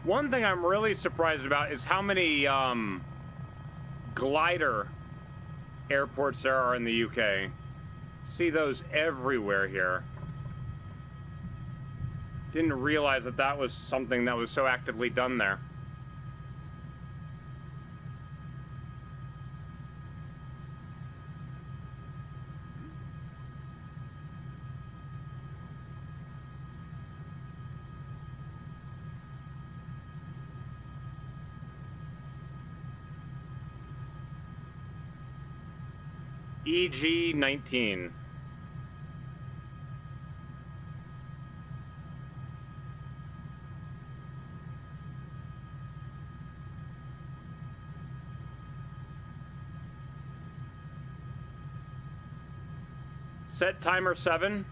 One thing I'm really surprised about is how many glider airports there are in the UK. See those everywhere here. Didn't realize that that was something that was so actively done there. EG-19. Set timer 7.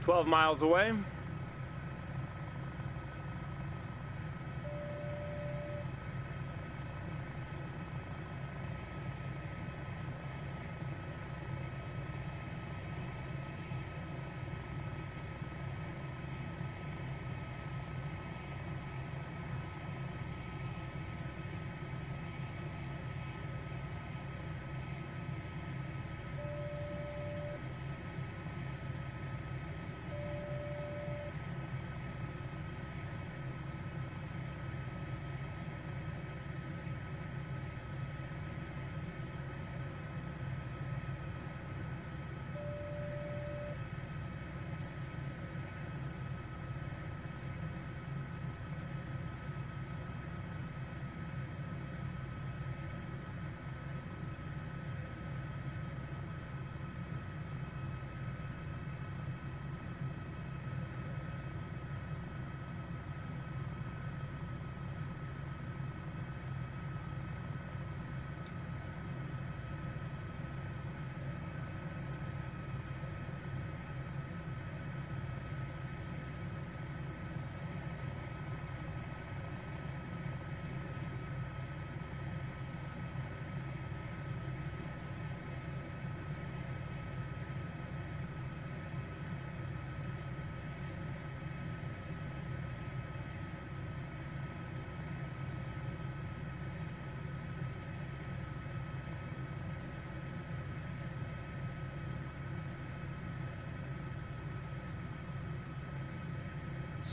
12 miles away.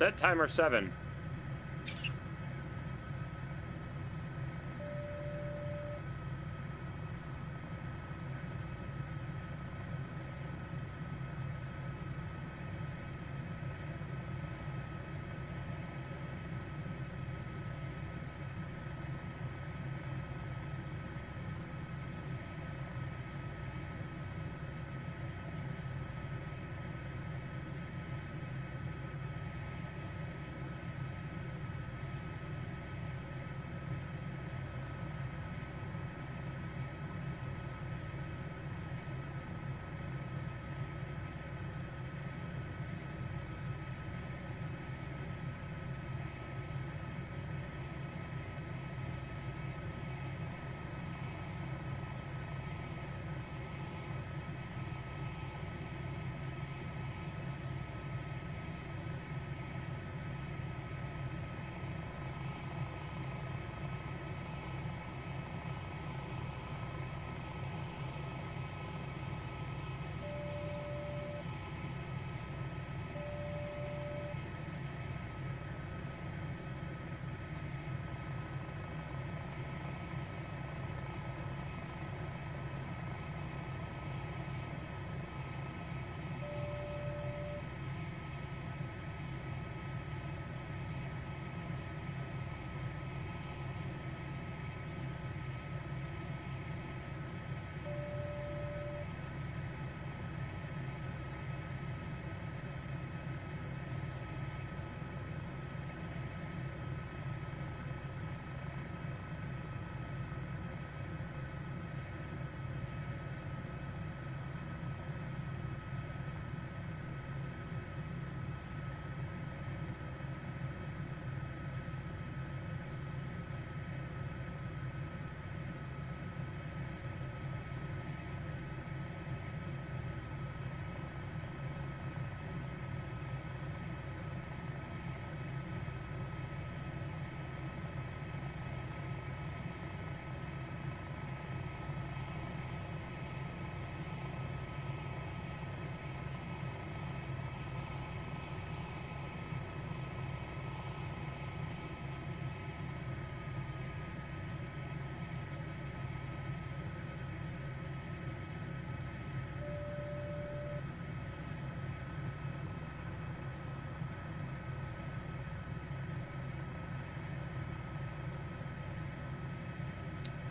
Set timer 7.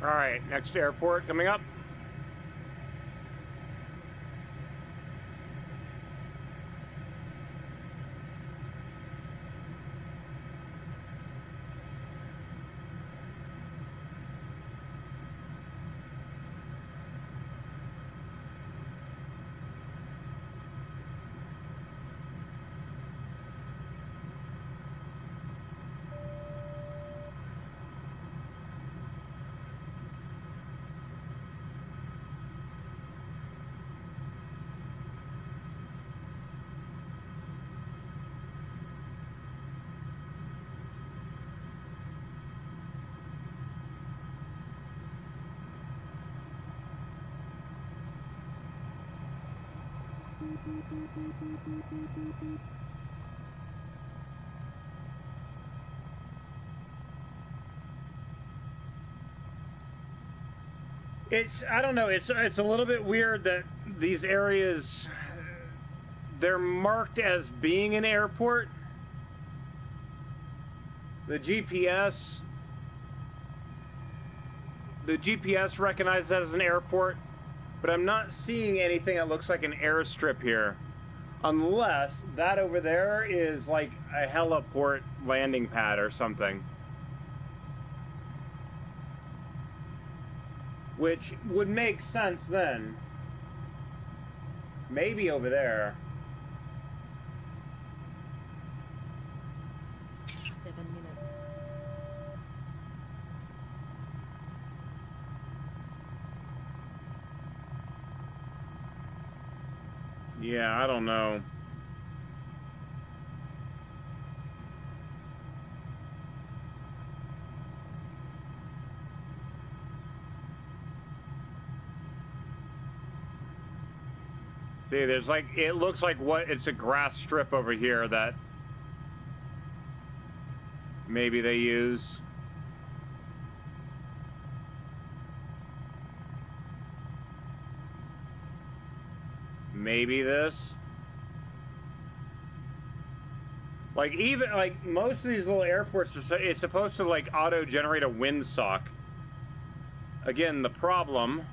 All right, next airport coming up. I don't know, it's a little bit weird that these areas, they're marked as being an airport. The GPS recognizes that as an airport, but I'm not seeing anything that looks like an airstrip here. Unless that over there is like a heliport landing pad or something. Which would make sense then. Maybe over there. 7 minutes. Yeah, I don't know. See, there's like, it looks like it's a grass strip over here that maybe they use. Maybe this. Like, even, like, most of these little airports, it's supposed to, like, auto-generate a windsock. Again, the problem...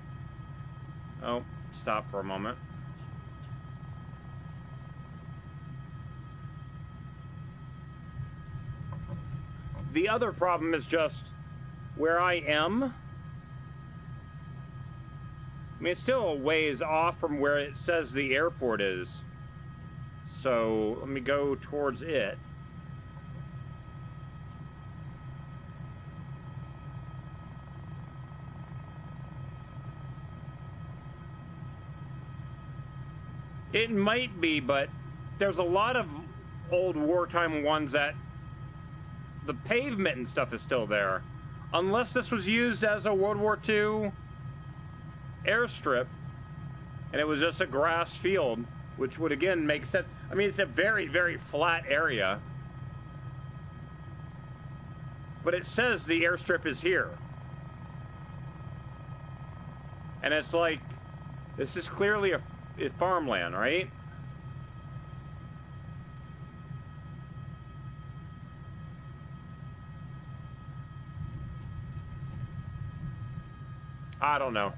Oh, stop for a moment. The other problem is just where I am. I mean, it's still a ways off from where it says the airport is. So let me go towards it. It might be, but there's a lot of old wartime ones that the pavement and stuff is still there. Unless this was used as a World War II airstrip, and it was just a grass field, which would again make sense. I mean, it's a very, very flat area, but it says the airstrip is here. And it's like, this is clearly a farmland, right? I don't know.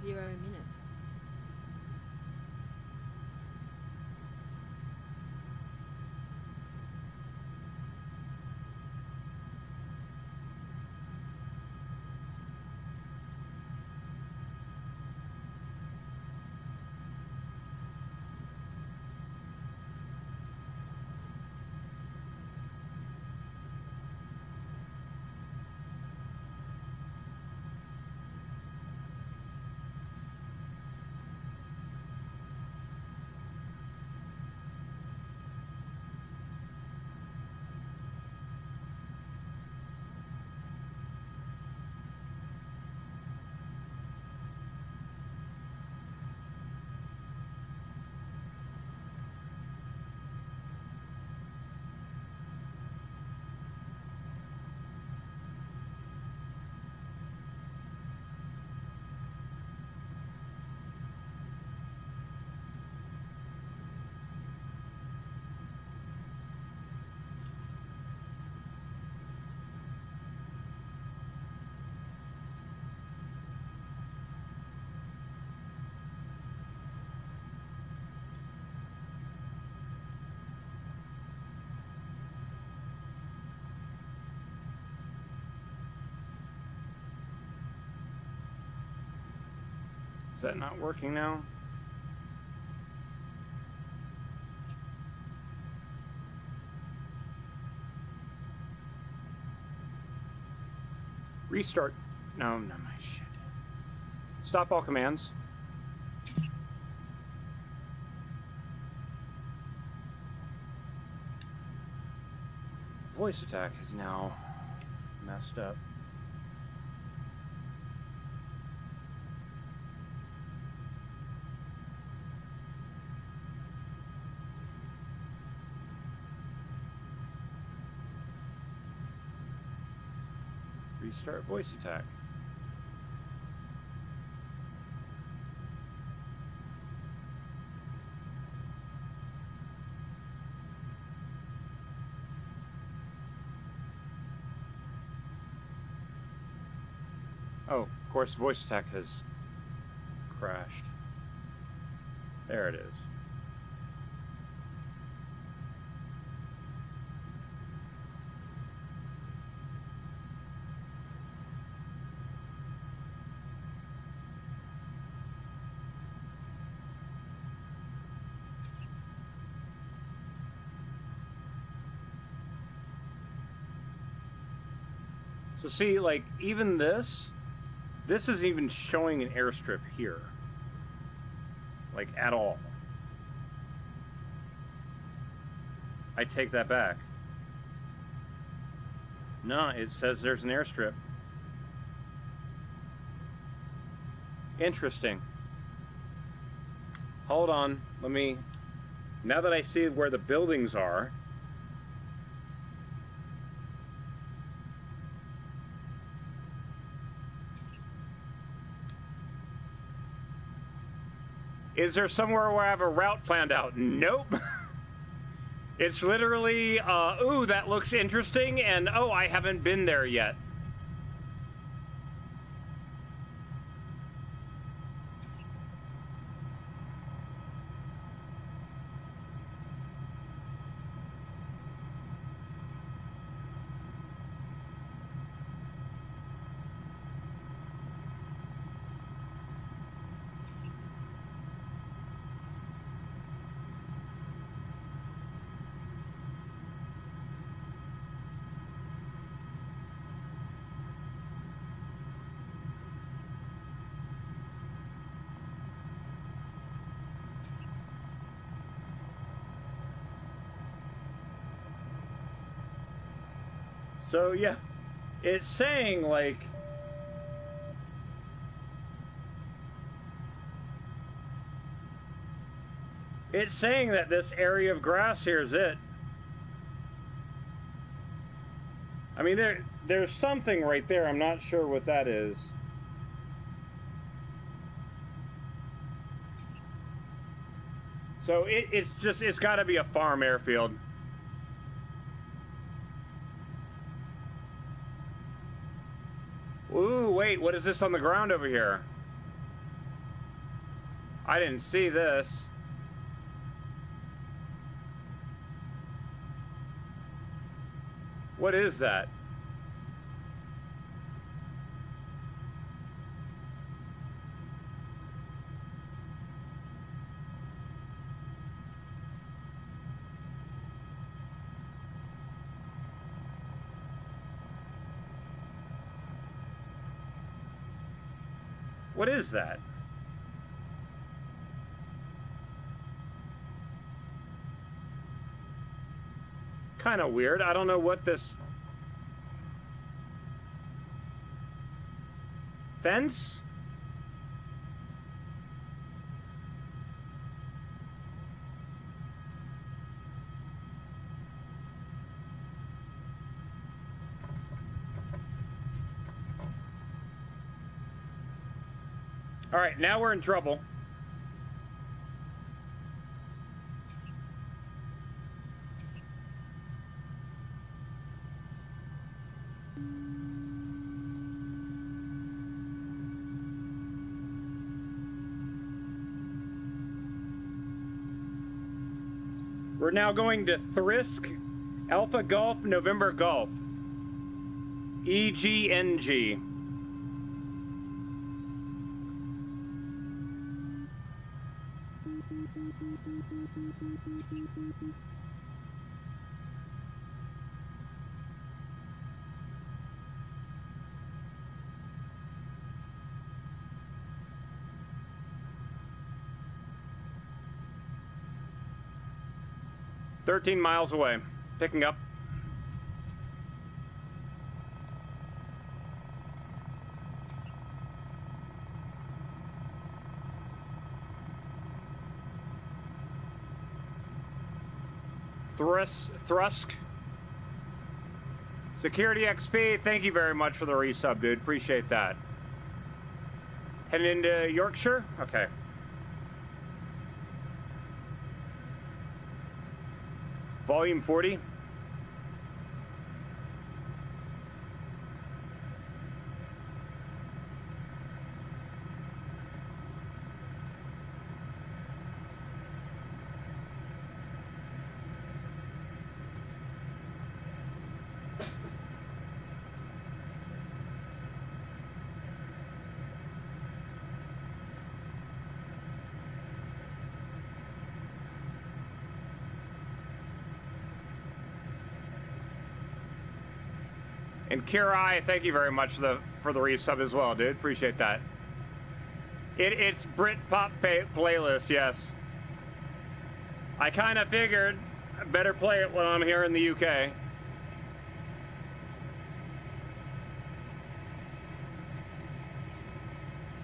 Zero minute. Is that not working now? Restart. No, my shit. Stop all commands. Voice attack is now messed up. Restart voice attack. Oh, of course, voice attack has crashed. There it is. So see, like, even this isn't even showing an airstrip here. Like, at all. I take that back. No, it says there's an airstrip. Interesting. Hold on, let me... Now that I see where the buildings are... Is there somewhere where I have a route planned out? Nope. It's literally, ooh, that looks interesting, and oh, I haven't been there yet. So yeah, it's saying like that this area of grass here is it. I mean, there's something right there. I'm not sure what that is. So it's got to be a farm airfield. Ooh, wait, what is this on the ground over here? I didn't see this. What is that? What is that? Kind of weird. I don't know what this... Fence? All right, now we're in trouble. We're now going to Thrisk, Alpha Golf, November Golf. EGNG. 13 miles away. Picking up. Thrusk. Security XP, thank you very much for the resub, dude. Appreciate that. Heading into Yorkshire? Okay. Volume 40. And Kirai, thank you very much for the resub as well, dude. Appreciate that. It's Britpop playlist, yes. I kind of figured I better play it when I'm here in the UK.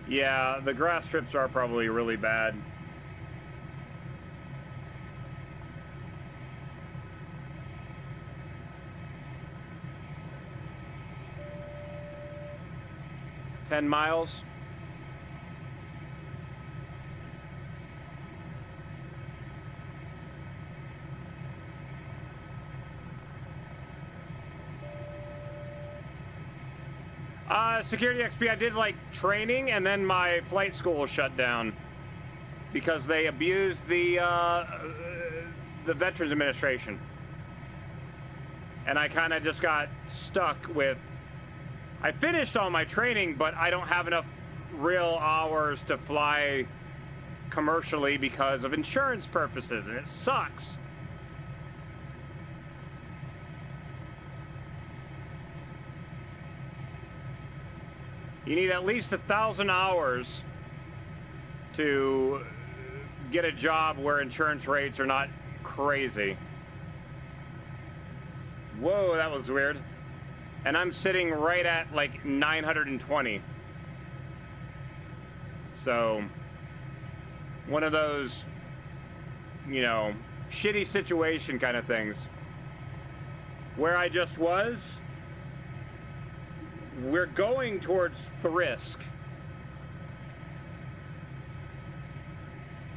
Yeah, the grass strips are probably really bad. $10 miles. Security XP, I did like training and then my flight school was shut down because they abused the Veterans Administration. And I kind of just got stuck with, I finished all my training, but I don't have enough real hours to fly commercially because of insurance purposes, and it sucks. You need at least 1,000 hours to get a job where insurance rates are not crazy. Whoa, that was weird. And I'm sitting right at like 920. So, one of those, you know, shitty situation kind of things. Where I just was, we're going towards Thrusk.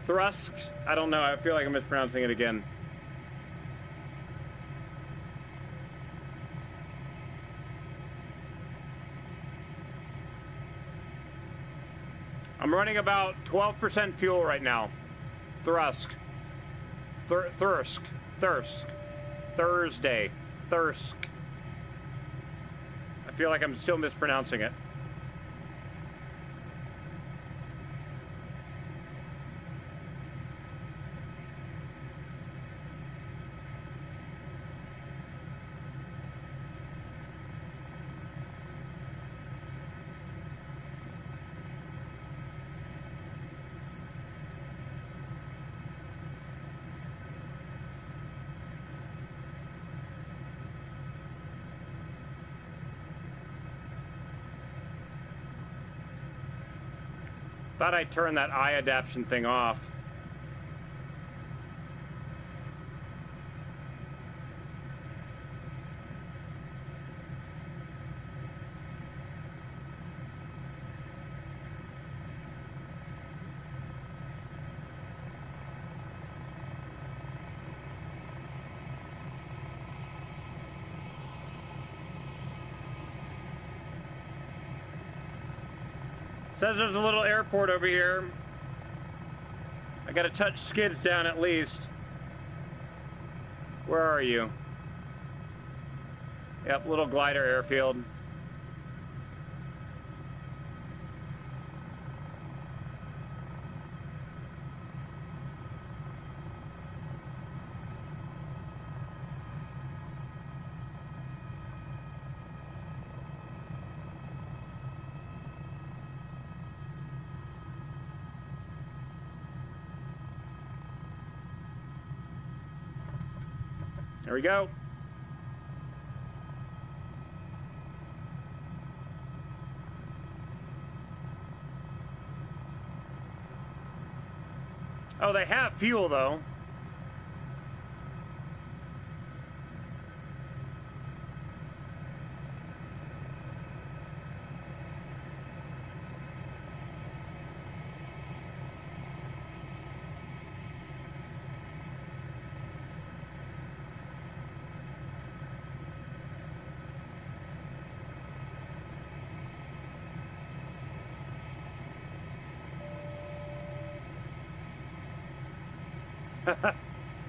Thrusk? I don't know, I feel like I'm mispronouncing it again. I'm running about 12% fuel right now. Thrusk. Thursday. Thursk. I feel like I'm still mispronouncing it. Thought I'd turn that eye adaptation thing off. Says there's a little airport over here. I gotta touch skids down at least. Where are you? Yep, little glider airfield. There we go. Oh, they have fuel, though.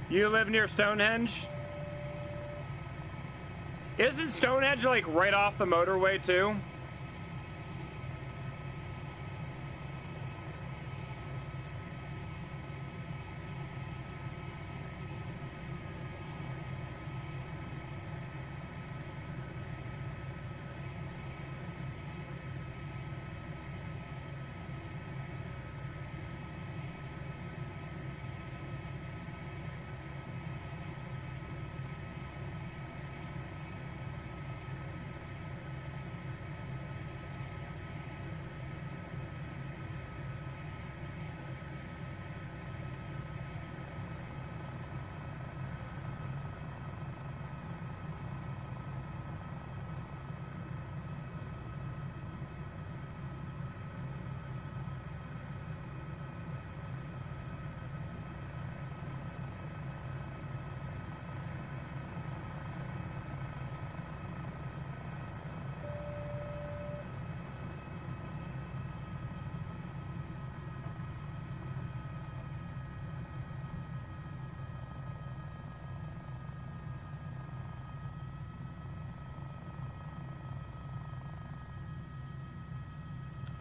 You live near Stonehenge? Isn't Stonehenge like right off the motorway too?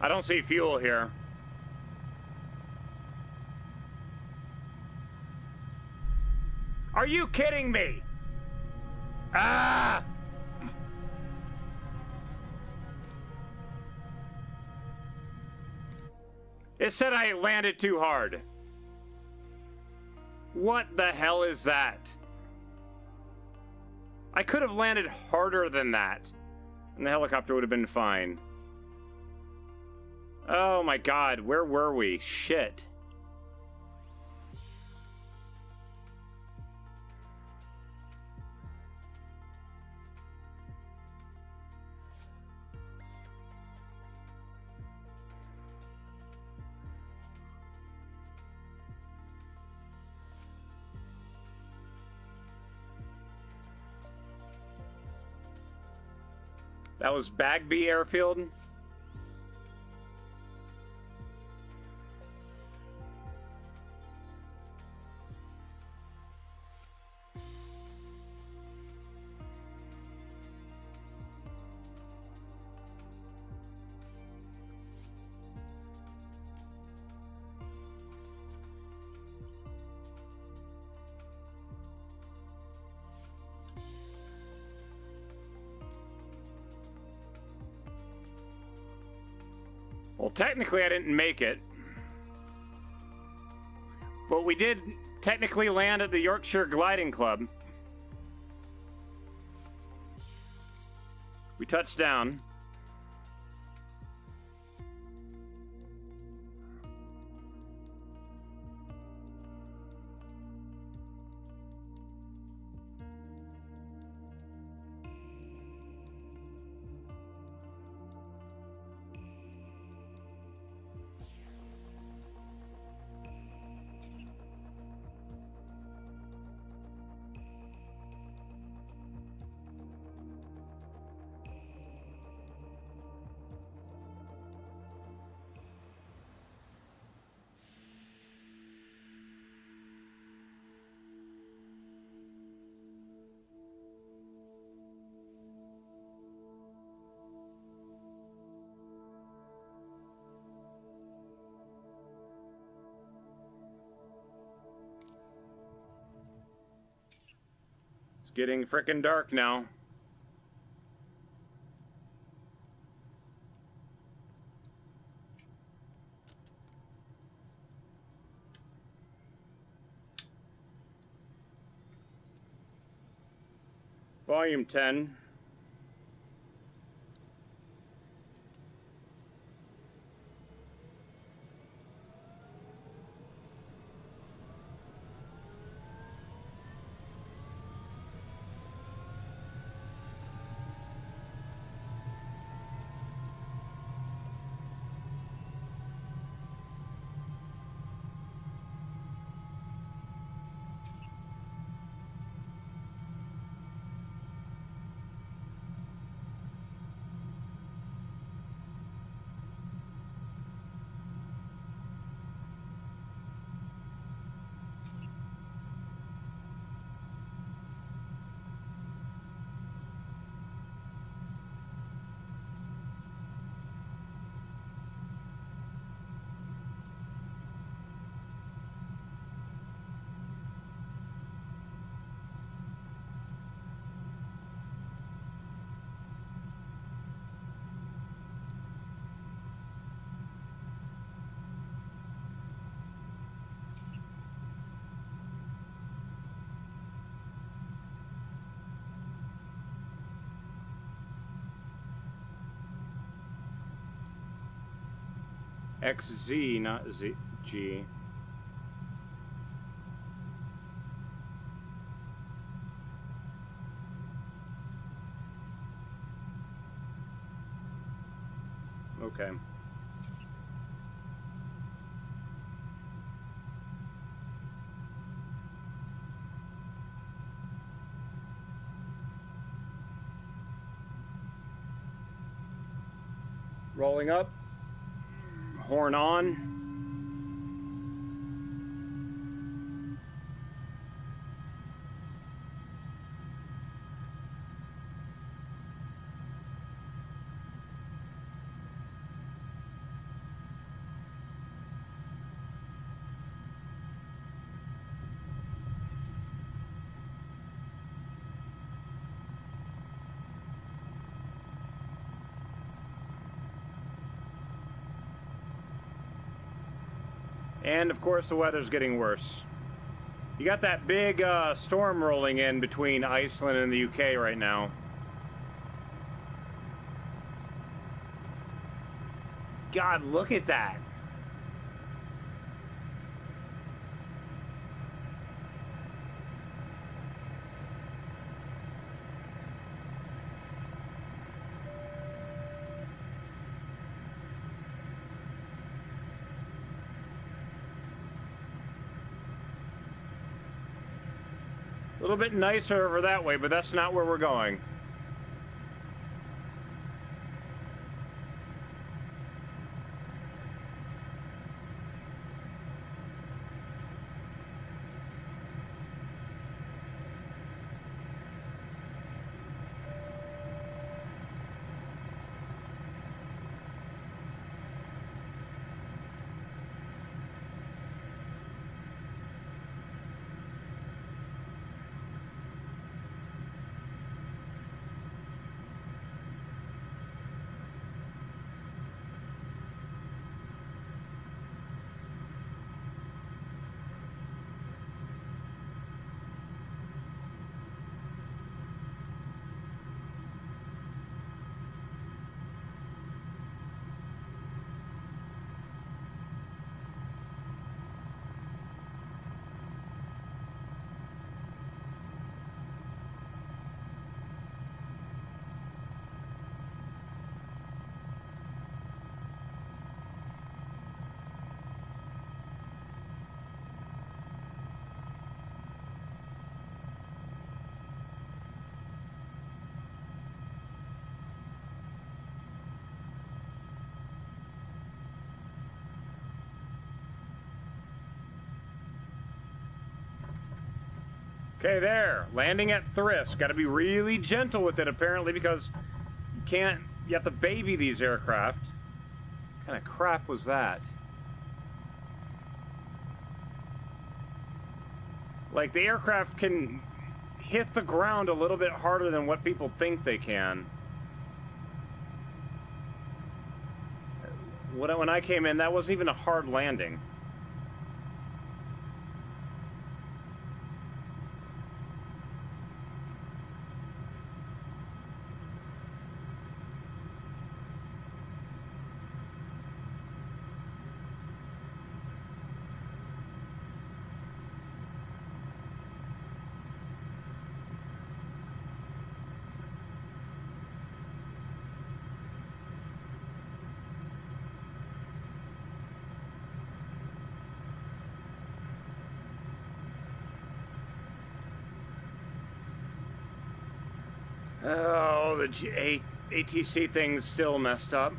I don't see fuel here. Are you kidding me? Ah! It said I landed too hard. What the hell is that? I could have landed harder than that, and the helicopter would have been fine. Oh my god, where were we? Shit. That was Bagby Airfield? Well, technically I didn't make it. But we did technically land at the Yorkshire Gliding Club. We touched down. Getting frickin' dark now. Volume 10. XZ, not G. Okay. Rolling up. Horn on. And of course the weather's getting worse. You got that big storm rolling in between Iceland and the UK right now. God, look at that. A little bit nicer over that way, but that's not where we're going. Okay, there. Landing at Thrisk. Got to be really gentle with it, apparently, because you have to baby these aircraft. What kind of crap was that? Like, the aircraft can hit the ground a little bit harder than what people think they can. When I came in, that wasn't even a hard landing. Oh, the ATC thing's still messed up.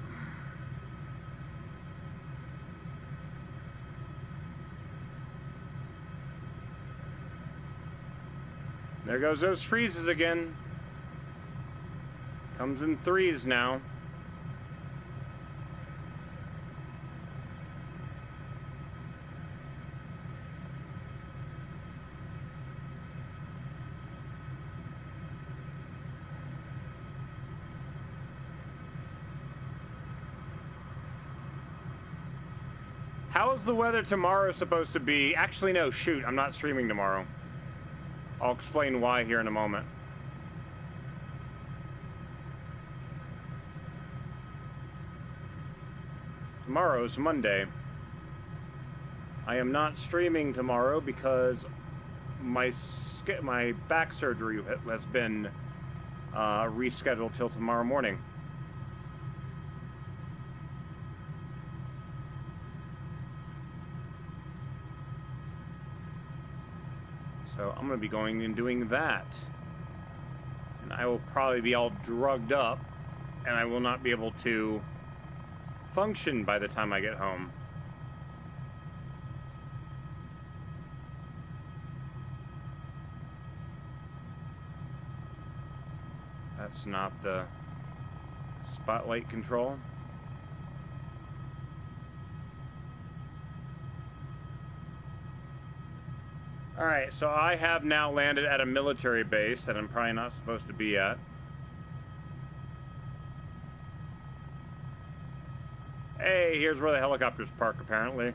There goes those freezes again. Comes in threes now. How is the weather tomorrow supposed to be? Actually, no, shoot, I'm not streaming tomorrow. I'll explain why here in a moment. Tomorrow's Monday. I am not streaming tomorrow because my back surgery has been rescheduled till tomorrow morning. So I'm going to be going and doing that. And I will probably be all drugged up, and I will not be able to function by the time I get home. That's not the spotlight control. Alright, so I have now landed at a military base that I'm probably not supposed to be at. Hey, here's where the helicopters park, apparently.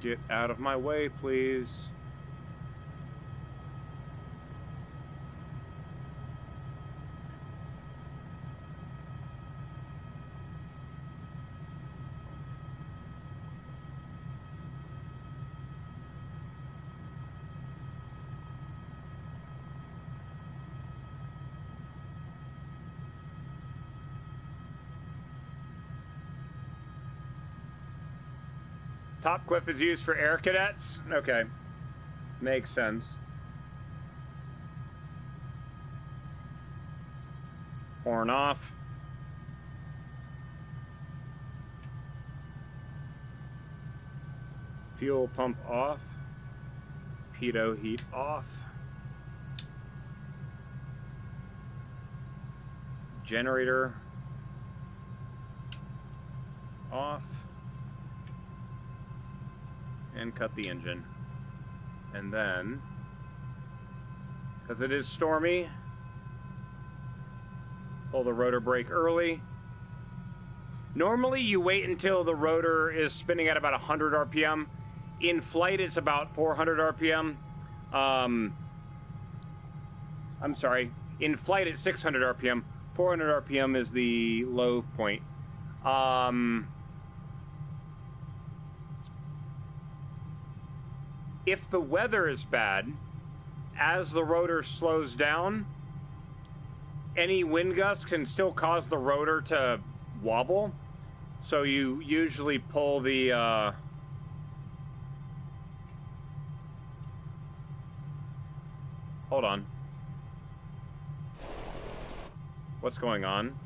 Get out of my way, please. Top cliff is used for air cadets? Okay. Makes sense. Horn off. Fuel pump off. Pitot heat off. Generator off. And cut the engine. And then, because it is stormy, pull the rotor brake early. Normally you wait until the rotor is spinning at about 100 RPM. In flight it's about 400 RPM. I'm sorry, in flight it's 600 RPM. 400 RPM is the low point. If the weather is bad, as the rotor slows down, any wind gusts can still cause the rotor to wobble. So you usually pull the hold on. What's going on?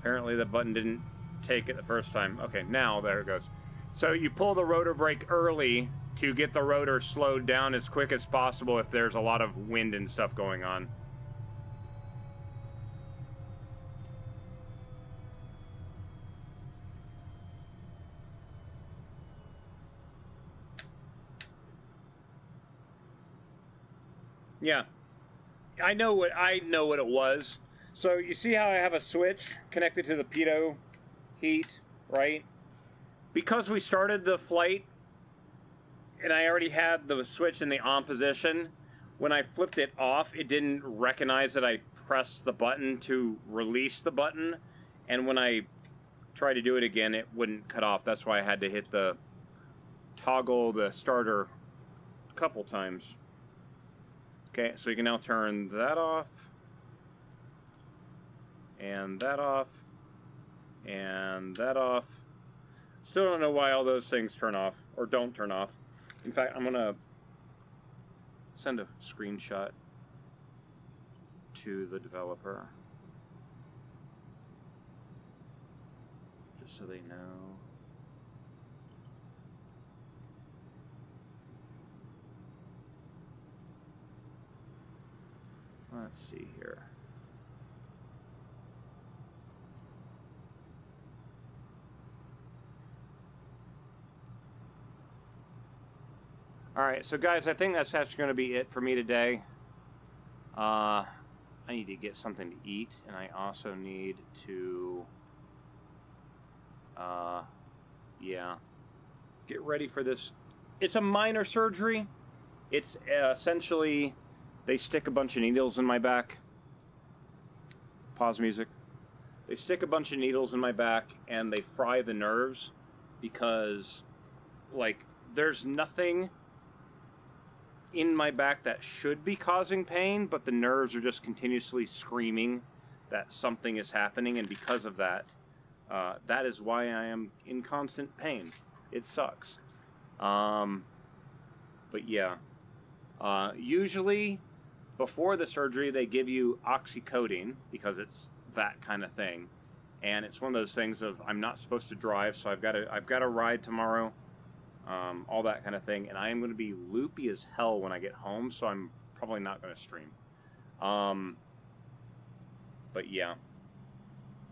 Apparently the button didn't take it the first time. Okay, now there it goes. So you pull the rotor brake early to get the rotor slowed down as quick as possible if there's a lot of wind and stuff going on. Yeah. I know what it was. So you see how I have a switch connected to the pitot heat, right? Because we started the flight and I already had the switch in the on position, when I flipped it off, it didn't recognize that I pressed the button to release the button. And when I tried to do it again, it wouldn't cut off. That's why I had to hit the toggle the starter a couple times. Okay, so you can now turn that off, and that off, and that off. Still don't know why all those things turn off, or don't turn off. In fact, I'm gonna send a screenshot to the developer, just so they know. Let's see here. All right, so guys, I think that's actually going to be it for me today. I need to get something to eat, and I also need to, yeah, get ready for this. It's a minor surgery. It's essentially, they stick a bunch of needles in my back. Pause music. They stick a bunch of needles in my back, and they fry the nerves because, like, there's nothing in my back that should be causing pain, but the nerves are just continuously screaming that something is happening, and because of that, that is why I am in constant pain. It sucks. But yeah. Usually, before the surgery, they give you oxycodone, because it's that kind of thing. And it's one of those things of, I'm not supposed to drive, so I've got to ride tomorrow. All that kind of thing, and I am going to be loopy as hell when I get home, so I'm probably not going to stream. But yeah,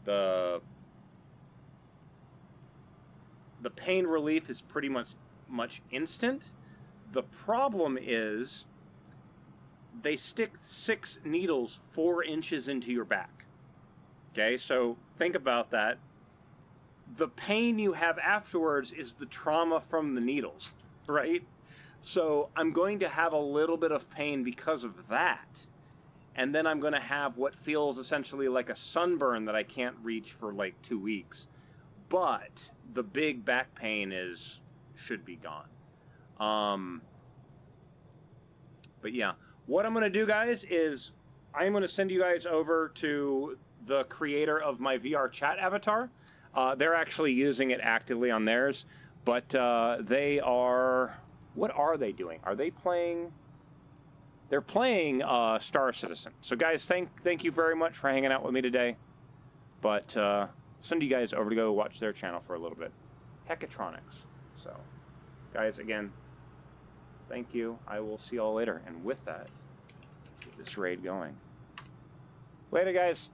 the pain relief is pretty much instant. The problem is they stick 6 needles 4 inches into your back. Okay, so think about that. The pain you have afterwards is the trauma from the needles, right? So I'm going to have a little bit of pain because of that. And then I'm going to have what feels essentially like a sunburn that I can't reach for like 2 weeks. But the big back pain should be gone. But yeah, what I'm going to do, guys, is I'm going to send you guys over to the creator of my VR chat avatar. They're actually using it actively on theirs, but they are... What are they doing? Are they playing... They're playing Star Citizen. So guys, thank you very much for hanging out with me today. But send you guys over to go watch their channel for a little bit. Hecatronics. So, guys, again, thank you. I will see y'all later. And with that, let's get this raid going. Later, guys.